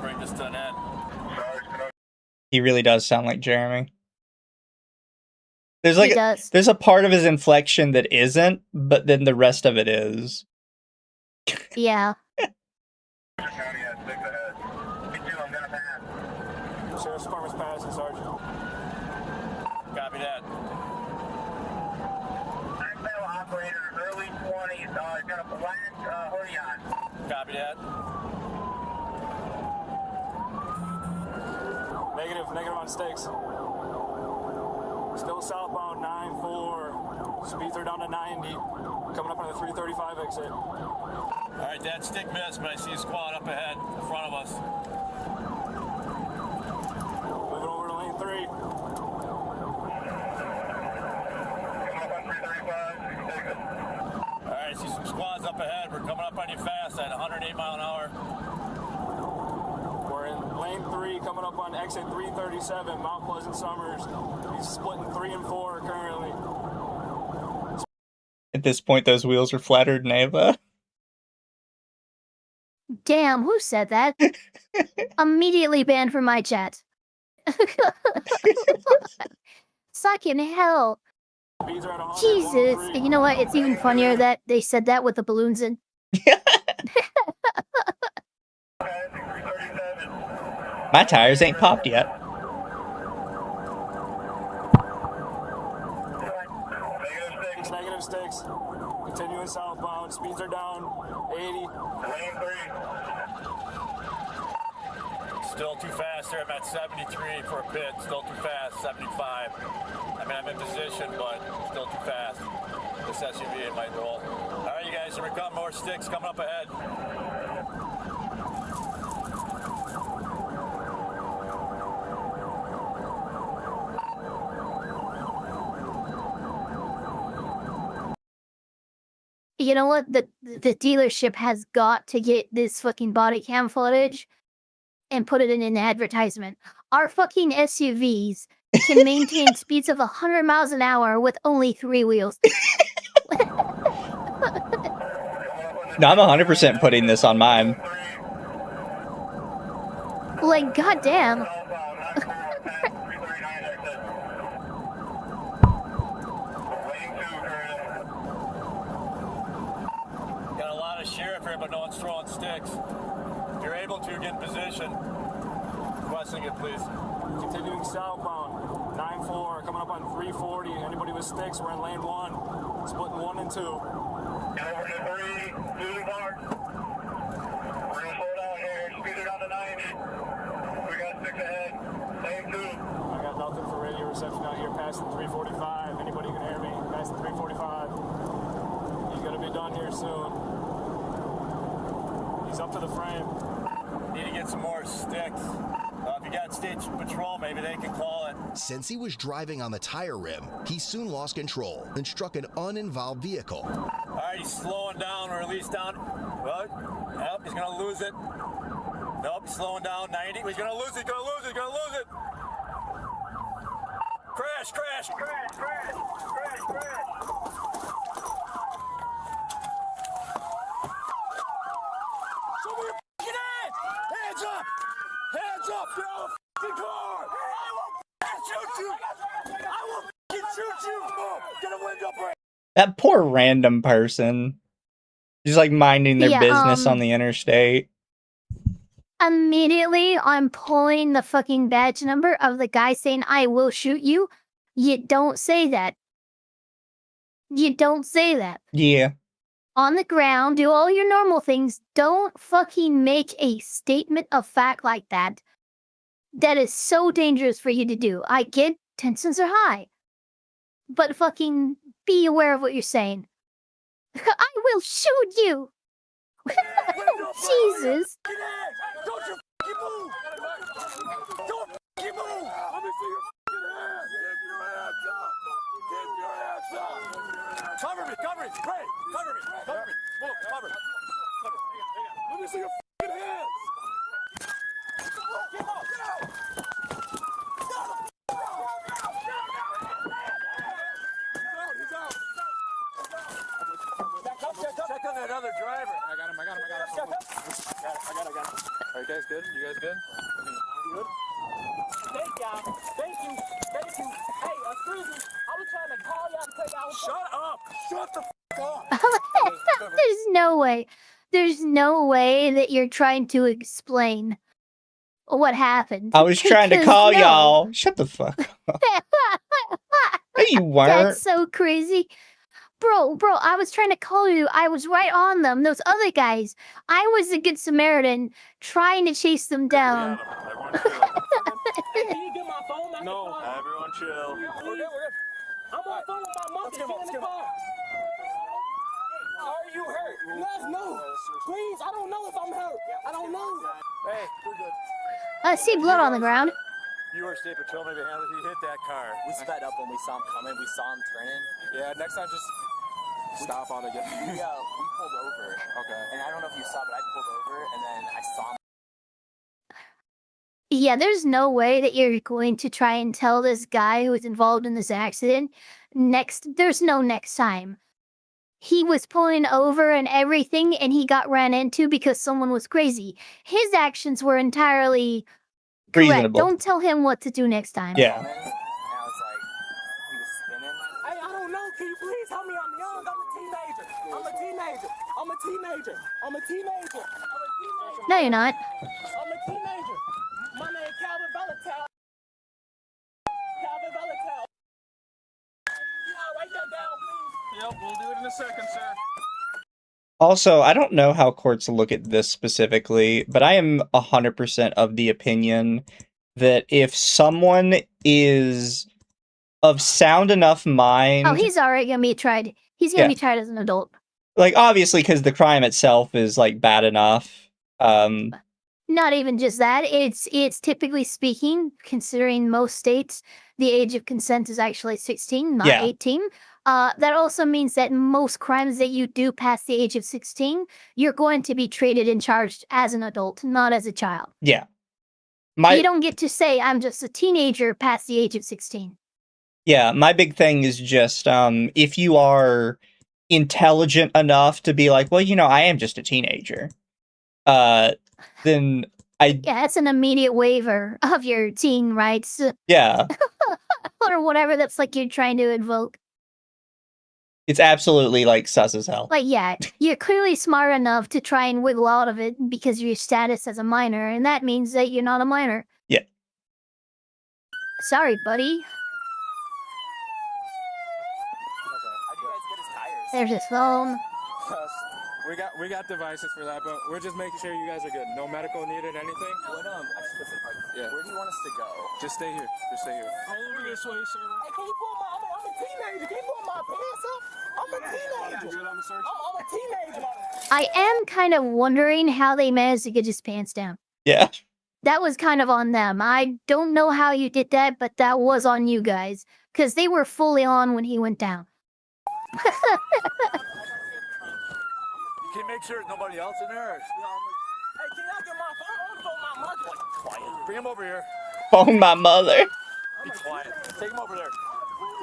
Bring this to an end. He really does sound like Jeremy. There's like He does. there's a part of his inflection that isn't, but then the rest of it is. Yeah. Sheriff's Department's passing, Sergeant. Copy that. Operator, early 20s, got a black hoodie on. Copy that. Negative on stakes. Still southbound 9-4. Speeds are down to 90. Coming up on the 335 exit. Alright, that stick missed, but I see a squad up ahead in front of us. Moving over to lane 3. Alright, see some squads up ahead. We're coming up on you fast at 108 mile an hour. We're in lane 3, coming up on exit 337, Mount Pleasant Summers. He's splitting 3 and 4 currently. At this point, those wheels are flattered, Neva. Damn, who said that? Immediately banned from my chat. Suck in hell. Jesus. You know what? It's even funnier that they said that with the balloons in. My tires ain't popped yet. Negative sticks. Continuing southbound. Speeds are down. 80. Lane 3. Still too fast there. I'm at 73 for a pit. Still too fast. 75. I mean, I'm in position, but still too fast. This SUV, it might roll. All right, you guys, here we come. More sticks coming up ahead. You know what? The dealership has got to get this fucking body cam footage and put it in an advertisement. Our fucking SUVs can maintain speeds of 100 miles an hour with only 3 wheels. No, I'm 100% putting this on mine. Like, goddamn. Got a lot of sheriff here, but no one's throwing sticks. If you're able to, get in position. Requesting it, please. Continuing southbound, 9-4, coming up on 340. Anybody with sticks, we're in lane 1. Splitting 1 and 2. Get over to 3, moving hard. We're gonna slow down here, speed it down to 90. We got 6 ahead, lane 2. I got nothing for radio reception out here past the 345. Anybody can hear me? Past the 345. He's gonna be done here soon. He's up to the frame. Need to get some more sticks. If you got state patrol, maybe they can call it. Since he was driving on the tire rim, he soon lost control and struck an uninvolved vehicle. All right, he's slowing down, or at least down. Well, yep, he's gonna lose it. Nope, he's slowing down 90. He's gonna lose it, he's gonna lose it, he's gonna lose it. Crash, crash, crash, crash, crash, crash. Show me your f***ing hands! Hands up! Hands up! Get out of the f***ing car! I will f***ing shoot you! I will f***ing shoot you! Move! Get a window break! That poor random person. Just like minding their business on the interstate. Immediately, I'm pulling the fucking badge number of the guy saying, I will shoot you. You don't say that. You don't say that. Yeah. On the ground, do all your normal things. Don't fucking make a statement of fact like that. That is so dangerous for you to do. I get tensions are high. But fucking be aware of what you're saying. I will shoot you! Jesus. Don't you f***ing move! Don't f***ing move! Let me see your f***ing hands! Keep your hands up! Keep your hands up! Cover me! Cover me! Ray! Cover me! Cover me! Move! Cover me! Let me see your f***ing hands! Get out! Get out! He's out! Check on that other driver. I got him. I got him. I got him. Are you guys good? You guys good? Good? Thank y'all. Thank you. Thank you. Hey, excuse me. I was trying to call y'all and tell y'all. Shut up! Shut the f*** up! There's no way. There's no way that you're trying to explain what happened. I was trying to call y'all. Shut the fuck up. No, you weren't. That's so crazy. Bro, I was trying to call you. I was right on them. Those other guys. I was a good Samaritan trying to chase them down. No, everyone chill. We're good. I'm on the phone with my monkey. Get in the car. Are you hurt? Let's move. Please, I don't know if I'm hurt. I don't know. Hey, we're good. I see blood on the ground. You were state patrol, maybe how did he hit that car? We sped up when we saw him coming. We saw him turning. Yeah, next time just stop on again. We pulled over. Okay. And I don't know if you saw, but I pulled over and then I saw him. Yeah, there's no way that you're going to try and tell this guy who was involved in this accident there's no next time. He was pulling over and everything, and he got ran into because someone was crazy. His actions were entirely correct. Reasonable. Don't tell him what to do next time. Yeah. And I was like, he was spinning. Hey, I don't know. Can you please help me? I'm young. I'm a teenager. No, you're not. I'm a teenager. My name is Calvin Velatel. Write that down, please. Yep, we'll do it in a second, sir. Also, I don't know how courts look at this specifically, but I am 100% of the opinion that if someone is of sound enough mind... Oh, he's already going to be tried. He's going to be tried as an adult. Like, obviously, because the crime itself is, like, bad enough. Not even just that. It's typically speaking, considering most states, the age of consent is actually 16, not 18. That also means that most crimes that you do past the age of 16, you're going to be treated and charged as an adult, not as a child. Yeah. You don't get to say I'm just a teenager past the age of 16. Yeah, my big thing is just if you are intelligent enough to be like, well, you know, I am just a teenager, then Yeah, it's an immediate waiver of your teen rights. Yeah. Or whatever that's like you're trying to invoke. It's absolutely like sus as hell. Like, yeah, you're clearly smart enough to try and wiggle out of it because of your status as a minor, and that means that you're not a minor. Yeah. Sorry, buddy. There's his phone. We got devices for that, but we're just making sure you guys are good. No medical needed, anything? Yeah. Where do you want us to go? Just stay here. Just stay here. Over this way, sir. Hey, can you pull my? I'm a teenager. Can you pull my pants up? I'm a teenager. I'm a teenager. I am kind of wondering how they managed to get his pants down. Yeah. That was kind of on them. I don't know how you did that, but that was on you guys. Because they were fully on when he went down. Can you make sure there's nobody else in there? Hey, can y'all get my phone? I want to phone my mother. Quiet. Bring him over here. Phone my mother. Be quiet. Take him over there.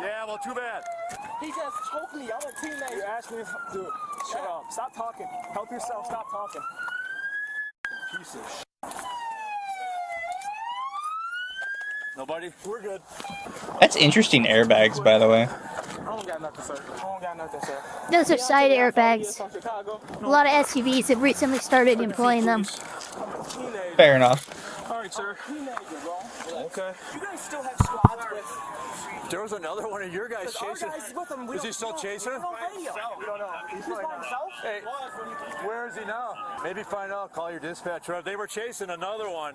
Yeah, well, too bad. He just choked me. I'm a teenager. You asked me, dude, shut up. Stop talking. Help yourself. Stop talking. Piece of shit. Nobody? We're good. That's interesting airbags, by the way. I don't got nothing, sir. I don't got nothing, sir. Those are side airbags. A lot of SUVs have recently started employing them. Fair enough. All right, sir. Okay. You guys still have squads with... There was another one of your guys chasing. Is he still chasing? We don't know. He's by himself? Hey, where is he now? Maybe find out. Call your dispatcher. They were chasing another one.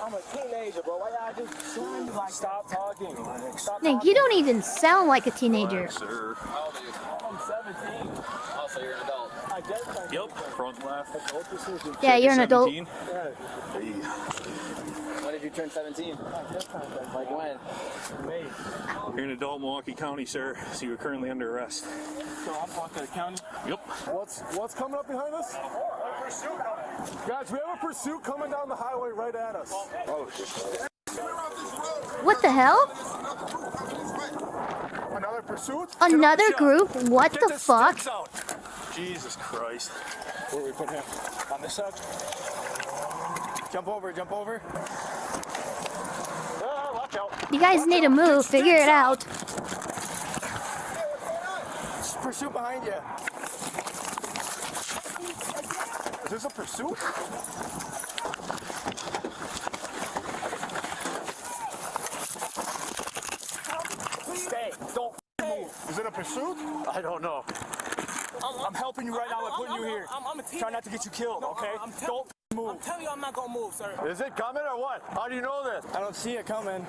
I'm a teenager, bro. Why y'all just like stop talking? Stop Nick, you don't even sound like a teenager. Sir. I'm 17. Also, you're an adult. I guess. Yep. Front left. Yeah, you're an adult. When did you turn 17? Like when? May. You're an adult in Milwaukee County, sir, so you're currently under arrest. So I'm Milwaukee County? Yep. What's coming up behind us? Guys, we have a pursuit coming down the highway right at us. Oh, shit. What the hell? Another pursuit? Another group? What the fuck? Jesus Christ. Where we put him? On this side? Jump over, jump over. Watch out. You guys need to move, figure it out. Pursuit behind you. Is this a pursuit? Stay. Don't move. Is it a pursuit? I don't know. I'm helping you right now by putting you here. I'm a teenager. Try not to get you killed, okay? Don't move. I'm telling you I'm not going to move, sir. Is it coming or what? How do you know this? I don't see it coming.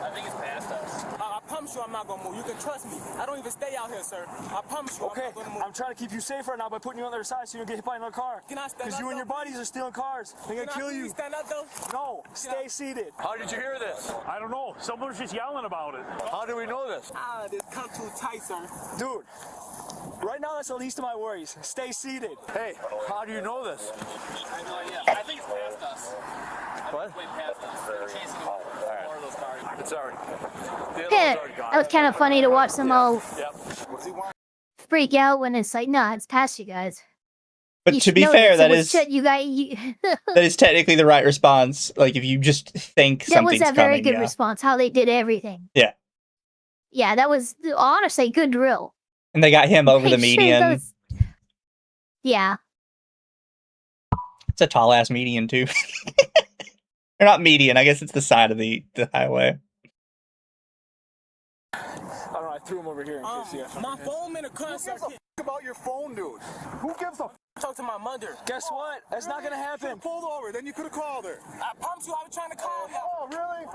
I think it's past us. I promise you I'm not going to move. You can trust me. I don't even stay out here, sir. I promise you Okay, I'm not going to move. I'm trying to keep you safe right now by putting you on the other side so you don't get hit by another car. Can I stand Because up, you and your though? buddies are stealing cars. They're going to kill you. Stand up, though? No, stay seated. How did you hear this? I don't know. Someone was just yelling about it. How do we know this? This come too tight, sir. Dude, right now that's the least of my worries. Stay seated. Hey, how do you know this? I have no idea. I think it's past us. What? Way past us. They're chasing more of those cars. It's already. Yeah, that was kind of funny to watch them all freak out when it's like, nah, it's past you guys. But You to should be know fair, this. that It was is shit you guys. that is technically the right response. Like if you just think That was something's a very coming, good yeah. response. How they did everything. Yeah. Yeah, that was honestly good drill. And they got him over the Make sure median. those- Yeah. It's a tall ass median too. Or not median, I guess it's the side of the highway. I don't know, I threw him over here in case you My phone in a car, sir. Who gives a about your phone, dude? Who gives a Talk to my mother. Guess what? That's not going to happen. pulled over? Then you could have called her. I promise you I was trying to call him. Oh, really?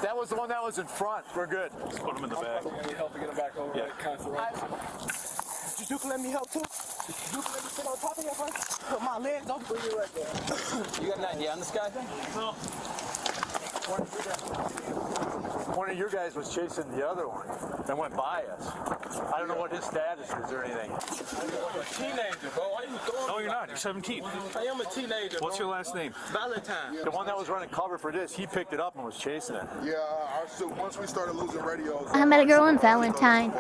That was the one that was in front. We're good. Just put him in the back. I need help to get him back over. Yeah. Kind of right. You can let me help too. You can let me sit on top of your first. Put my legs up. Bring you right there. You got an idea on this guy? No. One of your guys was chasing the other one that went by us. I don't know what his status is or anything. I'm a teenager, bro. Why you throwing No, me you're like not. You're 17. I am a teenager, What's bro. your last name? Valentine. The one that was running cover for this, he picked it up and was chasing it. Yeah, once we started losing radios. I met a girl in Valentine.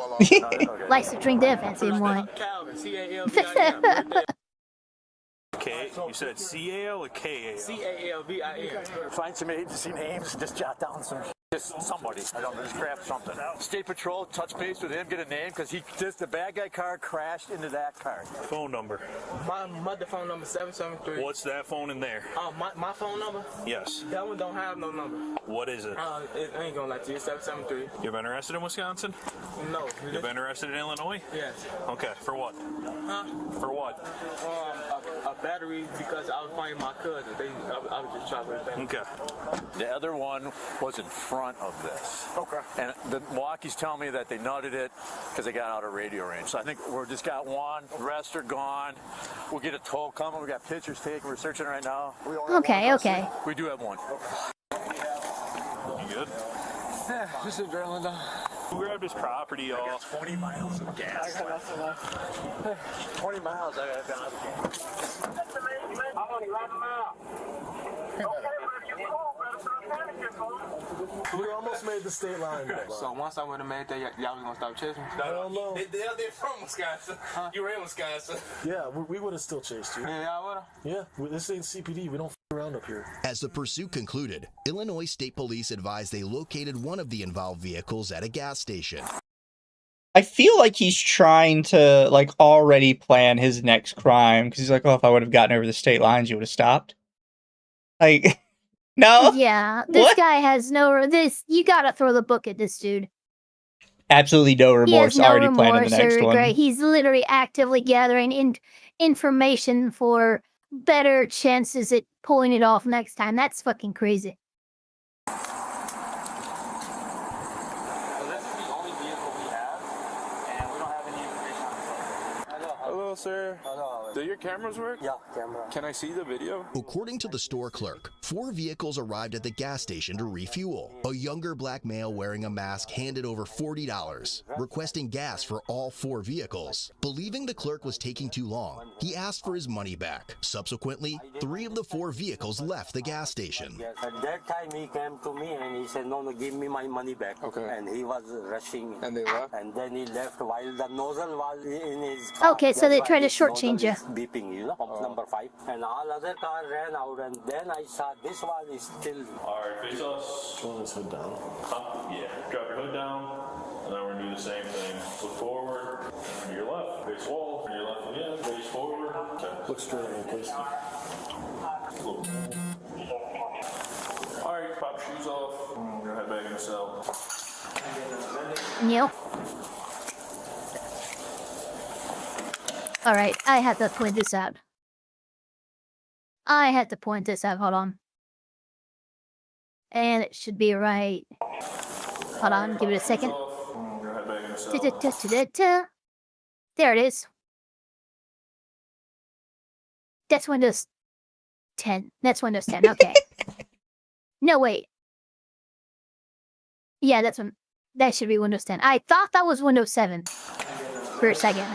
Likes to drink their fancy wine. Calvin, C-A-L-V-I-N. K, you said C-A-L or K-A-L? C-A-L-V-I-N. Find some agency names, just jot down some. Just somebody. I don't know, just grab something. State Patrol, touch base with him, get a name, because the bad guy car crashed into that car. Phone number. My mother phone number 773. What's that phone in there? Oh, my phone number? Yes. That one don't have no number. What is it? I ain't gonna lie to you. 773. You've been arrested in Wisconsin? No. You've been arrested in Illinois? Yes. Okay, for what? Huh? For what? A battery because I was finding my cousin. I was just trying to. Okay. The other one was in front of this. Okay. And the Milwaukee's telling me that they nutted it because they got out of radio range. So I think we're just got one. The rest are gone. We'll get a toll coming. We got pictures taken. We're searching right now. Okay, okay. We do have one. You good? Yeah, just adrenaline down. We grabbed his property off. 20 miles of gas. 20 miles. I got gas. I'm only right now. We almost made the state line. So once I would have made that, y'all was gonna stop chasing me? I don't know. They're from Wisconsin. Huh? You were in Wisconsin. Yeah, we would have still chased you. Yeah, y'all would have? Yeah, this ain't CPD. We don't f around up here. As the pursuit concluded, Illinois State Police advised they located one of the involved vehicles at a gas station. I feel like he's trying to like already plan his next crime because he's like, oh, if I would have gotten over the state lines, you would have stopped. Like, no. Yeah, this guy has no. You gotta throw the book at this dude. Absolutely no He has remorse. no Already planning remorse the or next regret. one. He's literally actively gathering information for better chances at pulling it off next time. That's fucking crazy. Hello, sir. Do your cameras work? Yeah, camera. Can I see the video? According to the store clerk, 4 vehicles arrived at the gas station to refuel. A younger black male wearing a mask handed over $40, requesting gas for all 4 vehicles. Believing the clerk was taking too long, he asked for his money back. Subsequently, 3 of the 4 vehicles left the gas station. Yes, at that time he came to me and he said, no, give me my money back. Okay. And he was rushing. And they left? And then he left while the nozzle was in his car. Okay, so they tried to shortchange you. Beeping, you know, pump number 5. And all other cars ran out and then I saw this one is still... Alright, face us. Turn his hood down. Yeah, drop your hood down. And then we're going to do the same thing. Look forward. To your left. Face wall. To your left again. Face forward. Okay. Look straight at me, please. Alright, pop shoes off. I'm going to head back in the cell. Yep. Alright, I had to point this out. Hold on. And it should be right. Hold on, give it a second. There it is. That's Windows 10. That's Windows 10, okay. No, wait. Yeah, that should be Windows 10. I thought that was Windows 7 for a second.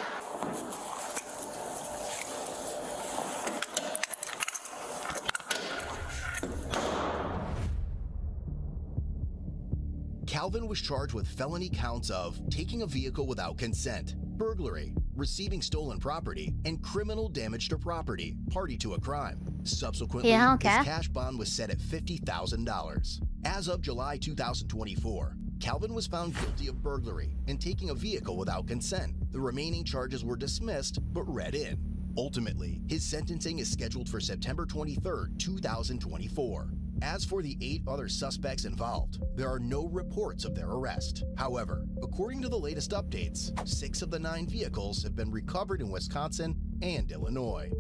Calvin was charged with felony counts of taking a vehicle without consent, burglary, receiving stolen property, and criminal damage to property, party to a crime. Subsequently, his cash bond was set at $50,000. As of July 2024, Calvin was found guilty of burglary and taking a vehicle without consent. The remaining charges were dismissed but read in. Ultimately, his sentencing is scheduled for September 23, 2024. As for the 8 other suspects involved, there are no reports of their arrest. However, according to the latest updates, 6 of the 9 vehicles have been recovered in Wisconsin and Illinois.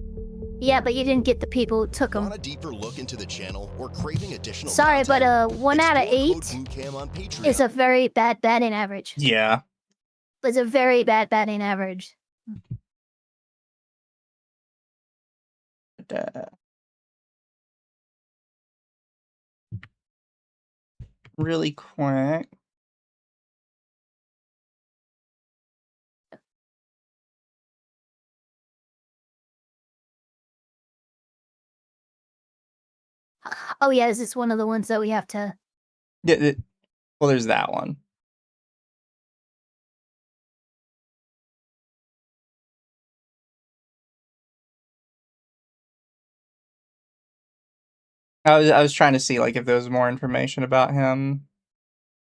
Yeah, but you didn't get the people who took them. Want a deeper look into the channel or craving additional Sorry, content? but 1 out of 8 is a very bad batting average. Yeah. It's a very bad batting average. Really quick. Oh yeah, is this one of the ones that we have to? Yeah, well, there's that one. I was trying to see like if there was more information about him.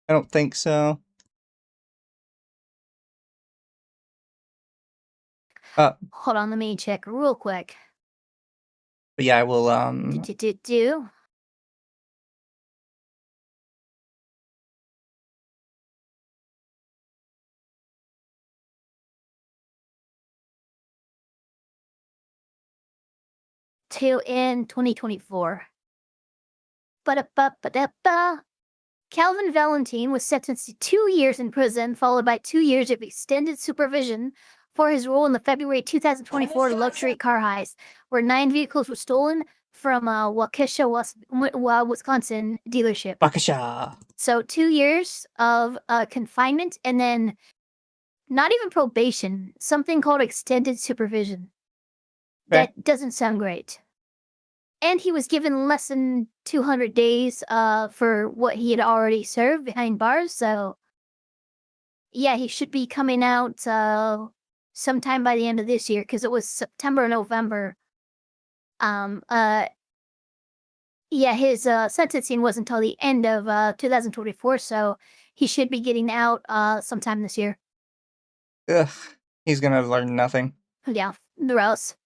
I don't think so. Hold on, let me check real quick. But yeah, I will Do. Till in 2024. Ba-da-ba-ba-da-ba. Calvin Valentine was sentenced to 2 years in prison, followed by 2 years of extended supervision for his role in the February 2024 luxury car heist, where 9 vehicles were stolen from a Waukesha, Wisconsin dealership. Waukesha. So 2 years of confinement and then not even probation, something called extended supervision. That doesn't sound great. And he was given less than 200 days for what he had already served behind bars, so yeah, he should be coming out sometime by the end of this year, because it was September or November. Yeah, his sentencing wasn't until the end of 2024, so he should be getting out sometime this year. Ugh, he's gonna learn nothing. Yeah, gross.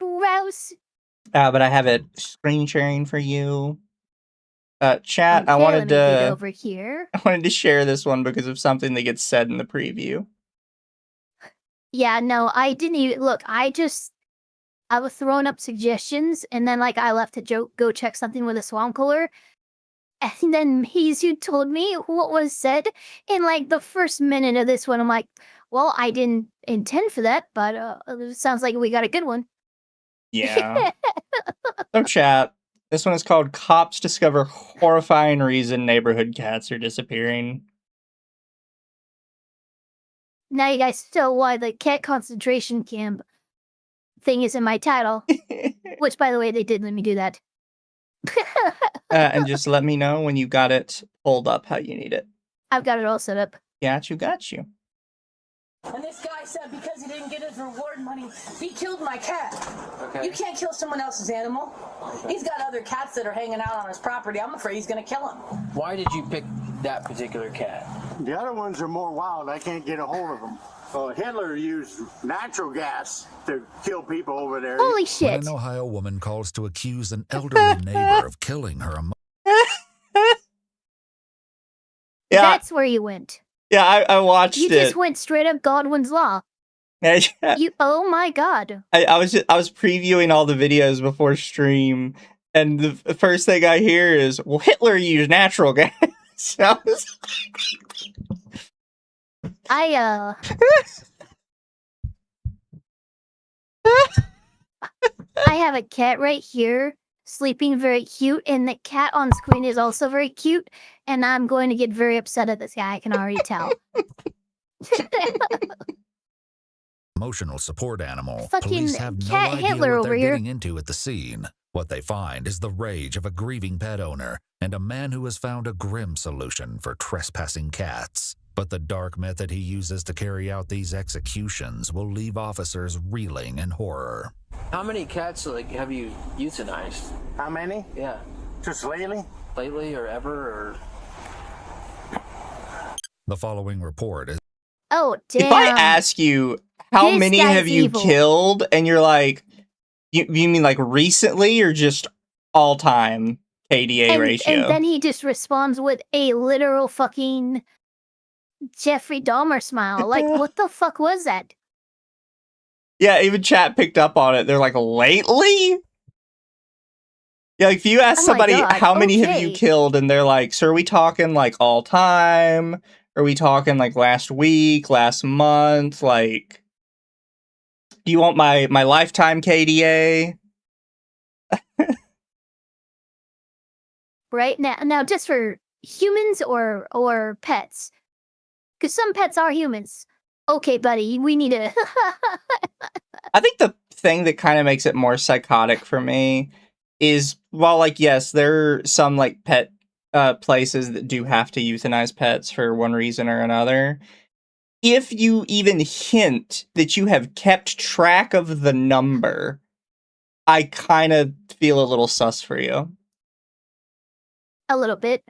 Gross. But I have it screen sharing for you. Chat, Okay, I wanted let me get to over here. I wanted to share this one because of something that gets said in the preview. Yeah, no, I didn't even look. I was throwing up suggestions, and then like I left to go check something with a swamp cooler, and then Mizu told me what was said in like the first minute of this one. I'm like, well, I didn't intend for that, but it sounds like we got a good one. Yeah. So chat, this one is called Cops Discover Horrifying Reason Neighborhood Cats Are Disappearing. Now you guys know why the cat concentration camp thing is in my title. Which, by the way, they did let me do that. And just let me know when you got it pulled up how you need it. I've got it all set up. Got you. And this guy said because he didn't get his reward money, he killed my cat. Okay. You can't kill someone else's animal. He's got other cats that are hanging out on his property. I'm afraid he's going to kill him. Why did you pick that particular cat? The other ones are more wild. I can't get a hold of them. Well, Hitler used natural gas to kill people over there. Holy shit. When an Ohio woman calls to accuse an elderly neighbor of killing her. Yeah. That's where you went. Yeah, I watched it. You just went straight up Godwin's Law. Yeah. Oh my god. I was previewing all the videos before stream, and the first thing I hear is, well, Hitler used natural gas. So I have a cat right here, sleeping very cute, and the cat on screen is also very cute, and I'm going to get very upset at this guy, I can already tell. Emotional support animal. Fucking Police have no cat idea Hitler what over they're here. getting into at the scene. What they find is the rage of a grieving pet owner and a man who has found a grim solution for trespassing cats. But the dark method he uses to carry out these executions will leave officers reeling in horror. How many cats have you euthanized? How many? Yeah. Just lately? Lately or ever or? The following report is. Oh, damn. if I ask you how This many guy's have you evil. killed, and you're like, you mean like recently or just all time KDA ratio? And then he just responds with a literal fucking Jeffrey Dahmer smile. Like, what the fuck was that? Yeah, even chat picked up on it. They're like, lately? Yeah, like if you ask Oh my somebody God, how many have you okay. killed, and they're like, so are we talking like all time? Are we talking like last week, last month? Like, do you want my lifetime KDA? Right now, just for humans or pets, because some pets are humans. Okay, buddy, we need to. I think the thing that kind of makes it more psychotic for me is, while, like, yes, there are some, like, pet places that do have to euthanize pets for one reason or another. If you even hint that you have kept track of the number, I kind of feel a little sus for you. A little bit.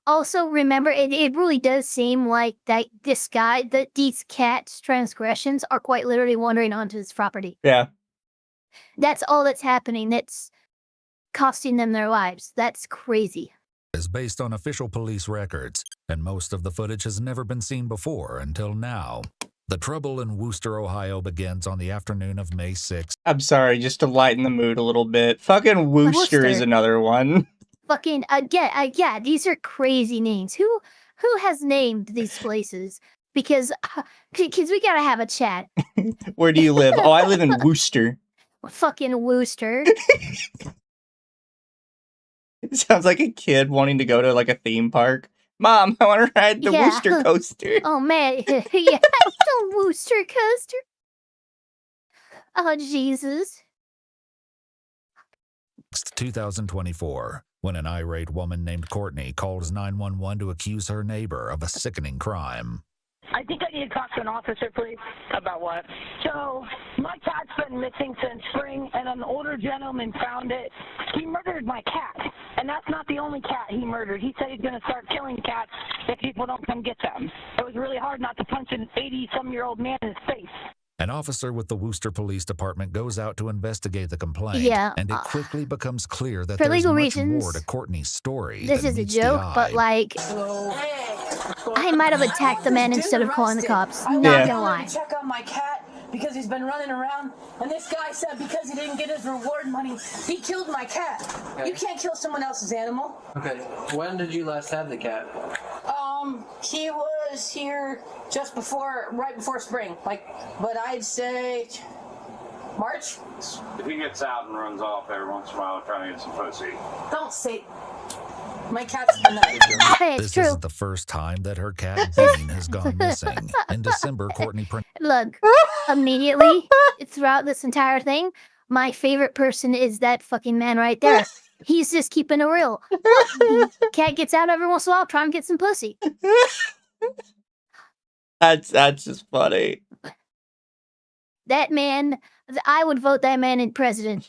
Also, remember, it really does seem like that this guy, that these cats' transgressions are quite literally wandering onto his property. Yeah. That's all that's happening. That's costing them their lives. That's crazy. Is based on official police records, and most of the footage has never been seen before until now. The trouble in Wooster, Ohio begins on the afternoon of May 6th. I'm sorry, just to lighten the mood a little bit. Fucking Wooster is another one. Fucking, yeah, these are crazy names. Who has named these places? Because we gotta have a chat. Where do you live? Oh, I live in Wooster. Fucking Wooster. It sounds like a kid wanting to go to, like, a theme park. Mom, I want to ride the Wooster coaster. Oh, man. Yeah, the Wooster coaster. Oh, Jesus. 2024, when an irate woman named Courtney calls 911 to accuse her neighbor of a sickening crime. I think I need to talk to an officer, please. About what? So, my cat's been missing since spring, and an older gentleman found it. He murdered my cat, and that's not the only cat he murdered. He said he's going to start killing cats if people don't come get them. It was really hard not to punch an 80-some-year-old man in his face. An officer with the Worcester Police Department goes out to investigate the complaint, and it quickly becomes clear that for there's legal much reasons, more to Courtney's story. This is a joke, but, like, I might have attacked the man instead of calling the cops. Not gonna lie. Check on my cat because he's been running around, and this guy said because he didn't get his reward money, he killed my cat. Okay. You can't kill someone else's animal. Okay, when did you last have the cat? He was here just right before spring, but I'd say March. If he gets out and runs off every once in a while, trying to get some pussy. Don't say. My cat's been Hey, it's This true. isn't the first time that her cat Bean has gone missing. In December, Courtney Look, immediately throughout this entire thing, my favorite person is that fucking man right there. He's just keeping it real. Cat gets out every once in a while, try and get some pussy. That's just funny. That man, I would vote that man in president.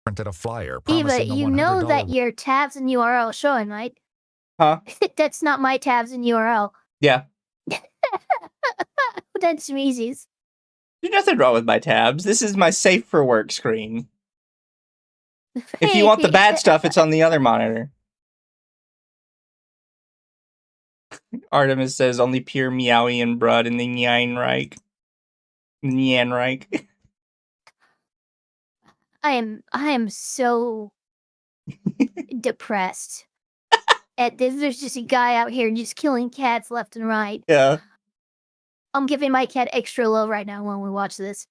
printed a flyer Eva, promising a you know $100 that your tabs and URL showing, right? Huh? That's not my tabs and URL. Yeah. That's Meezy's. There's nothing wrong with my tabs. This is my safe for work screen. If you want the bad stuff, it's on the other monitor. Artemis says only pure Meowian blood in the Nyanreich. Nyanreich. I am so depressed. At this, there's just a guy out here just killing cats left and right. Yeah. I'm giving my cat extra love right now when we watch this.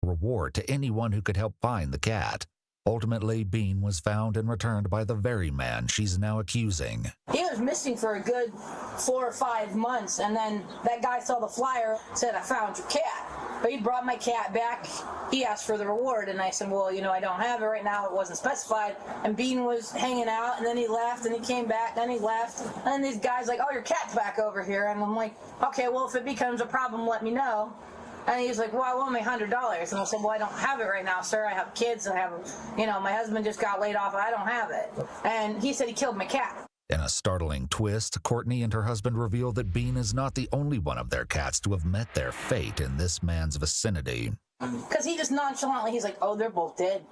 reward to anyone who could help find the cat. Ultimately, Bean was found and returned by the very man she's now accusing. He was missing for a good 4 or 5 months, and then that guy saw the flyer, said, I found your cat. But he brought my cat back. He asked for the reward, and I said, well, you know, I don't have it right now. It wasn't specified. And Bean was hanging out, and then he left, and he came back, then he left. And then these guys like, oh, your cat's back over here. And I'm like, okay, well, if it becomes a problem, let me know. And he's like, well, I want my $100. And I said, well, I don't have it right now, sir. I have kids. I have, you know, my husband just got laid off. I don't have it. And he said he killed my cat. In a startling twist, Courtney and her husband reveal that Bean is not the only one of their cats to have met their fate in this man's vicinity. Because he just nonchalantly, he's like, oh, they're both dead.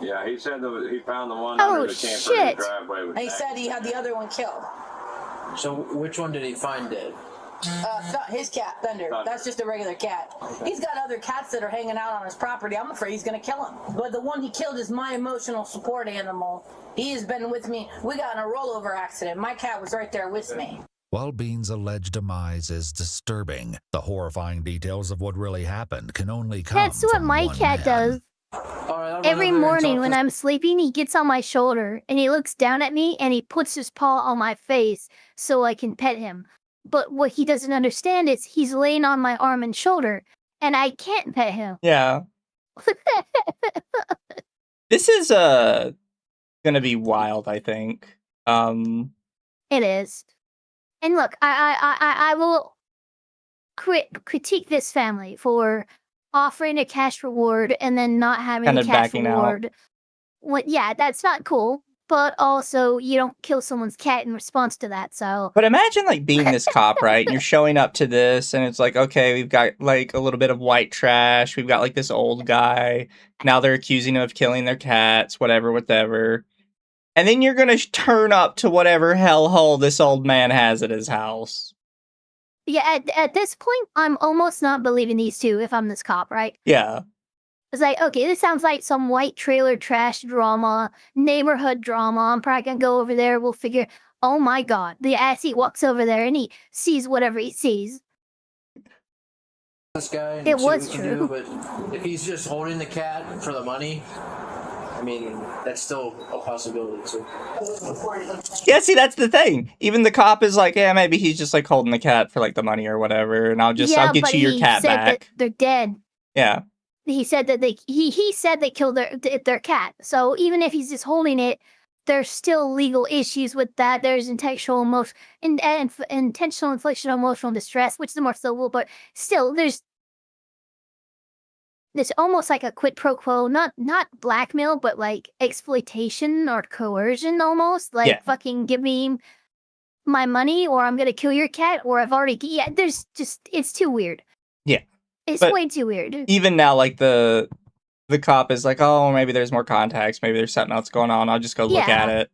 Yeah, he said that he found the one Oh, under the camper in shit. the driveway. And he said he had the other one killed. So which one did he find dead? His cat, Thunder. That's just a regular cat. He's got other cats that are hanging out on his property. I'm afraid he's going to kill him. But the one he killed is my emotional support animal. He has been with me. We got in a rollover accident. My cat was right there with me. While Bean's alleged demise is disturbing, the horrifying details of what really happened can only come That's what from my one cat man. does. Every morning when I'm sleeping, he gets on my shoulder and he looks down at me and he puts his paw on my face so I can pet him. But what he doesn't understand is he's laying on my arm and shoulder and I can't pet him. Yeah. This is gonna be wild, I think. It is. And look, I will critique this family for offering a cash reward and then not having And the then cash backing out. reward. What? Yeah, that's not cool. But also, you don't kill someone's cat in response to that. So, But imagine like being this cop, right? And you're showing up to this, and it's like, okay, we've got like a little bit of white trash. We've got like this old guy. Now they're accusing him of killing their cats, whatever. And then you're gonna turn up to whatever hellhole this old man has at his house. yeah, at this point, I'm almost not believing these two if I'm this cop, right? Yeah. It's like, okay, this sounds like some white trailer trash drama, neighborhood drama. I'm probably gonna go over there. We'll figure, oh my god, the assy walks over there and he sees whatever he sees. This guy and It see what was we can true. do, but if he's just holding the cat for the money, I mean, that's still a possibility too. Yeah, see, that's the thing. Even the cop is like, yeah, maybe he's just like holding the cat for like the money or whatever, and I'll get but you your he cat said back. that they're dead. Yeah. He said that he said they killed their cat. So even if he's just holding it, there's still legal issues with that. There's intentional intentional infliction of emotional distress, which is more civil, but still there's almost like a quid pro quo, not blackmail, but like exploitation or coercion almost. Like, Yeah. fucking give me my money or I'm gonna kill your cat, or I've already there's just, it's too weird. Yeah. It's But way too weird. even now, like the cop is like, oh, maybe there's more contacts, maybe there's something else going on. I'll just go look Yeah. at it.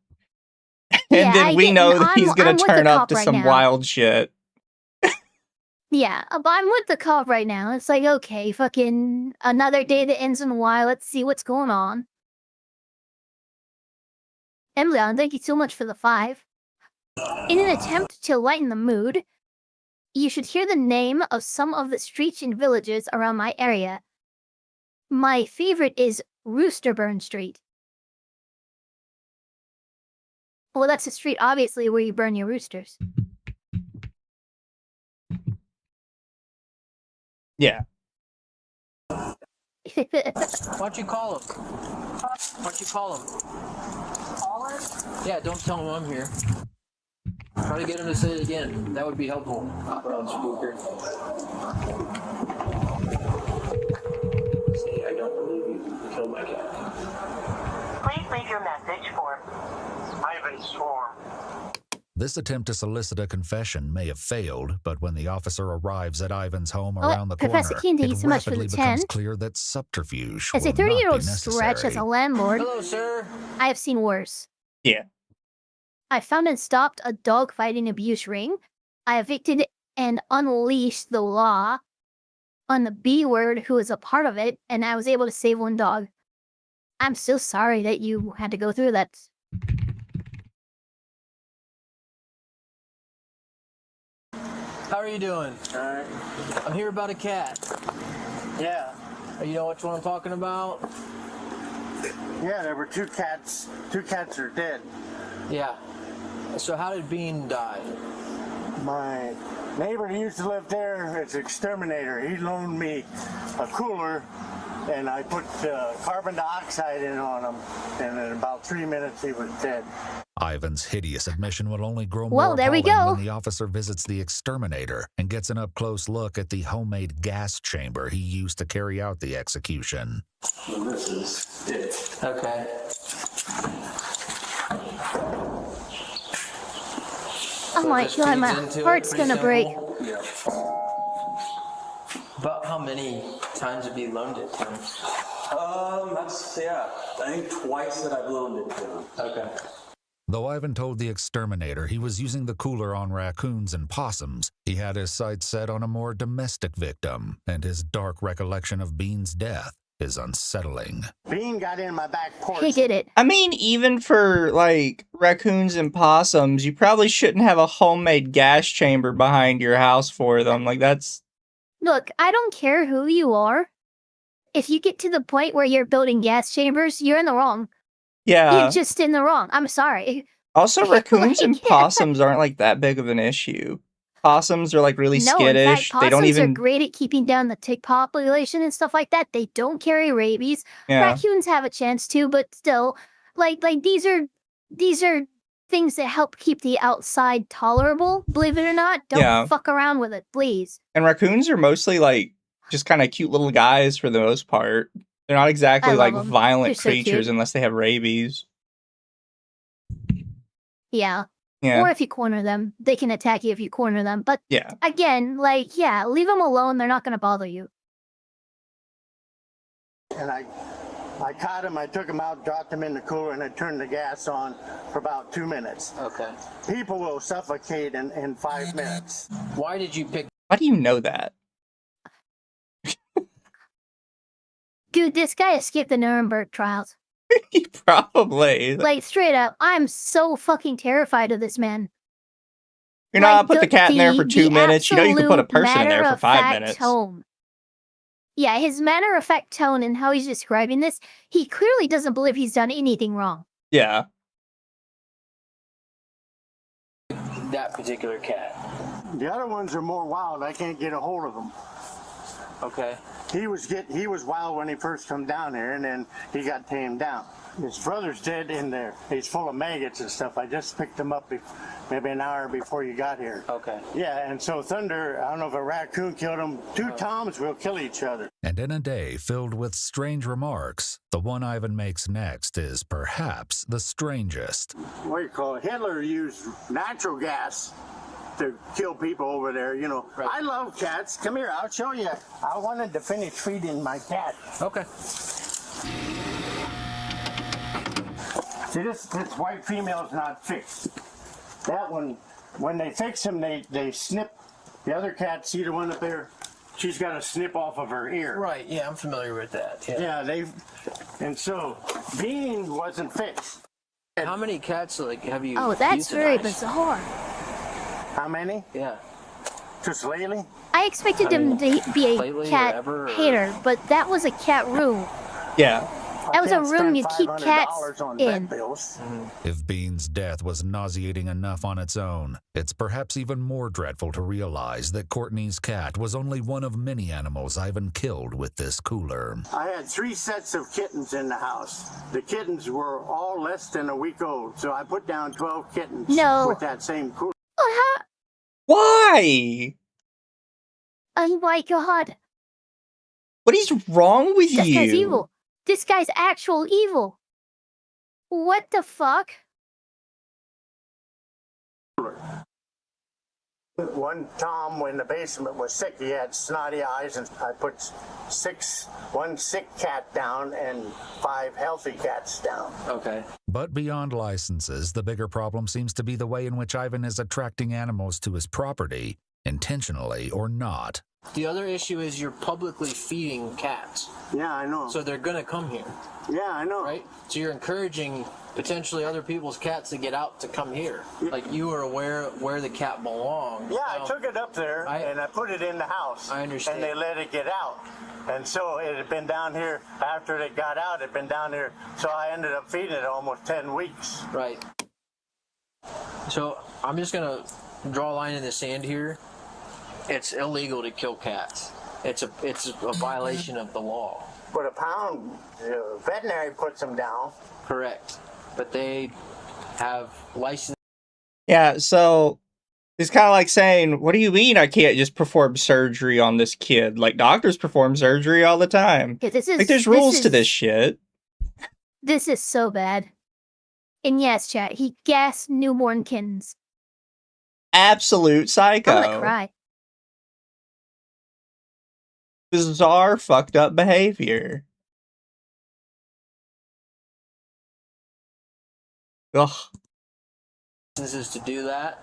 Yeah, And then I we get- know that he's I'm gonna with the turn up cop to right some now. wild shit. Yeah, but I'm with the cop right now. It's like, okay, fucking another day that ends in a while. Let's see what's going on. Emilion, thank you so much for the 5. In an attempt to lighten the mood, you should hear the name of some of the streets and villages around my area. My favorite is Roosterburn Street. Well, that's the street, obviously, where you burn your roosters. Yeah. Why don't you call him? Why don't you call him? Call him? Yeah, don't tell him I'm here. Try to get him to say it again. That would be helpful. Brown speaker. See, I don't believe you killed my cat. Please leave your message for Ivan Storm. This attempt to solicit a confession may have failed, but when the officer arrives at Ivan's home around the Professor corner, King, thank you it so much for the rapidly becomes 10. clear that subterfuge As a will not be 30-year-old stretch as necessary. a landlord, Hello, sir. I have seen worse. Yeah. I found and stopped a dog fighting abuse ring. I evicted and unleashed the law on the B word who was a part of it, and I was able to save one dog. I'm so sorry that you had to go through that. How are you doing? Alright. I'm here about a cat. Yeah. You know which one I'm talking about? Yeah, there were 2 cats. 2 cats are dead. Yeah. So how did Bean die? My neighbor who used to live there is an exterminator. He loaned me a cooler, and I put carbon dioxide in on him, and in about 3 minutes he was dead. Ivan's hideous admission will only grow Well, more there we appalling go. when the officer visits the exterminator and gets an up-close look at the homemade gas chamber he used to carry out the execution. Well, this is it. Okay. Oh my just god, feeds my into it, heart's pretty gonna break. simple? Yeah. About how many times have you loaned it to him? That's, yeah, I think twice that I've loaned it to him. Okay. Though Ivan told the exterminator he was using the cooler on raccoons and possums, he had his sights set on a more domestic victim, and his dark recollection of Bean's death is unsettling. Bean got in my back porch. He did it. I mean, even for like raccoons and possums, you probably shouldn't have a homemade gas chamber behind your house for them. Like, that's... Look, I don't care who you are. If you get to the point where you're building gas chambers, you're in the wrong. Yeah. You're just in the wrong. I'm sorry. Also, raccoons and Like- possums aren't like that big of an issue. Possums are like really No, skittish. in fact, They don't possums are even. great at keeping down the tick population and stuff like that. They don't carry rabies. Yeah. Raccoons have a chance to, but still, like these are things that help keep the outside tolerable. Believe it or not, don't Yeah. fuck around with it, please. And raccoons are mostly like just kind of cute little guys for the most part. They're not exactly love like 'em. violent They're so creatures cute. unless they have rabies. Yeah. Yeah. Or if you corner them, they can attack you if you corner them. But Yeah. again, like, yeah, leave them alone. They're not going to bother you. And I caught him, I took him out, dropped him in the cooler, and I turned the gas on for about 2 minutes. Okay. People will suffocate in 5 minutes. Why did you pick? Why do you know that? Dude, this guy escaped the Nuremberg trials. Probably. Like, straight up, I'm so fucking terrified of this man. You're not Like, put the cat in there for 2 minutes. You know you can put a absolute person in there for 5 matter-of-fact minutes. Tone. Yeah, his matter-of-fact tone and how he's describing this, he clearly doesn't believe he's done anything wrong. Yeah. That particular cat. The other ones are more wild. I can't get a hold of them. Okay. He was wild when he first come down here, and then he got tamed down. His brother's dead in there. He's full of maggots and stuff. I just picked him up maybe an hour before you got here. Okay. Yeah, and so Thunder, I don't know if a raccoon killed him. 2 toms will kill each other. And in a day filled with strange remarks, the one Ivan makes next is perhaps the strangest. What do you call it? Hitler used natural gas to kill people over there, you know. Right. I love cats. Come here, I'll show you. I wanted to finish feeding my cat. Okay. See, this white female's not fixed. That one, when they fix him, they snip. The other cat, see the one up there? She's got a snip off of her ear. Right, yeah, I'm familiar with that. Yeah, and so Bean wasn't fixed. How many cats have you Oh, that's very euthanized? bizarre. How many? Yeah. Just lately? I expected him to be a lately or cat ever, or- hater, but that was a cat room. Yeah. That was a can't room you spend keep cats $500 on in. vet bills. If Bean's death was nauseating enough on its own, it's perhaps even more dreadful to realize that Courtney's cat was only one of many animals Ivan killed with this cooler. I had 3 sets of kittens in the house. The kittens were all less than a week old, so I put down 12 kittens No. with that same cooler. Why? Oh my god. What is wrong with This you? guy's evil. This guy's actual evil. What the fuck? One Tom, when the basement was sick, he had snotty eyes, and I put 1 sick cat down and 5 healthy cats down. Okay. But beyond licenses, the bigger problem seems to be the way in which Ivan is attracting animals to his property, intentionally or not. The other issue is you're publicly feeding cats. Yeah, I know. So they're gonna come here. Yeah, I know. Right? So you're encouraging potentially other people's cats to get out to come here. Like you are aware where the cat belongs. Yeah, I took it up there and I put it in the house. I understand. And they let it get out. And so it had been down here, after it got out, it had been down here. So I ended up feeding it almost 10 weeks. Right. So I'm just gonna draw a line in the sand here. It's illegal to kill cats. It's a violation of the law. But a pound, the veterinary puts them down. Correct. But they have license. Yeah, so it's kind of like saying, what do you mean I can't just perform surgery on this kid? Like, doctors perform surgery all the time. Yeah, this is, Like, there's this rules is, to this shit. This is so bad. And yes, chat, he gassed newborn kittens. Absolute psycho. I'm gonna cry. Bizarre, fucked up behavior. Ugh. Licenses to do that.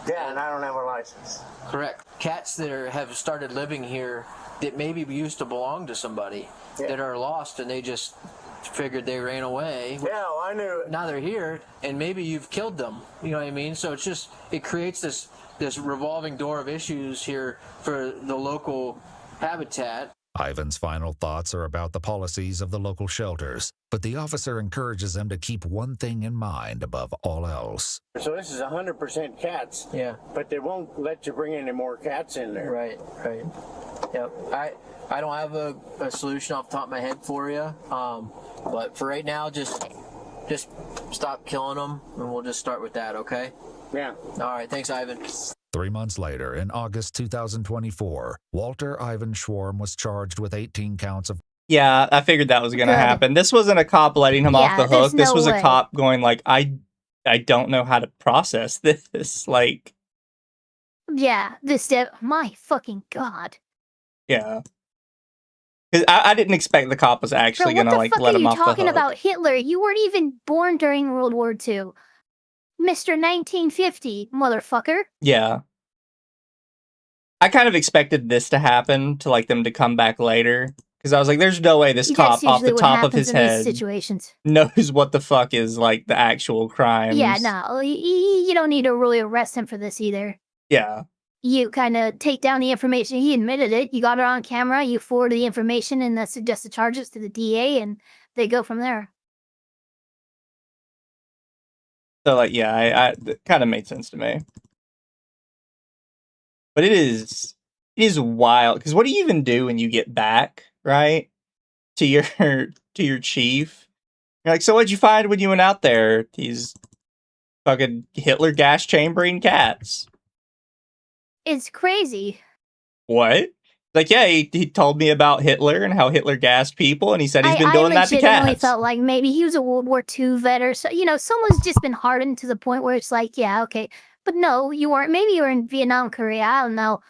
Yeah, and I don't have a license. Correct. Cats that have started living here that maybe used to belong to somebody that are lost and they just figured they ran away. Yeah, well, I knew. Now they're here and maybe you've killed them. You know what I mean? So it's just, it creates this revolving door of issues here for the local habitat. Ivan's final thoughts are about the policies of the local shelters, but the officer encourages him to keep one thing in mind above all else. So this is 100% cats. Yeah. But they won't let you bring any more cats in there. Right. Yep. I don't have a solution off the top of my head for you, but for right now, just stop killing them, and we'll just start with that, okay? Yeah. All right. Thanks, Ivan. 3 months later, in August 2024, Walter Ivan Schwarm was charged with 18 counts of... Yeah, I figured that was going to happen. This wasn't a cop letting him off the hook. This was a cop going like, I don't know how to process this. Like... Yeah, my fucking God. Yeah. Because I didn't expect the cop was actually going to like let him off the hook. What the fuck are you talking about Hitler? You weren't even born during World War II. Mr. 1950, motherfucker. Yeah. I kind of expected this to happen, to like them to come back later. Because I was like, there's no way this cop off the top of his head knows what the fuck is like the actual crimes. Yeah, no, you don't need to really arrest him for this either. Yeah. You kind of take down the information. He admitted it. You got it on camera. You forward the information and suggest the charges to the DA, and they go from there. So, like, yeah, it kind of made sense to me. But it is wild. Because what do you even do when you get back, right? To your chief? You're like, so what'd you find when you went out there? These fucking Hitler gas chambering cats. It's crazy. What? Like, yeah, he told me about Hitler and how Hitler gassed people, and he said he's been doing that to cats. I legitimately felt like maybe he was a World War II vet or so. You know, someone's just been hardened to the point where it's like, yeah, okay. But no, you weren't. Maybe you were in Vietnam, Korea. I don't know.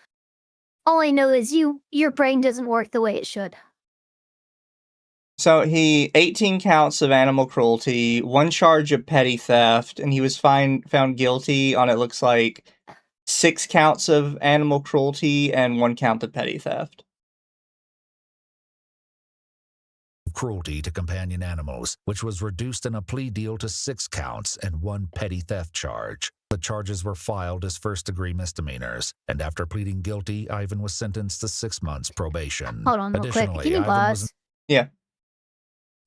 All I know is your brain doesn't work the way it should. So 18 counts of animal cruelty, 1 charge of petty theft, and he was found guilty on, it looks like, 6 counts of animal cruelty and 1 count of petty theft. Cruelty to companion animals, which was reduced in a plea deal to 6 counts and 1 petty theft charge. The charges were filed as first-degree misdemeanors, and after pleading guilty, Ivan was sentenced to 6 months probation. Hold on real quick. Can you Ivan pause? Yeah.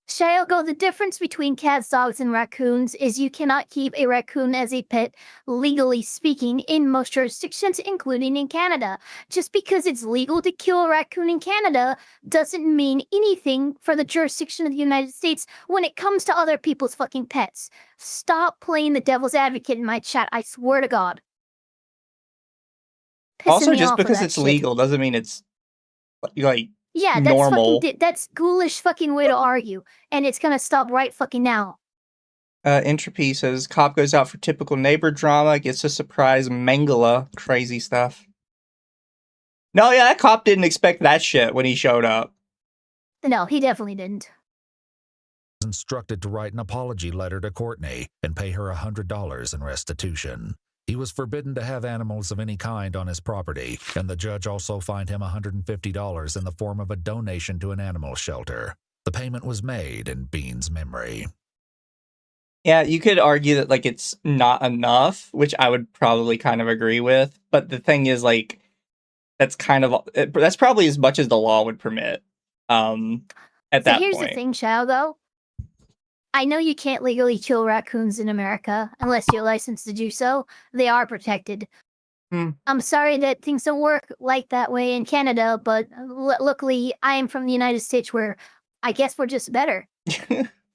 Shayogo, the difference between cats, dogs, and raccoons is you cannot keep a raccoon as a pet, legally speaking, in most jurisdictions, including in Canada. Just because it's legal to kill a raccoon in Canada doesn't mean anything for the jurisdiction of the United States when it comes to other people's fucking pets. Stop playing the devil's advocate in my chat, I swear to God. Also, just because it's legal doesn't mean it's, like, yeah, that's normal. That's ghoulish fucking way to argue, and it's gonna stop right fucking now. Entropy says, cop goes out for typical neighbor drama, gets a surprise Mangala. Crazy stuff. No, yeah, that cop didn't expect that shit when he showed up. No, he definitely didn't. Instructed to write an apology letter to Courtney and pay her $100 in restitution. He was forbidden to have animals of any kind on his property, and the judge also fined him $150 in the form of a donation to an animal shelter. The payment was made in Bean's memory. Yeah, you could argue that, like, it's not enough, which I would probably kind of agree with. But the thing is, like, that's probably as much as the law would permit. At that point. Here's the thing, Shao, though. I know you can't legally kill raccoons in America unless you're licensed to do so. They are protected. I'm sorry that things don't work like that way in Canada, but luckily I am from the United States where I guess we're just better.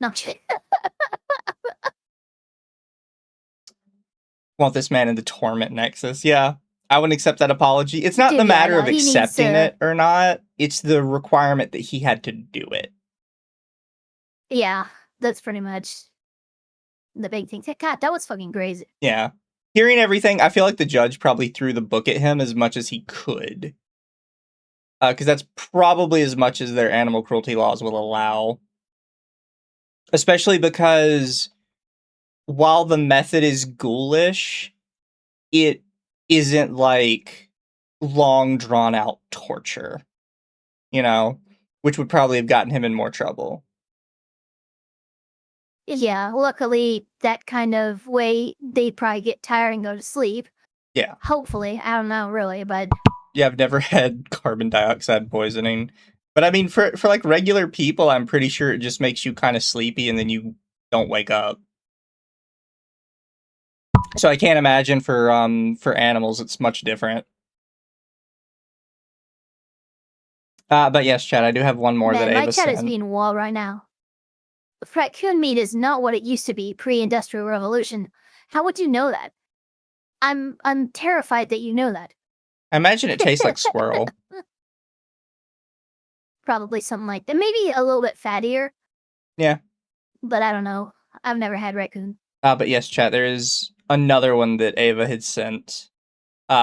No shit. Want this man in the torment nexus. Yeah, I wouldn't accept that apology. It's not the matter of accepting it or not. It's the requirement that he had to do it. Yeah. That's pretty much the big thing. God, that was fucking crazy. Yeah. Hearing everything, I feel like the judge probably threw the book at him as much as he could. Because that's probably as much as their animal cruelty laws will allow. Especially because while the method is ghoulish, it isn't like long drawn out torture. You know? Which would probably have gotten him in more trouble. Yeah, luckily, that kind of way, they'd probably get tired and go to sleep. Yeah. Hopefully. I don't know, really, but... Yeah, I've never had carbon dioxide poisoning. But I mean, for like regular people, I'm pretty sure it just makes you kind of sleepy and then you don't wake up. So I can't imagine for animals it's much different. But yes, Chad, I do have one more Man, that my Ava chat is sent. being wall right now. Raccoon meat is not what it used to be pre-industrial revolution. How would you know that? I'm terrified that you know that. I imagine it tastes like squirrel. Probably something like that. Maybe a little bit fattier, Yeah. but I don't know. I've never had raccoon. But yes, chat, there is another one that Ava had sent,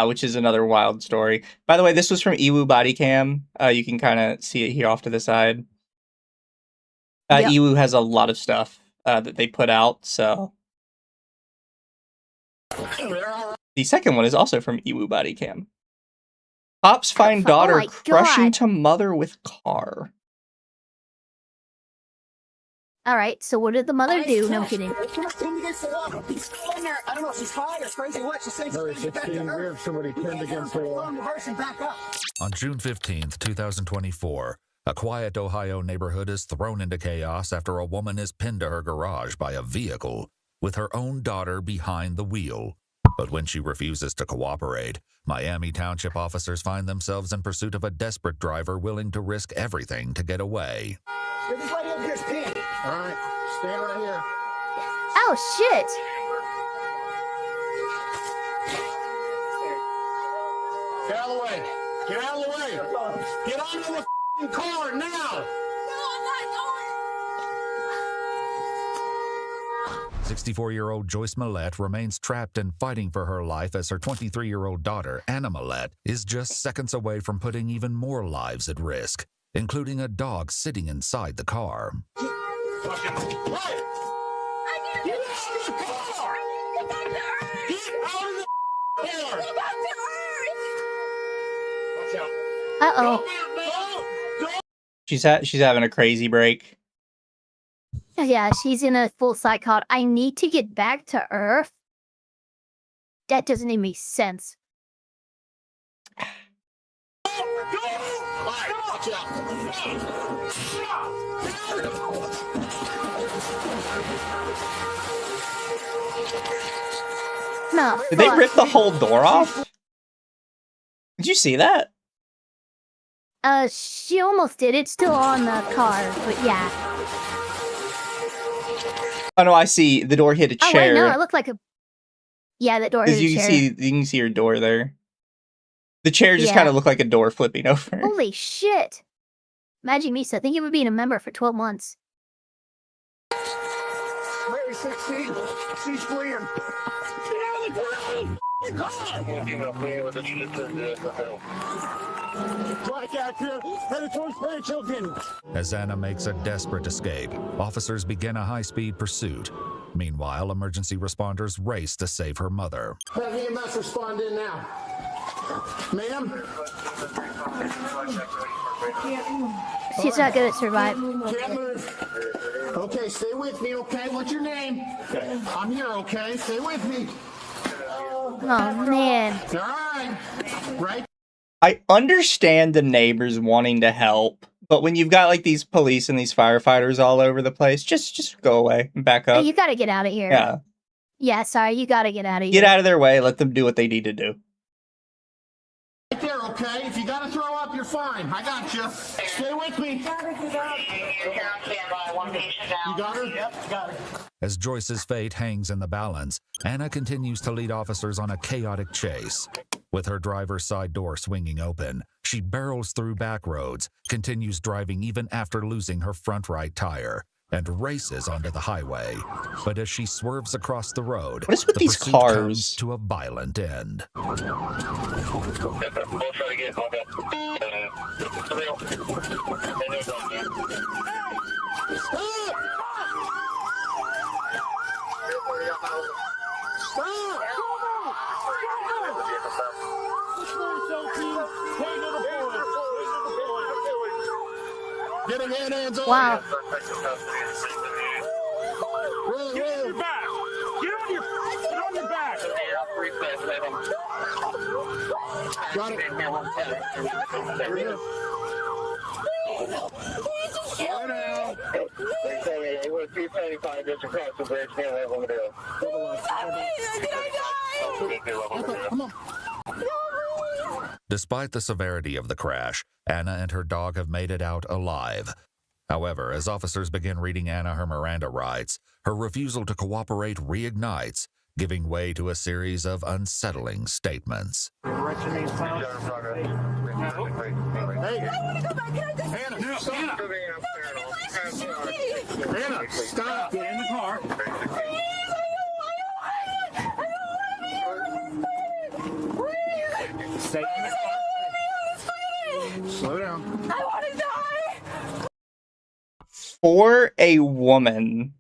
which is another wild story. By the way, this was from Iwu Body Cam. You can kind of see it here off to the side. Yep. Iwu has a lot of stuff that they put out, so... The second one is also from Iwu Body Cam. Cops find daughter my crushing God. to mother with car. All right, so what did the mother do? No, I'm kidding. I don't know if she's high or crazy what. She's saying she's back to Earth. Somebody pinned against the wall. Reverse and back up. On June 15th, 2024, a quiet Ohio neighborhood is thrown into chaos after a woman is pinned to her garage by a vehicle with her own daughter behind the wheel. But when she refuses to cooperate, Miami Township officers find themselves in pursuit of a desperate driver willing to risk everything to get away. This lady over here's pinned. All right, stand right here. Oh shit! Get out of the way. Get out of the way. Get out of the f***ing car now. 64-year-old Joyce Millette remains trapped and fighting for her life as her 23-year-old daughter, Anna Millette, is just seconds away from putting even more lives at risk, including a dog sitting inside the car. Uh-oh. She's having a crazy break. Yeah, she's in a full psychot. I need to get back to Earth? That doesn't even make sense. No. Did they rip the whole door off? Did you see that? She almost did. It's still on the car, but yeah. Oh no, I see. The door hit a Oh chair. wait, no, it looked like a... Yeah, that door hit a you chair. can see your door there. The chair just Yeah. kind of looked like a door flipping over. Holy shit! Magic Misa, thank you for being a member for 12 months. Mary 16, she's fleeing. Black actor headed towards Planet Chilton. As Anna makes a desperate escape, officers begin a high-speed pursuit. Meanwhile, emergency responders race to save her mother. Have EMS respond in now. Ma'am? She's not gonna survive. Can't move. Okay, stay with me, okay? What's your name? I'm here, okay? Stay with me. Oh, man. All right. Right? I understand the neighbors wanting to help, but when you've got like these police and these firefighters all over the place, just go away and back Hey, up. you gotta get out of here. Yeah. Yeah, sorry, you gotta get out of here. Get out of their way. Let them do what they need to do. Right there, okay? If you gotta throw up, you're fine. I got you. Stay with me. You got her? Yep, got her. As Joyce's fate hangs in the balance, Anna continues to lead officers on a chaotic chase. With her driver's side door swinging open, she barrels through back roads, continues driving even after losing her front right tire, and races onto the highway. But as she swerves across the road, What is with the these pursuit cars? comes to a violent end. Getting hands on. Wow. Roll, Get on roll. your back. Get on your back. Got it. Yeah, we're 375 just across the bridge near Level Madero. Come on. Despite the severity of the crash, Anna and her dog have made it out alive. However, as officers begin reading Anna her Miranda rights, her refusal to cooperate reignites, giving way to a series of unsettling statements. Hey, I want to go back. Can I just Anna, stop. Anna, stop. Get in the car. Stay in the car. Slow down. I want to die. For a woman,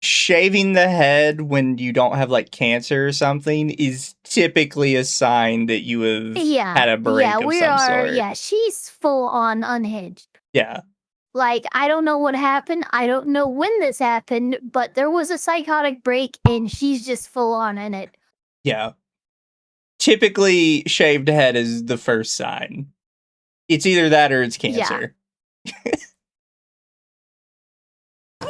shaving the head when you don't have like cancer or something is typically a sign that you have had a break of some sort. Yeah, she's full on unhinged. Yeah. Like, I don't know what happened. I don't know when this happened, but there was a psychotic break and she's just full on in it. Yeah. Typically, shaved head is the first sign. It's either that or it's cancer. Please, let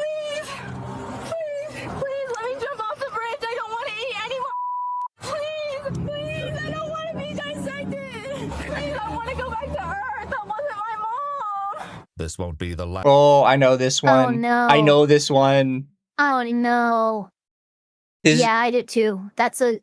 me jump off the bridge. I don't want to eat anymore. Please, I don't want to be dissected. Please, I want to go back to Earth. That wasn't my mom. This won't be the last. Oh, I know this one. Oh, no. I know this one. Oh, no. Yeah, I did too. That's a...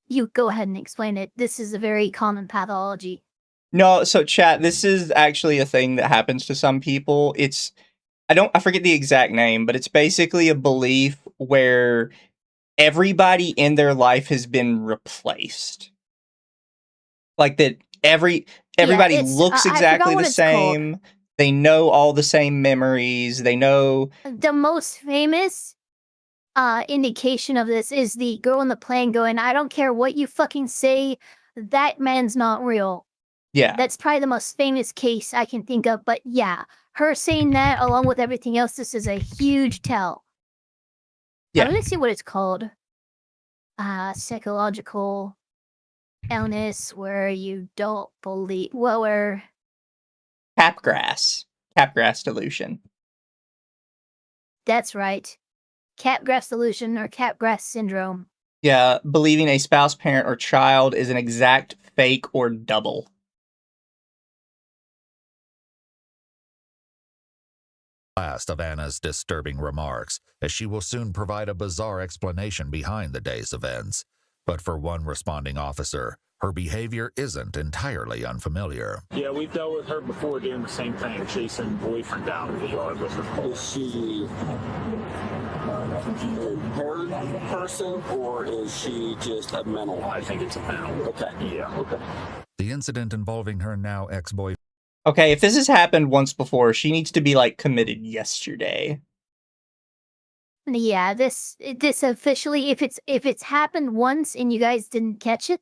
You go ahead and explain it. This is a very common pathology. No, so chat, this is actually a thing that happens to some people. I forget the exact name, but it's basically a belief where everybody in their life has been replaced. Like that everybody looks exactly the same. They know all the same memories. They know The most famous indication of this is the girl in the plane going, I don't care what you fucking say, that man's not real. Yeah. That's probably the most famous case I can think of, but yeah, her saying that along with everything else, this is a huge tell. Yeah. Let me see what it's called. Psychological illness where you don't believe, where Capgras delusion. That's right. Capgras delusion or Capgras syndrome. Yeah, believing a spouse, parent, or child is an exact fake or double. Last of Anna's disturbing remarks, as she will soon provide a bizarre explanation behind the day's events. But for one responding officer, her behavior isn't entirely unfamiliar. Yeah, we've dealt with her before doing the same thing, chasing boyfriend down in the yard with her. Is she a impaired person, or is she just a mental? I think it's a mental. Okay. Yeah. Okay. The incident involving her now ex-boyfriend. Okay, if this has happened once before, she needs to be like committed yesterday. Yeah, this officially, if it's happened once and you guys didn't catch it,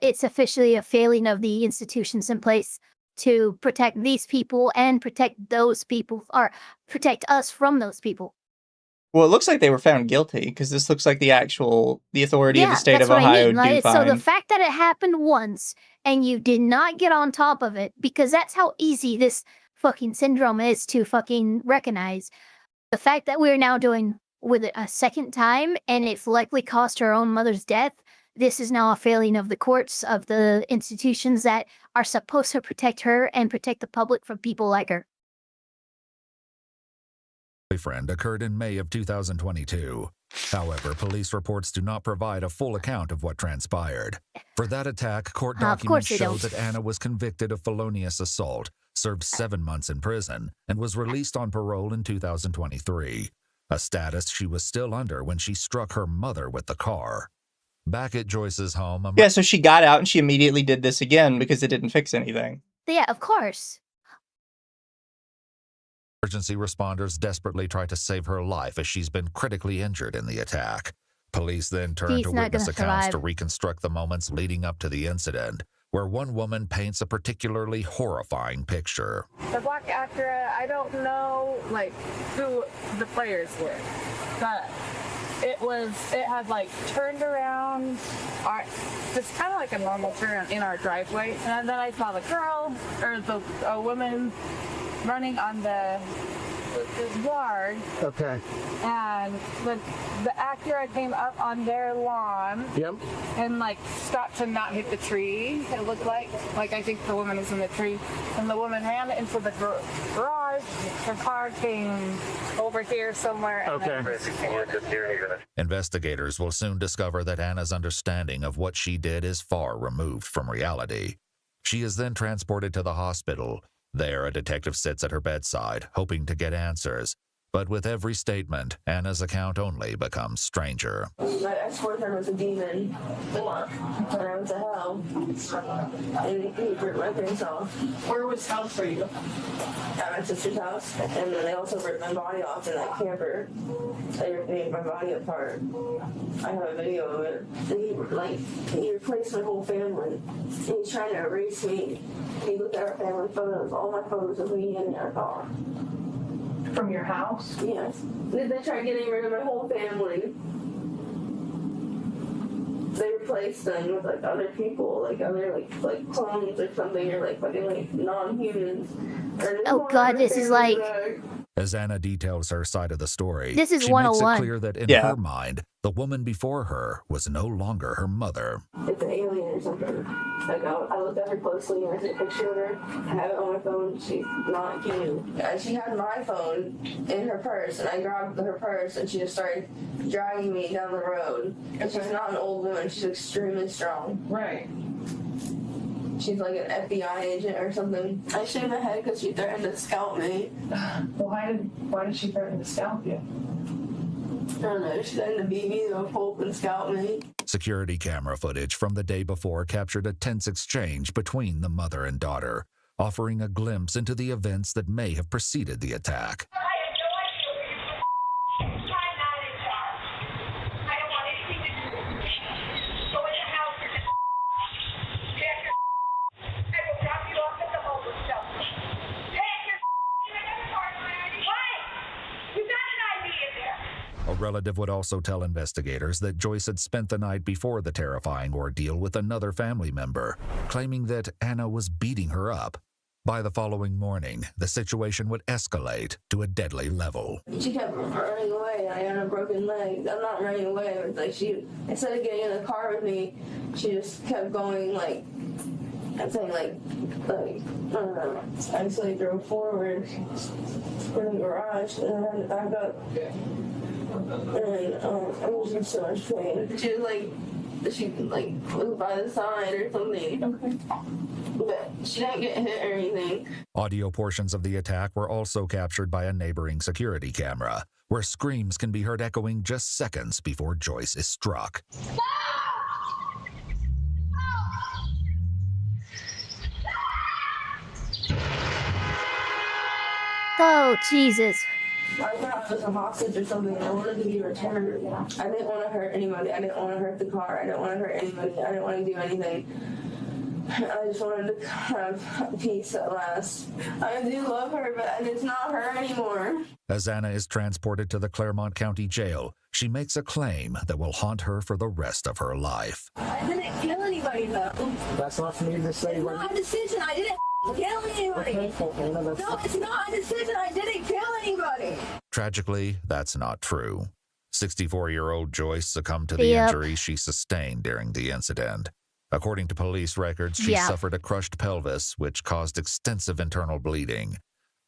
it's officially a failing of the institutions in place to protect these people and protect those people, or protect us from those people. Well, it looks like they were found guilty because this looks like the authority of the state of that's what I Ohio mean. Like, do so the find. fact that it happened once and you did not get on top of it, because that's how easy this fucking syndrome is to fucking recognize. The fact that we're now doing with it a second time and it's likely cost her own mother's death, this is now a failing of the courts, of the institutions that are supposed to protect her and protect the public from people like her. Boyfriend occurred in May of 2022. However, police reports do not provide a full account of what transpired. For that attack, court documents show that Anna was convicted of felonious assault, served 7 months in prison, and was released on parole in 2023, a status she was still under when she struck her mother with the car. Back at Joyce's home... Yeah, so she got out and she immediately did this again because it didn't fix anything. Yeah, of course. Emergency responders desperately try to save her life as she's been critically injured in the attack. Police then turn to witness accounts to reconstruct the moments leading up to the incident, where one woman paints a particularly horrifying picture. The black actor, I don't know who the players were, but it had turned around, just kind of like a normal turn in our driveway, and then I saw a woman running on the is large. Okay. And the Acura came up on their lawn. Yep. And like stopped to not hit the tree. It looked like I think the woman was in the tree, and the woman ran into the garage. Her car came over here somewhere. And Okay. Investigators will soon discover that Anna's understanding of what she did is far removed from reality. She is then transported to the hospital. There, a detective sits at her bedside, hoping to get answers. But with every statement, Anna's account only becomes stranger. My ex-boyfriend was a demon. And I went to hell. And he ripped my face off. Where was hell for you? At my sister's house. And then they also ripped my body off in that camper. They ripped my body apart. I have a video of it. He replaced my whole family. And he's trying to erase me. He looked at our family photos, all my photos of me in our car. From your house? Yes. They tried getting rid of my whole family. They replaced them with like other people, like other like clones or something, or like fucking like non-humans. Oh God, this is like. As Anna details her side of the story, This is she 101. makes it clear that in her mind, the woman before her was no longer her mother. It's an alien or something. Like I looked at her closely and I took a picture of her. I have it on my phone. She's not human. And she had my phone in her purse, and I grabbed her purse and she just started dragging me down the road. And she's not an old woman. She's extremely strong. Right. She's like an FBI agent or something. I shaved my head because she threatened to scalp me. Well, why did she threaten to scalp you? I don't know. She threatened to beat me to a pulp and scalp me. Security camera footage from the day before captured a tense exchange between the mother and daughter, offering a glimpse into the events that may have preceded the attack. A relative would also tell investigators that Joyce had spent the night before the terrifying ordeal with another family member, claiming that Anna was beating her up. By the following morning, the situation would escalate to a deadly level. She kept running away. I had a broken leg. I'm not running away. But like instead of getting in the car with me, she just kept going like, I'm saying like, I just like drove forward in the garage and I had to back up. And I was in so much pain. She was by the side or something. Okay. But she didn't get hit or anything. Audio portions of the attack were also captured by a neighboring security camera, where screams can be heard echoing just seconds before Joyce is struck. Oh, Jesus. I thought I was a hostage or something. I wanted to be returned. I didn't want to hurt anybody. I didn't want to hurt the car. I didn't want to hurt anybody. I didn't want to do anything. I just wanted to have peace at last. I do love her, but it's not her anymore. As Anna is transported to the Claremont County Jail, she makes a claim that will haunt her for the rest of her life. I didn't kill anybody, though. That's not for me to say. It's not a decision. I didn't kill anybody. Okay, no, it's not a decision. I didn't kill anybody. Tragically, that's not true. 64-year-old Joyce succumbed to the injuries she sustained during the incident. According to police records, she suffered a crushed pelvis, which caused extensive internal bleeding.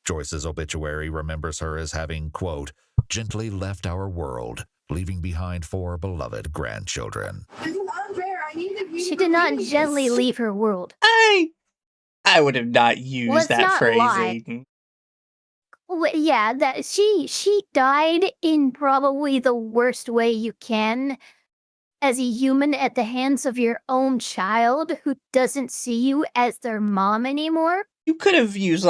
Joyce's obituary remembers her as having, quote, gently left our world, leaving behind 4 beloved grandchildren. This is unfair. I need to be She did not gently leave her world. I would have not used that phrasing. Well, yeah, that she died in probably the worst way you can as a human at the hands of your own child who doesn't see you as their mom anymore. You could have used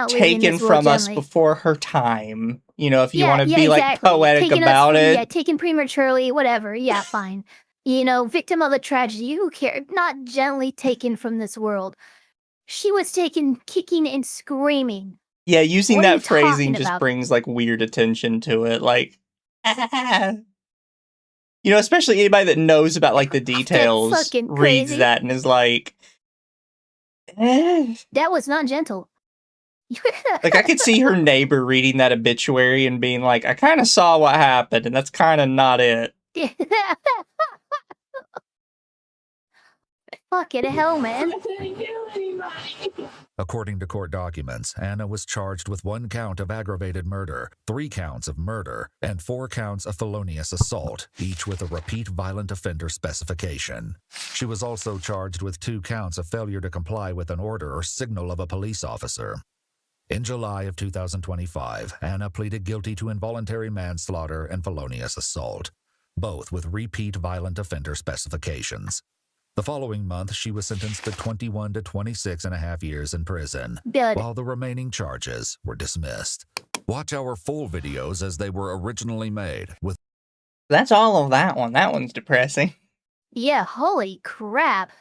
taken from us before her time. You know, if you want to be like poetic about it. Yeah, taken prematurely, whatever. Yeah, fine. You know, victim of the tragedy, who cares? Not gently taken from this world. She was taken kicking and screaming. Yeah, using that phrasing just brings like weird attention to it. Like, you know, especially anybody that knows about like the details reads that and is like, That was not gentle. Like, I could see her neighbor reading that obituary and being like, I kind of saw what happened, and that's kind of not it. Fucking hell, man. According to court documents, Anna was charged with 1 count of aggravated murder, 3 counts of murder, and 4 counts of felonious assault, each with a repeat violent offender specification. She was also charged with 2 counts of failure to comply with an order or signal of a police officer. In July of 2025, Anna pleaded guilty to involuntary manslaughter and felonious assault, both with repeat violent offender specifications. The following month, she was sentenced to 21 to 26 and a half years in prison, while the remaining charges were dismissed. Watch our full videos as they were originally made. That's all of that one. That one's depressing. Yeah, holy crap.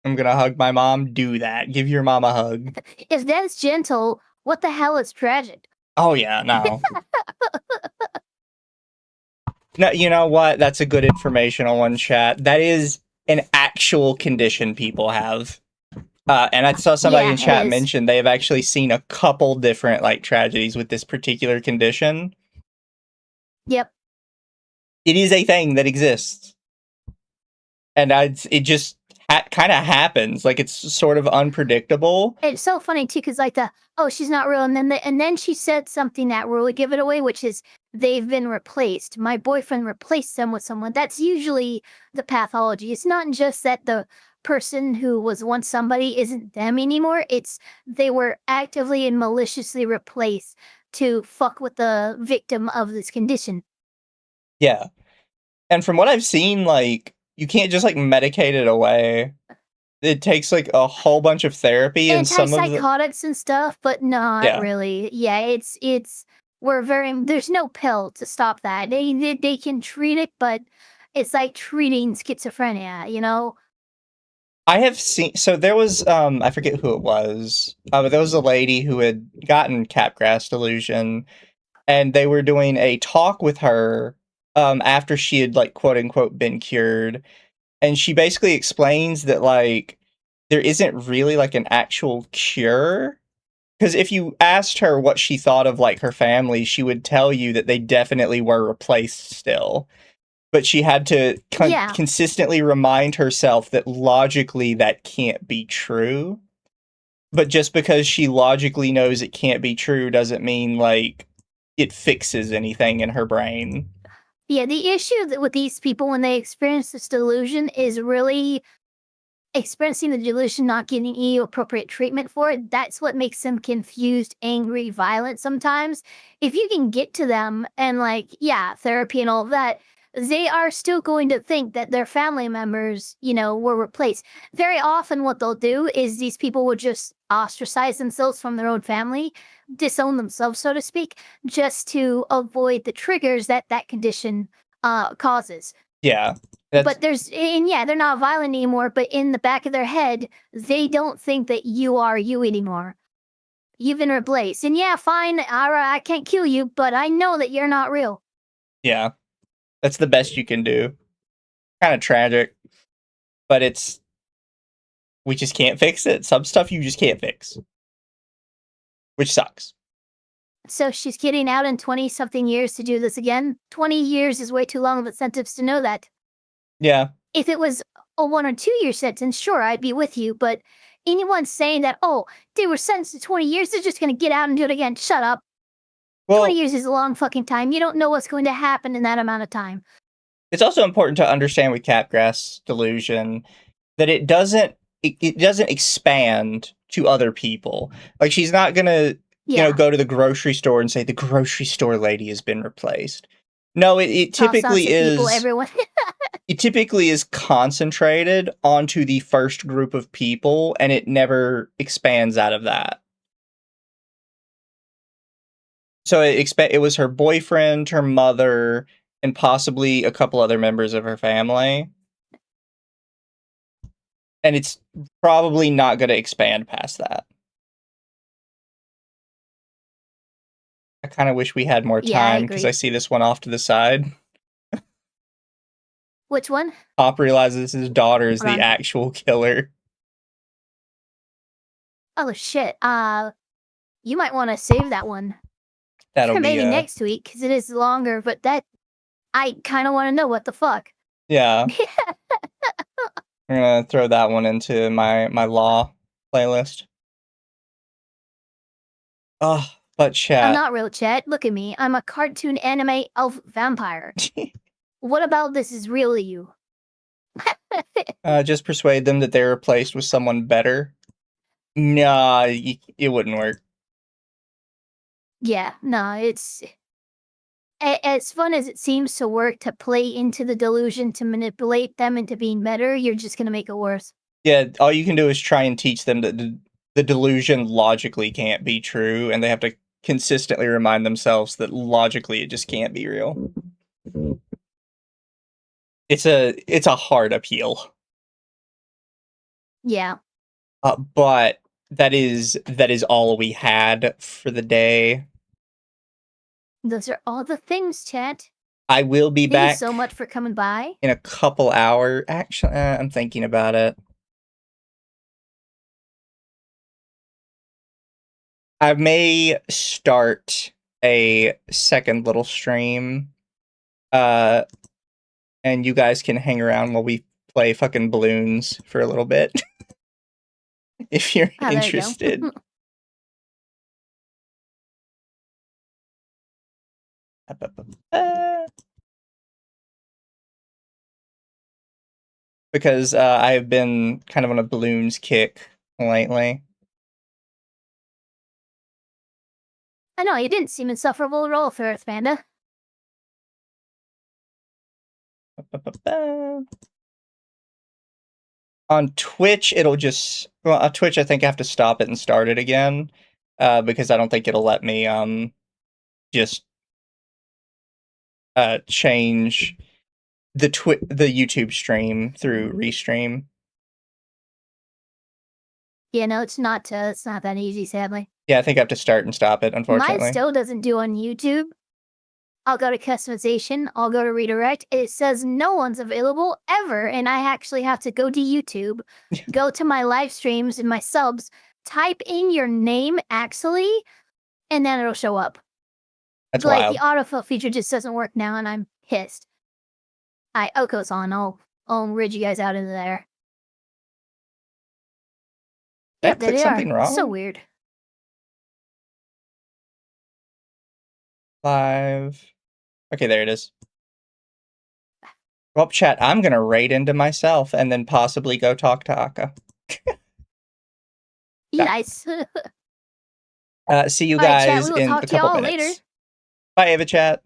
I'm gonna hug my mom. Do that. Give your mom a hug. If that's gentle, what the hell is tragic? Oh, yeah, no. No, you know what? That's a good informational one, chat. That is an actual condition people have. And I saw somebody in chat mention they have actually seen a couple different, like, tragedies with this particular condition. Yep. It is a thing that exists. And it just kind of happens. Like, it's sort of unpredictable. It's so funny, too, because, like, she's not real. And then she said something that really give it away, which is, they've been replaced. My boyfriend replaced them with someone. That's usually the pathology. It's not just that the person who was once somebody isn't them anymore. It's they were actively and maliciously replaced to fuck with the victim of this condition. Yeah. And from what I've seen, like, you can't just, like, medicate it away. It takes, like, a whole bunch of therapy and some of the... Antipsychotics and stuff, but not really. Yeah, there's no pill to stop that. They can treat it, but it's like treating schizophrenia, you know? I have seen, so there was, I forget who it was, but there was a lady who had gotten Capgras delusion, and they were doing a talk with her, after she had, like, quote unquote, been cured, and she basically explains that, like, there isn't really, like, an actual cure. Because if you asked her what she thought of, like, her family, she would tell you that they definitely were replaced still. But she had to consistently remind herself that logically that can't be true. But just because she logically knows it can't be true doesn't mean, like, it fixes anything in her brain. Yeah, the issue with these people when they experience this delusion is really experiencing the delusion, not getting any appropriate treatment for it. That's what makes them confused, angry, violent sometimes. If you can get to them and, like, therapy and all of that, they are still going to think that their family members, were replaced. Very often what they'll do is these people will just ostracize themselves from their own family, disown themselves, so to speak, just to avoid the triggers that condition causes. Yeah. But they're not violent anymore, but in the back of their head, they don't think that you are you anymore. You've been replaced. And fine, I can't kill you, but I know that you're not real. Yeah. That's the best you can do. Kind of tragic. But we just can't fix it. Some stuff you just can't fix. Which sucks. So she's getting out in 20-something years to do this again. 20 years is way too long of a sentence to know that. Yeah. If it was a 1 or 2 year sentence, sure, I'd be with you. But anyone saying that, they were sentenced to 20 years, they're just going to get out and do it again. Shut up. Well, 20 years is a long fucking time. You don't know what's going to happen in that amount of time. It's also important to understand with Capgras delusion that it doesn't expand to other people. Like, she's not going to, go to the grocery store and say, the grocery store lady has been replaced. No, it typically is... everyone. It typically is concentrated onto the first group of people, and it never expands out of that. So it was her boyfriend, her mother, and possibly a couple other members of her family. And it's probably not going to expand past that. I kind of wish we had more time, because I see this one off to the side. Which one? Pop realizes his daughter is the actual killer. Oh, shit. You might want to save that one. That'll For be maybe next week, because it is longer, but that... I kind of want to know what the fuck. Yeah. I'm gonna throw that one into my law playlist. Oh, but I'm chat. not real, chat. Look at me. I'm a cartoon anime elf vampire. What about this is really you? Just persuade them that they're replaced with someone better. Nah, it wouldn't work. Yeah, no, it's... As fun as it seems to work to play into the delusion to manipulate them into being better, you're just gonna make it worse. Yeah, all you can do is try and teach them that the delusion logically can't be true, and they have to consistently remind themselves that logically it just can't be real. It's a hard appeal. Yeah. But that is all we had for the day. Those are all the things, chat. I will be Thank back you so much for coming by. in a couple hours. Actually, I'm thinking about it. I may start a second little stream. And you guys can hang around while we play fucking balloons for a little bit. If you're interested. Because I've been kind of on a balloons kick lately. I know, you didn't seem insufferable at all, Ferris Panda. On Twitch, it'll just... Well, on Twitch, I think I have to stop it and start it again. Because I don't think it'll let me, just... change the YouTube stream through Restream. Yeah, no, it's not that easy, sadly. Yeah, I think I have to start and stop it, unfortunately. Mine still doesn't do on YouTube. I'll go to customization, I'll go to redirect. It says no one's available ever, and I actually have to go to YouTube, go to my live streams and my subs, type in your name, actually, and then it'll show up. That's like, wild. The autofill feature just doesn't work now, and I'm pissed. Alright, Oko's on. I'll rid you guys out into there. Yep, there they something are. wrong? So weird. 5. Okay, there it is. Well, chat, I'm gonna raid into myself and then possibly go talk to Akka. Nice. See you All right, guys chat, we will in talk a to y'all couple minutes. later. Bye, Ava chat.